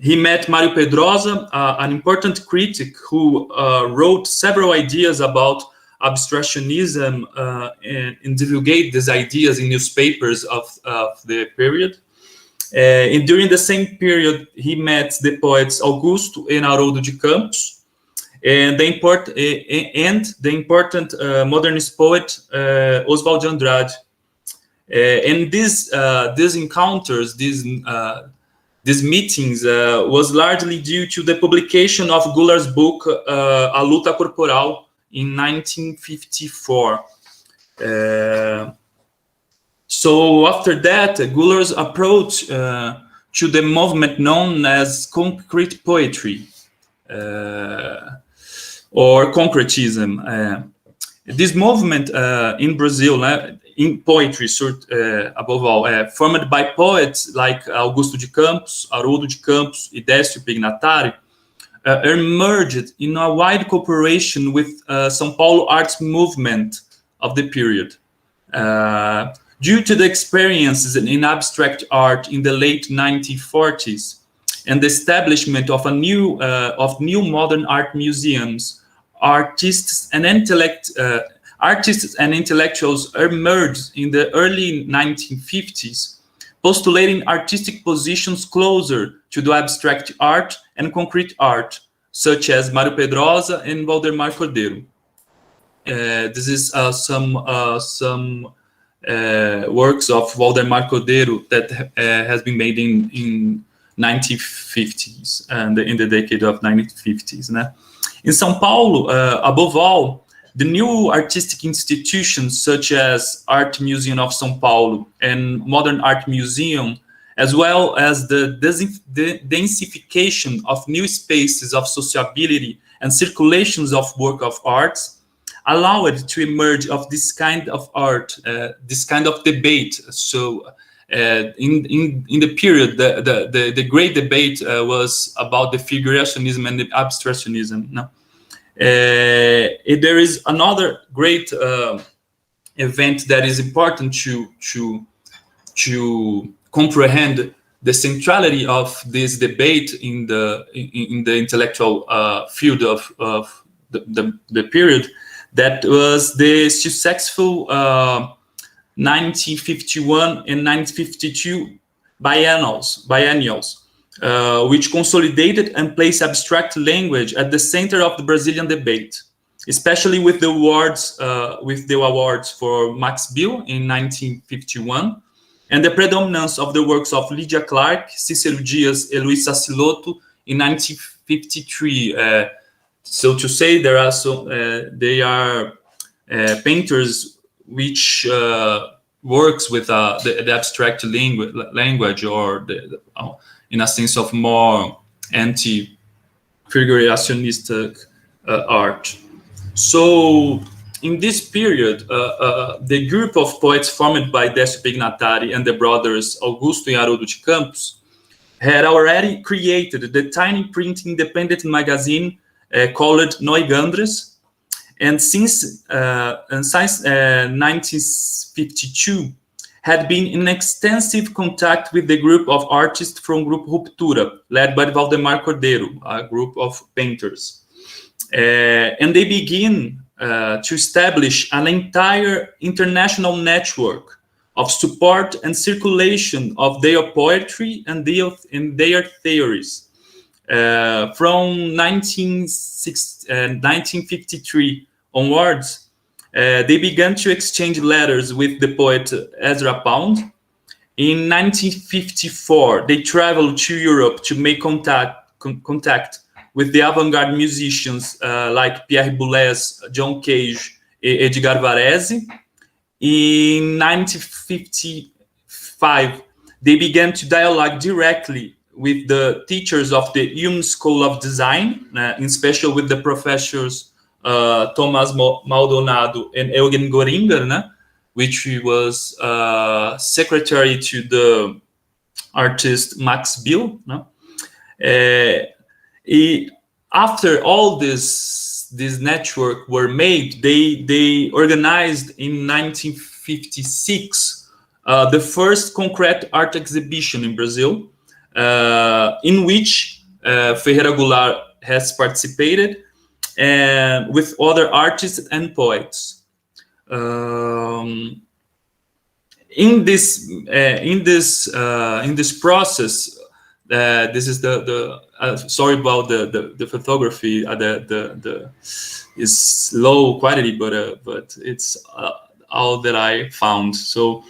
Speaker 8: he met Mário Pedrosa, an important critic who wrote several ideas about abstractionism and divulgate these ideas in newspapers of the period. And during the same period, he met the poets Augusto and Haroldo de Campos, and the important modernist poet Oswald de Andrade. And these encounters, these these meetings was largely due to the publication of Gullar's book A Luta Corporal in 1954. So after that, Gullar's approach to the movement known as concrete poetry or concretism. This movement in Brazil, in poetry, above all, formed by poets like Augusto de Campos, Haroldo de Campos, and Décio Pignatari, emerged in a wide cooperation with São Paulo arts movement of the period. Due to the experiences in abstract art in the late 1940s and the establishment of new modern art museums, artists and intellectuals emerged in the early 1950s, postulating artistic positions closer to the abstract art and concrete art, such as Mário Pedrosa and Waldemar Cordeiro. This is some works of Waldemar Cordeiro that has been made in 1950s and in the decade of 1950s. In São Paulo, above all, the new artistic institutions such as Art Museum of São Paulo and Modern Art Museum, as well as the densification of new spaces of sociability and circulations of work of arts, allow it to emerge of this kind of art, this kind of debate. So in the period, the great debate was about the figurationism and the abstractionism. No? There is another great event that is important to comprehend the centrality of this debate in the intellectual field of the period. That was the successful 1951 and 1952 biennials, which consolidated and placed abstract language at the center of the Brazilian debate, especially with the awards for Max Bill in 1951, and the predominance of the works of Lydia Clark, Cícero Dias, and Luiz Sassilotto in 1953. So to say, they are painters which works with the abstract language, or in a sense of more anti-figurationistic art. So in this period, the group of poets formed by Décio Pignatari and the brothers Augusto and Haroldo de Campos had already created the tiny print independent magazine called Noigandres, and since 1952 had been in extensive contact with the group of artists from Group Ruptura, led by Waldemar Cordeiro, a group of painters. And they begin to establish an entire international network of support and circulation of their poetry and their theories. From 1953 onwards, they began to exchange letters with the poet Ezra Pound. In 1954, they traveled to Europe to make contact with the avant-garde musicians like Pierre Boulez, John Cage, and Edgar Varese. In 1955, they began to dialogue directly with the teachers of the Ulm School of Design, in special with the professors Thomas Maldonado and Eugen Goringer, which was secretary to the artist Max Bill. After all this network were made, they organized in 1956 the first concrete art exhibition in Brazil, in which Ferreira Goulart has participated, and with other artists and poets. In this process, this is the sorry about the photography. The is low quality, but it's all that I found. So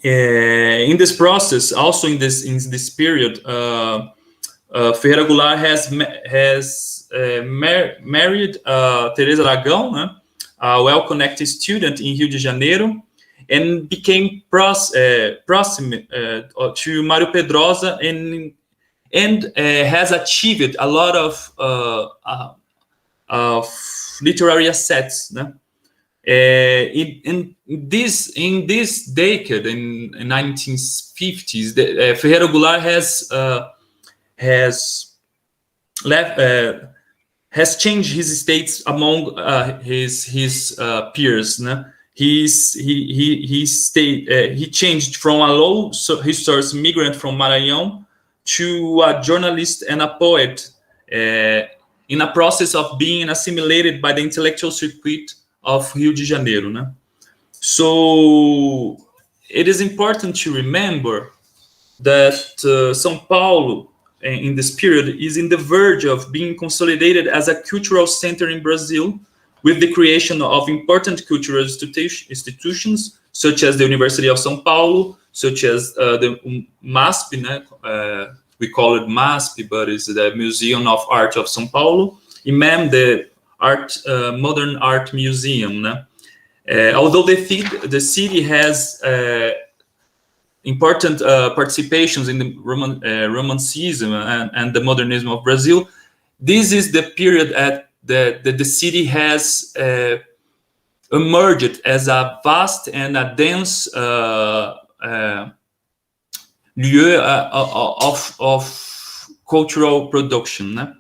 Speaker 8: in this process, also in this period, Ferreira Goulart has married Teresa Aragão, a well-connected student in Rio de Janeiro, and became proximate to Mário Pedrosa, and has achieved a lot of literary assets. In this decade, in 1950s, Ferreira Goulart has changed his states among his peers. He changed from a low resource migrant from Maranhão to a journalist and a poet, in a process of being assimilated by the intellectual circuit of Rio de Janeiro. So it is important to remember that São Paulo in this period is in the verge of being consolidated as a cultural center in Brazil, with the creation of important cultural institutions such as the University of São Paulo, such as the MASP, we call it MASP, but it's the Museum of Art of São Paulo, IMAM, the Modern Art Museum. Although the city has important participations in the Romanticism and the modernism of Brazil, this is the period that the city has emerged as a vast and a dense lieu of cultural production.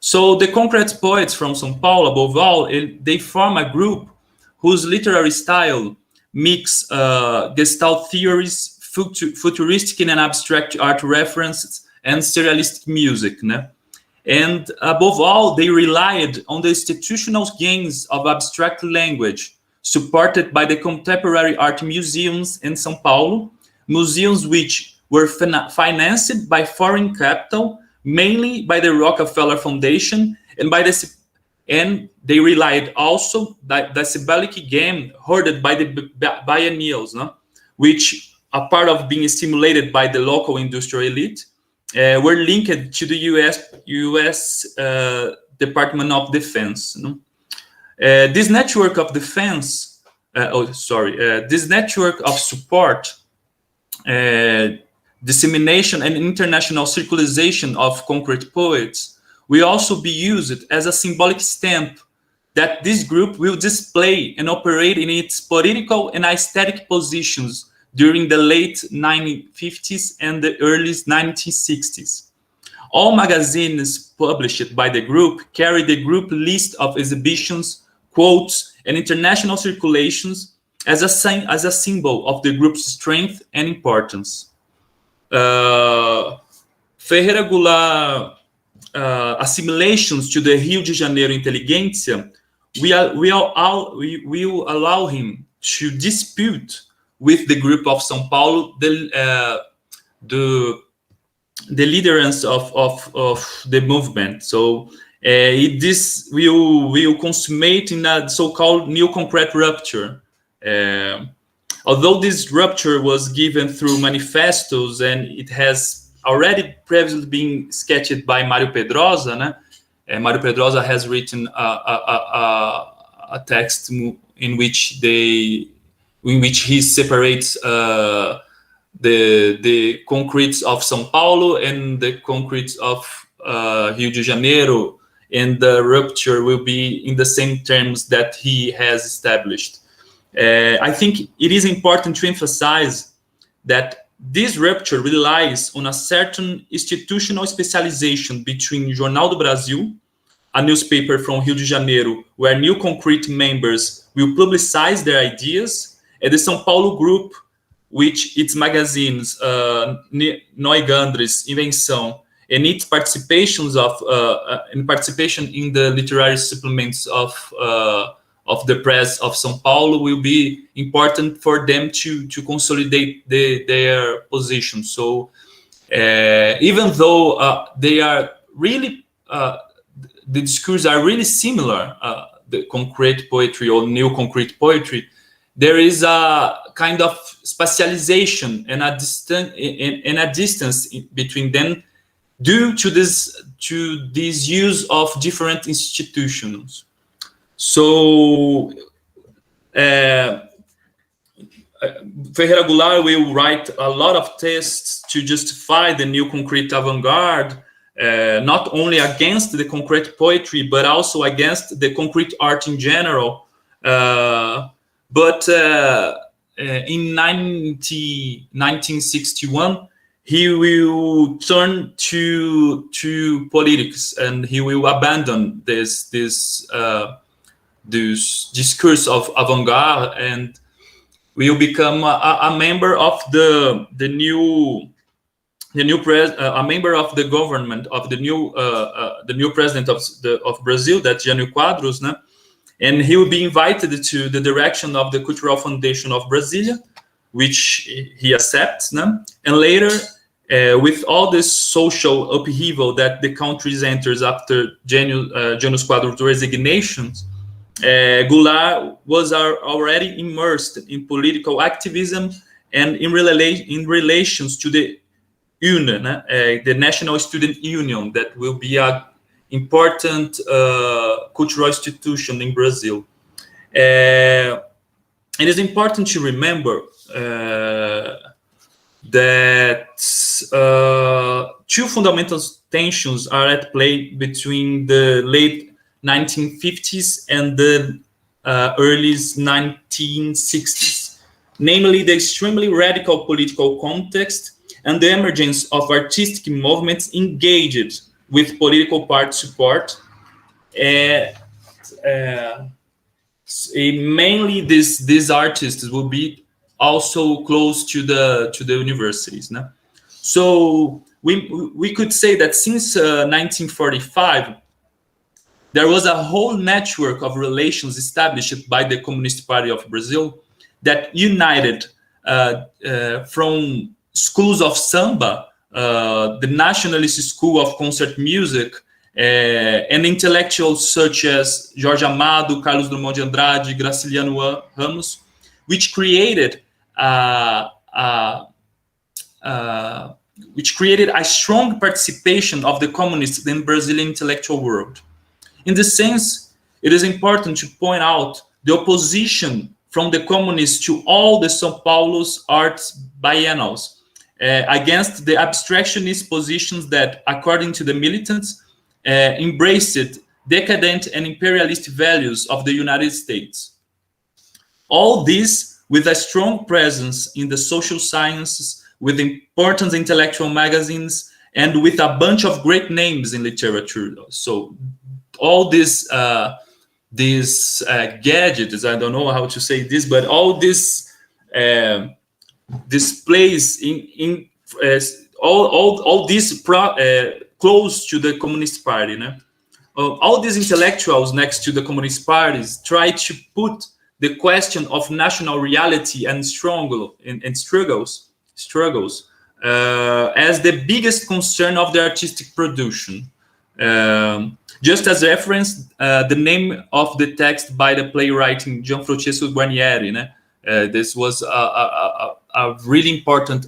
Speaker 8: So the concrete poets from São Paulo, above all, they form a group whose literary style mix Gestalt theories, futuristic and abstract art references, and surrealistic music. And above all, they relied on the institutional gains of abstract language, supported by the contemporary art museums in São Paulo, museums which were financed by foreign capital, mainly by the Rockefeller Foundation, and they relied also that the symbolic game hoarded by the biennials, which, a part of being stimulated by the local industrial elite, were linked to the U.S. Department of Defense. This network of defense, this network of support, dissemination and international circulation of concrete poets will also be used as a symbolic stamp that this group will display and operate in its political and aesthetic positions during the late 1950s and the early 1960s. All magazines published by the group carry the group list of exhibitions, quotes, and international circulations as a symbol of the group's strength and importance. Ferreira Goulart assimilations to the Rio de Janeiro intelligentsia will allow him to dispute with the group of São Paulo the liderance of the movement. So this will consummate in a so-called new concrete rupture. Although this rupture was given through manifestos and it has already previously been sketched by Mário Pedrosa, Mário Pedrosa has written a text in which he separates the concretes of São Paulo and the concretes of Rio de Janeiro, and the rupture will be in the same terms that he has established. I think it is important to emphasize that this rupture relies on a certain institutional specialization between Jornal do Brasil, a newspaper from Rio de Janeiro, where new concrete members will publicize their ideas, and the São Paulo group, which its magazines, Neugandres, Invenção, and its participation in the literary supplements of the press of São Paulo will be important for them to consolidate their position. So even though they are really, the discourses are really similar, the concrete poetry or new concrete poetry, there is a kind of specialization and a distance between them due to this use of different institutions. So Ferreira Goulart will write a lot of texts to justify the new concrete avant-garde, not only against the concrete poetry, but also against the concrete art in general. But in 1961, he will turn to politics, and he will abandon this discourse of avant-garde, and will become a member of a member of the government of the new president of Brazil, that's Jânio Quadros, né? And he will be invited to the direction of the Cultural Foundation of Brasilia, which he accepts, né? And later, with all this social upheaval that the country enters after Jânio Quadros' resignation, Goulart was already immersed in political activism and in relations to the Union, the National Student Union, that will be an important cultural institution in Brazil. It is important to remember that two fundamental tensions are at play between the late 1950s and the early 1960s, namely the extremely radical political context and the emergence of artistic movements engaged with political party support. Mainly these artists will be also close to the universities. No? So we could say that since 1945, there was a whole network of relations established by the Communist Party of Brazil that united from schools of samba, the Nationalist School of Concert Music, and intellectuals such as Jorge Amado, Carlos Drummond de Andrade, Graciliano Ramos, which created a strong participation of the communists in Brazilian intellectual world. In this sense, it is important to point out the opposition from the communists to all the São Paulo's arts biennals against the abstractionist positions that, according to the militants, embraced decadent and imperialist values of the United States. All this with a strong presence in the social sciences, with important intellectual magazines, and with a bunch of great names in literature. So all these gadgets, I don't know how to say this, but all this displays in all this close to the Communist Party. No? All these intellectuals next to the Communist parties try to put the question of national reality and struggles as the biggest concern of the artistic production. Just as reference, the name of the text by the playwright Gianfrancesco Guarnieri. Né? This was a really important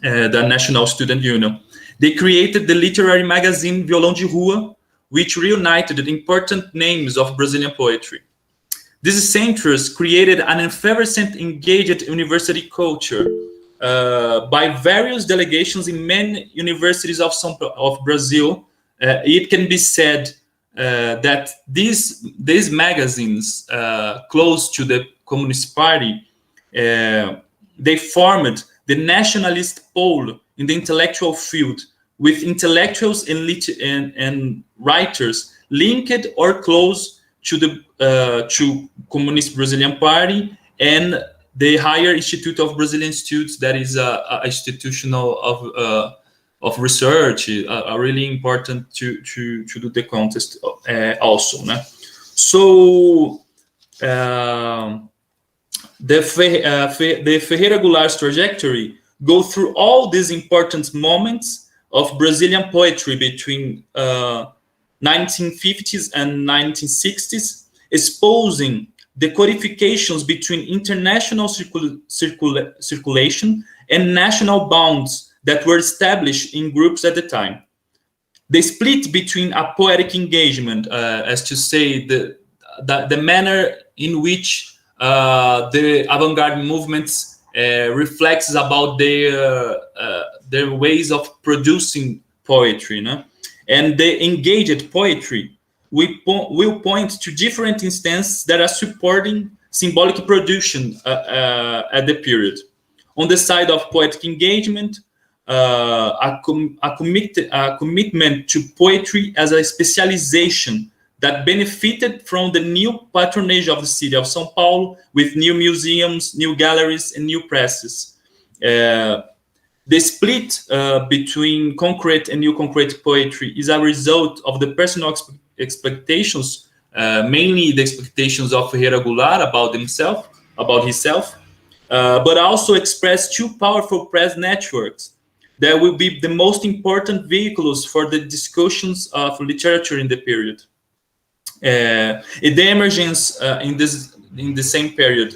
Speaker 8: the National Student Union. They created the literary magazine Violão de Rua, which reunited important names of Brazilian poetry. These centers created an effervescent, engaged university culture by various delegations in many universities of Brazil. It can be said that these magazines close to the Communist Party, they formed the nationalist pole in the intellectual field, with intellectuals and writers linked or close to the Communist Brazilian Party and the Higher Institute of Brazilian Students, that is a institutional of of research are really important to do the contest also. Né? So the Ferreira Goulart's trajectory go through all these important moments of Brazilian poetry between 1950s and 1960s, exposing the codifications between international circulation and national bounds that were established in groups at the time. The split between a poetic engagement, as to say, the manner in which the avant-garde movements reflects about their ways of producing poetry, no? And the engaged poetry will point to different instances that are supporting symbolic production at the period. On the side of poetic engagement, a commitment to poetry as a specialization that benefited from the new patronage of the city of São Paulo with new museums, new galleries, and new presses. The split between concrete and new concrete poetry is a result of the personal expectations, mainly the expectations of Ferreira Goulart about himself, but also express two powerful press networks that will be the most important vehicles for the discussions of literature in the period. The emergence in the same period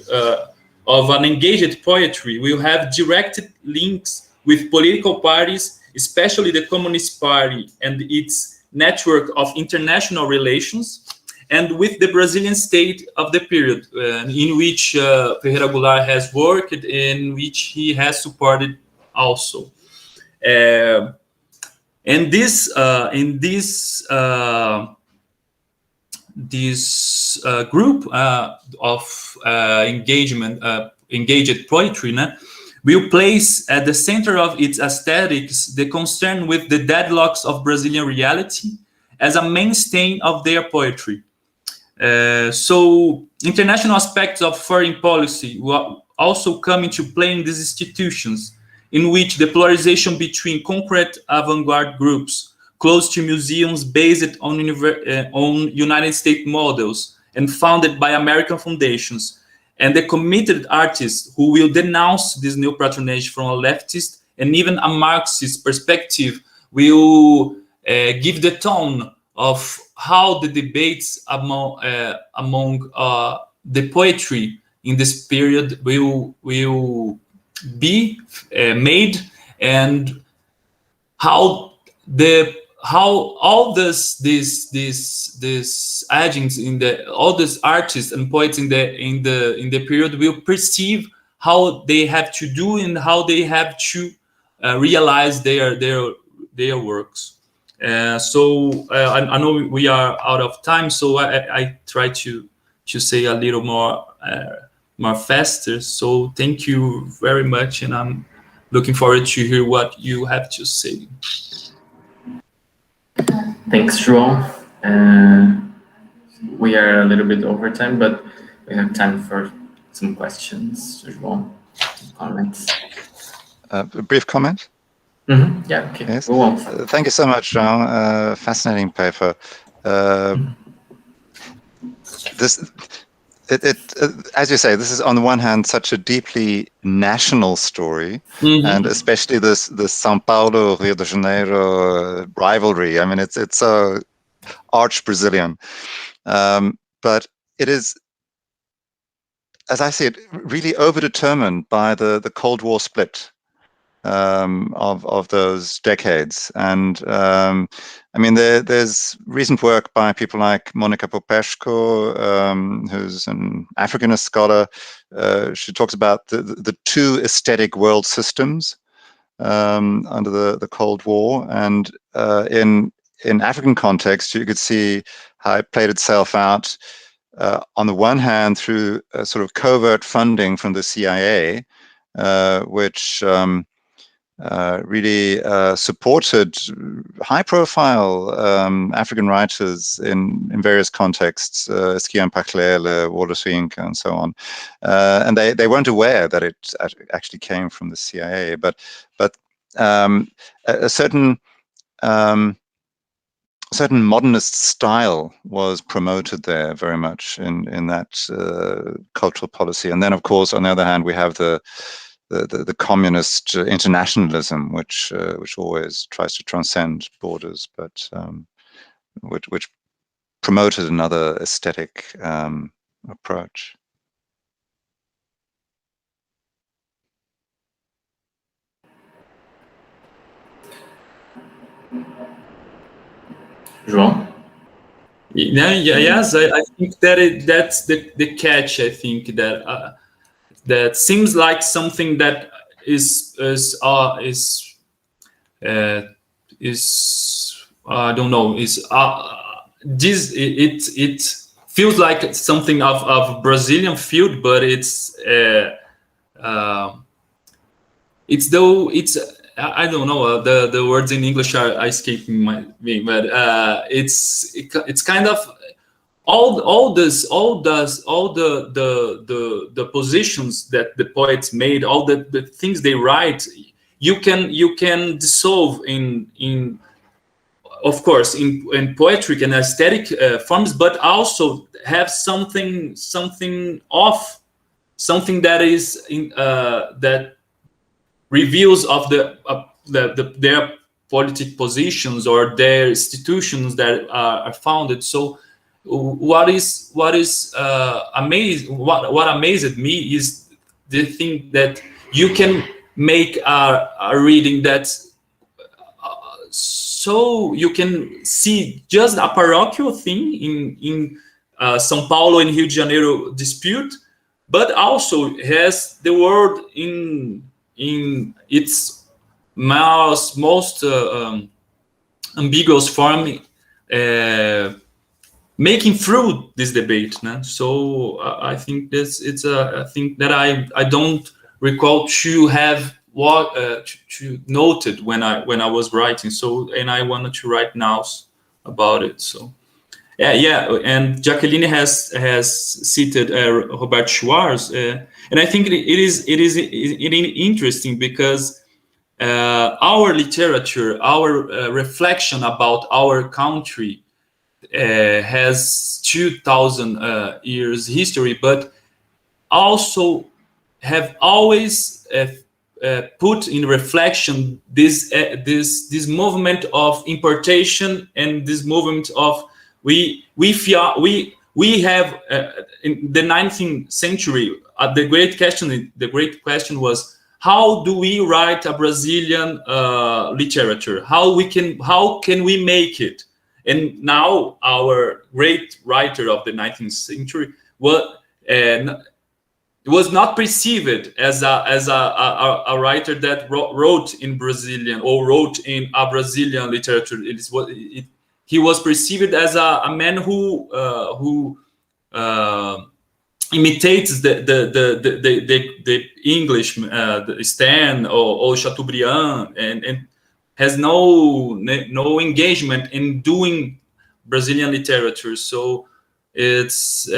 Speaker 8: of an engaged poetry will have directed links with political parties, especially the Communist Party and its network of international relations, and with the Brazilian state of the period, in which Ferreira Goulart has worked, in which he has supported also. And this group of engaged poetry will place at the center of its aesthetics the concern with the deadlocks of Brazilian reality as a mainstay of their poetry. So international aspects of foreign policy will also come into play in these institutions, in which the polarization between concrete avant-garde groups close to museums based on United States models and founded by American foundations, and the committed artists who will denounce this new patronage from a leftist and even a Marxist perspective will give the tone of how the debates among the poetry in this period will be made, and how all these agents all these artists and poets in the period will perceive how they have to do and how they have to realize their works. So I know we are out of time, so I try to say a little more faster. So thank you very much, and I'm looking forward to hear what you have to say.
Speaker 2: Thanks, João. We are a little bit over time, but we have time for some questions. João, comments.
Speaker 1: A brief comment?
Speaker 2: Mm-hmm. Yeah, okay.
Speaker 1: Yes.
Speaker 2: Go on.
Speaker 1: Thank you so much, João. Fascinating paper. As you say, this is on the one hand such a deeply national story, and especially this São Paulo, Rio de Janeiro rivalry. I mean, it's so arch Brazilian, but it is, as I see it, really overdetermined by the Cold War split of those decades. And I mean, there's recent work by people like Monica Popesco, who's an Africanist scholar. She talks about the two aesthetic world systems under the Cold War. And in African context, you could see how it played itself out on the one hand through a sort of covert funding from the CIA, which really supported high-profile African writers in various contexts, Skian Paklele, Wallace Wink, and so on. And they weren't aware that it actually came from the CIA. But a certain certain modernist style was promoted there very much in that cultural policy. And then, of course, on the other hand, we have the communist internationalism, which always tries to transcend borders, but which promoted another aesthetic approach.
Speaker 2: João?
Speaker 8: Yes, I think that's the catch. I think that that seems like something that is I don't know, is this it feels like something of Brazilian field, but it's though it's I don't know, the words in English are escaping me, but it's kind of all the positions that the poets made, all the things they write, you can dissolve in of course in poetic and aesthetic forms, but also have something off, something that is that reveals of their politic positions or their institutions that are founded. So what amazed me is the thing that you can make a reading that so you can see just a parochial thing in São Paulo and Rio de Janeiro dispute, but also has the world in its most ambiguous form, making through this debate. So I think it's a thing that I don't recall to have to noted when I was writing. So, and I wanted to write now about it. So yeah. And Jacqueline has cited Robert Schwarz, and I think it is interesting because our literature, our reflection about our country has 2,000 years history, but also have always put in reflection this movement of importation and this movement of we have in the 19th century the great question was, how do we write a Brazilian literature? How can we make it? And now our great writer of the 19th century was not perceived as a writer that wrote in Brazilian or wrote in a Brazilian literature. He was perceived as a man who imitates the English, the Stern or Chateaubriand, and has no engagement in doing Brazilian literature. So it's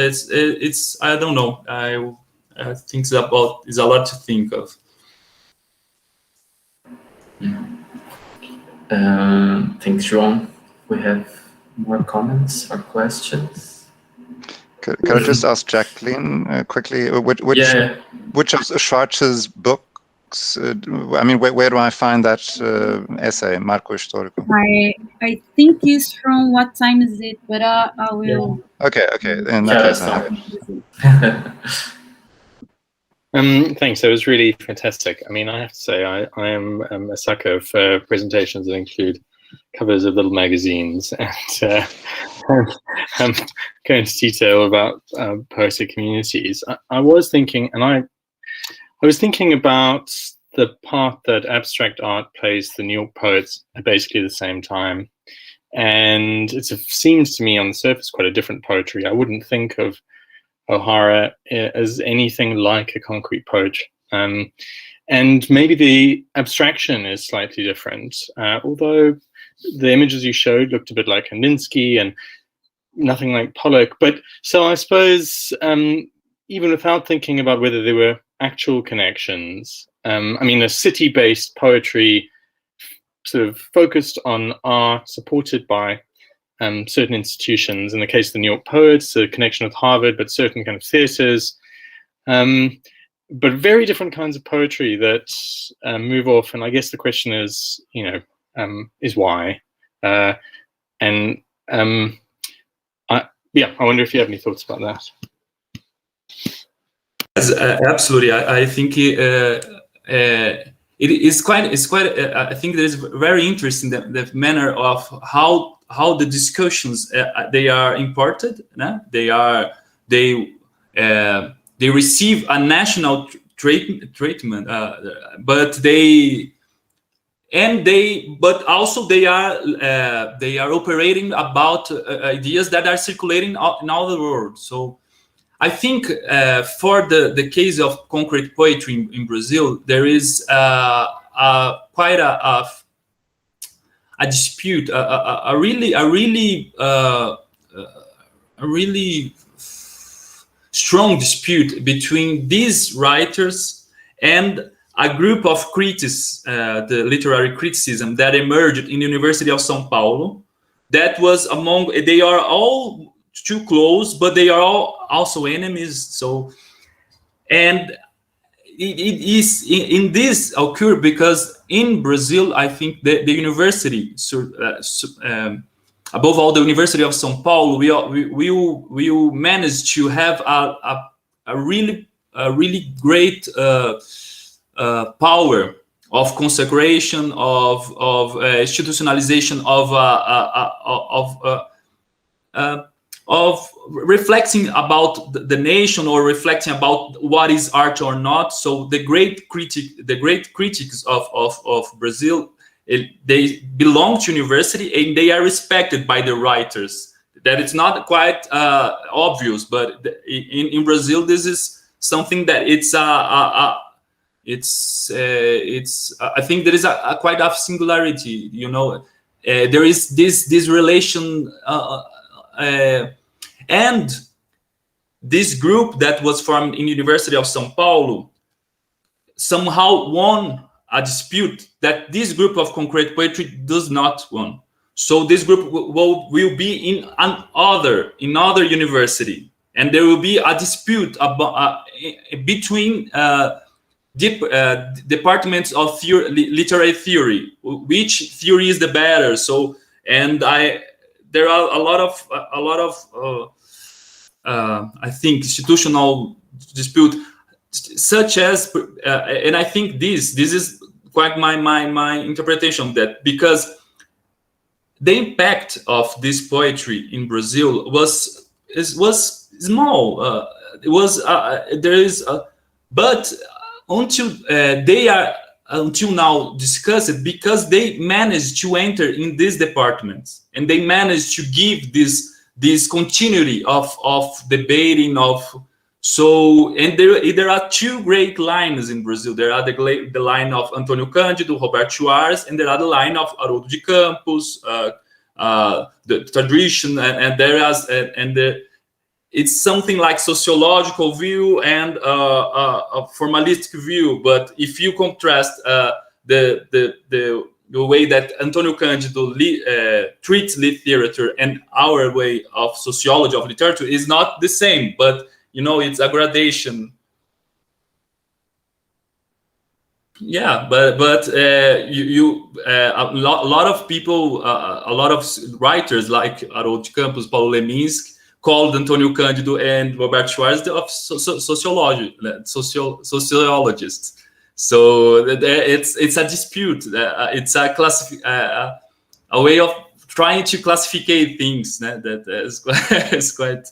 Speaker 8: I don't know. I think it's a lot to think of.
Speaker 2: Thanks, João. We have more comments or questions.
Speaker 1: Could I just ask Jacqueline quickly, which of Schwarz's books? I mean, where do I find that essay, Marco Histórico?
Speaker 5: I think it's from What Time Is It? But I will.
Speaker 1: Okay. In that case, I have
Speaker 3: it. Thanks. That was really fantastic. I mean, I have to say, I am a sucker for presentations that include covers of little magazines and go into detail about poetic communities. I was thinking, and I was thinking about the part that abstract art plays the New York poets at basically the same time. And it seems to me on the surface quite a different poetry. I wouldn't think of O'Hara as anything like a concrete poet. And maybe the abstraction is slightly different, although the images you showed looked a bit like Kandinsky and nothing like Pollock. But so I suppose even without thinking about whether there were actual connections, I mean, a city-based poetry sort of focused on are supported by certain institutions. In the case of the New York Poets, a connection with Harvard, but certain kind of theaters, but very different kinds of poetry that move off. And I guess the question is, is why? I wonder if you have any thoughts about that.
Speaker 8: Yes, absolutely. I think it is quite. I think there is very interesting the manner of how the discussions they are imparted. They receive a national treatment, but also they are operating about ideas that are circulating in all the world. So I think for the case of concrete poetry in Brazil, there is quite a dispute, a really strong dispute between these writers and a group of critics, the literary criticism that emerged in the University of São Paulo. That was they are all too close, but they are all also enemies. So, and it is in this occur because in Brazil, I think the university, above all, the University of São Paulo, we will manage to have a really great power of consecration, of institutionalization, of reflecting about the nation, or reflecting about what is art or not. So the great critics of Brazil, they belong to university and they are respected by the writers. That it's not quite obvious, but in Brazil, this is something that I think there is a quite of singularity. There is this relation. And this group that was formed in the University of São Paulo somehow won a dispute that this group of concrete poetry does not won. So this group will be in another university, and there will be a dispute about between departments of literary theory, which theory is the better. So, and there are a lot of I think institutional dispute, such as and I think this is quite my interpretation, that because the impact of this poetry in Brazil was small. But until they are until now discussed, because they managed to enter in these departments and they managed to give this continuity of debating of. So, and there are two great lines in Brazil. There are the line of Antônio Cândido, Roberto Soares, and there are the line of Haroldo de Campos, the tradition, and there is it's something like sociological view and a formalistic view. But if you contrast the way that Antônio Cândido treats literature and our way of sociology of literature is not the same, but it's a gradation. Yeah, but a lot of people, a lot of writers like Haroldo de Campos, Paulo Leminski, called Antônio Cândido and Roberto Soares of sociologists. So it's a dispute. It's a way of trying to classify things. That is quite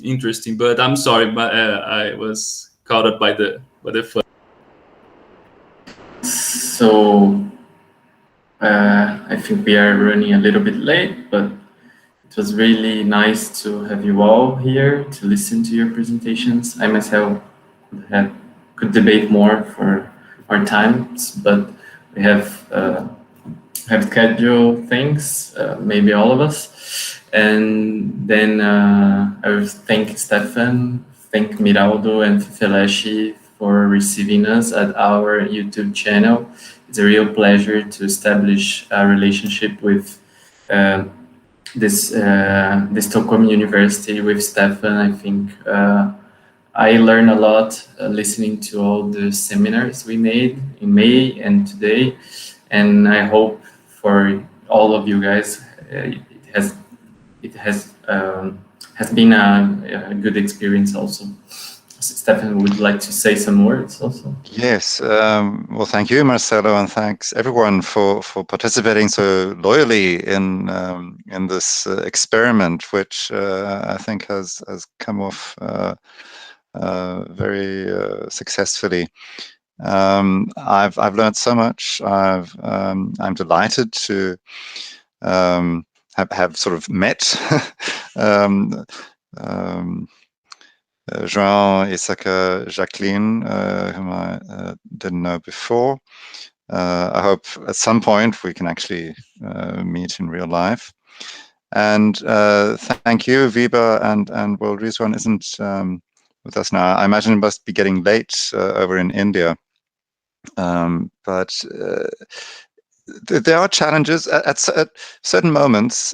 Speaker 8: interesting. But I'm sorry, but I was caught up by the fun.
Speaker 2: So I think we are running a little bit late, but it was really nice to have you all here to listen to your presentations. I myself could debate more for our times, but we have scheduled things, maybe all of us. And then I will thank Stefan, thank Miraldo and FFLCH for receiving us at our YouTube channel. It's a real pleasure to establish a relationship with this Stockholm University with Stefan. I think I learned a lot listening to all the seminars we made in May and today, and I hope for all of you guys it has been a good experience also. Stefan would like to say some words also.
Speaker 1: Yes, well, thank you, Marcello, and thanks everyone for participating so loyally in this experiment, which I think has come off very successfully. I've learned so much. I'm delighted to have sort of met João, Isaka, Jacqueline, whom I didn't know before. I hope at some point we can actually meet in real life. And thank you, Viba, and well, Rizwan isn't with us now. I imagine it must be getting late over in India. But there are challenges at certain moments.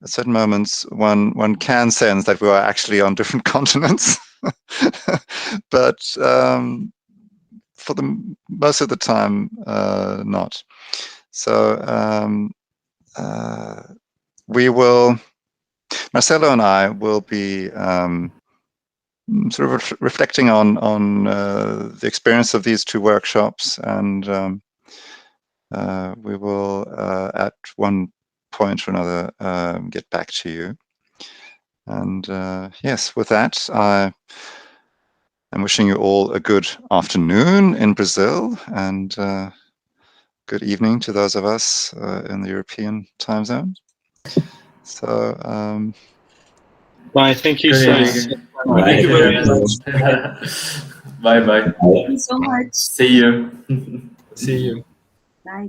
Speaker 1: At certain moments, one can sense that we are actually on different continents, but for the most of the time, not. So we will, Marcello and I will be sort of reflecting on the experience of these two workshops, and we will at one point or another get back to you. And yes, with that, I'm wishing you all a good afternoon in Brazil, and good evening to those of us in the European time zone. So
Speaker 3: bye. Thank you so much.
Speaker 8: Thank you very much.
Speaker 2: Bye bye.
Speaker 5: Thank you so much.
Speaker 2: See you.
Speaker 8: See you.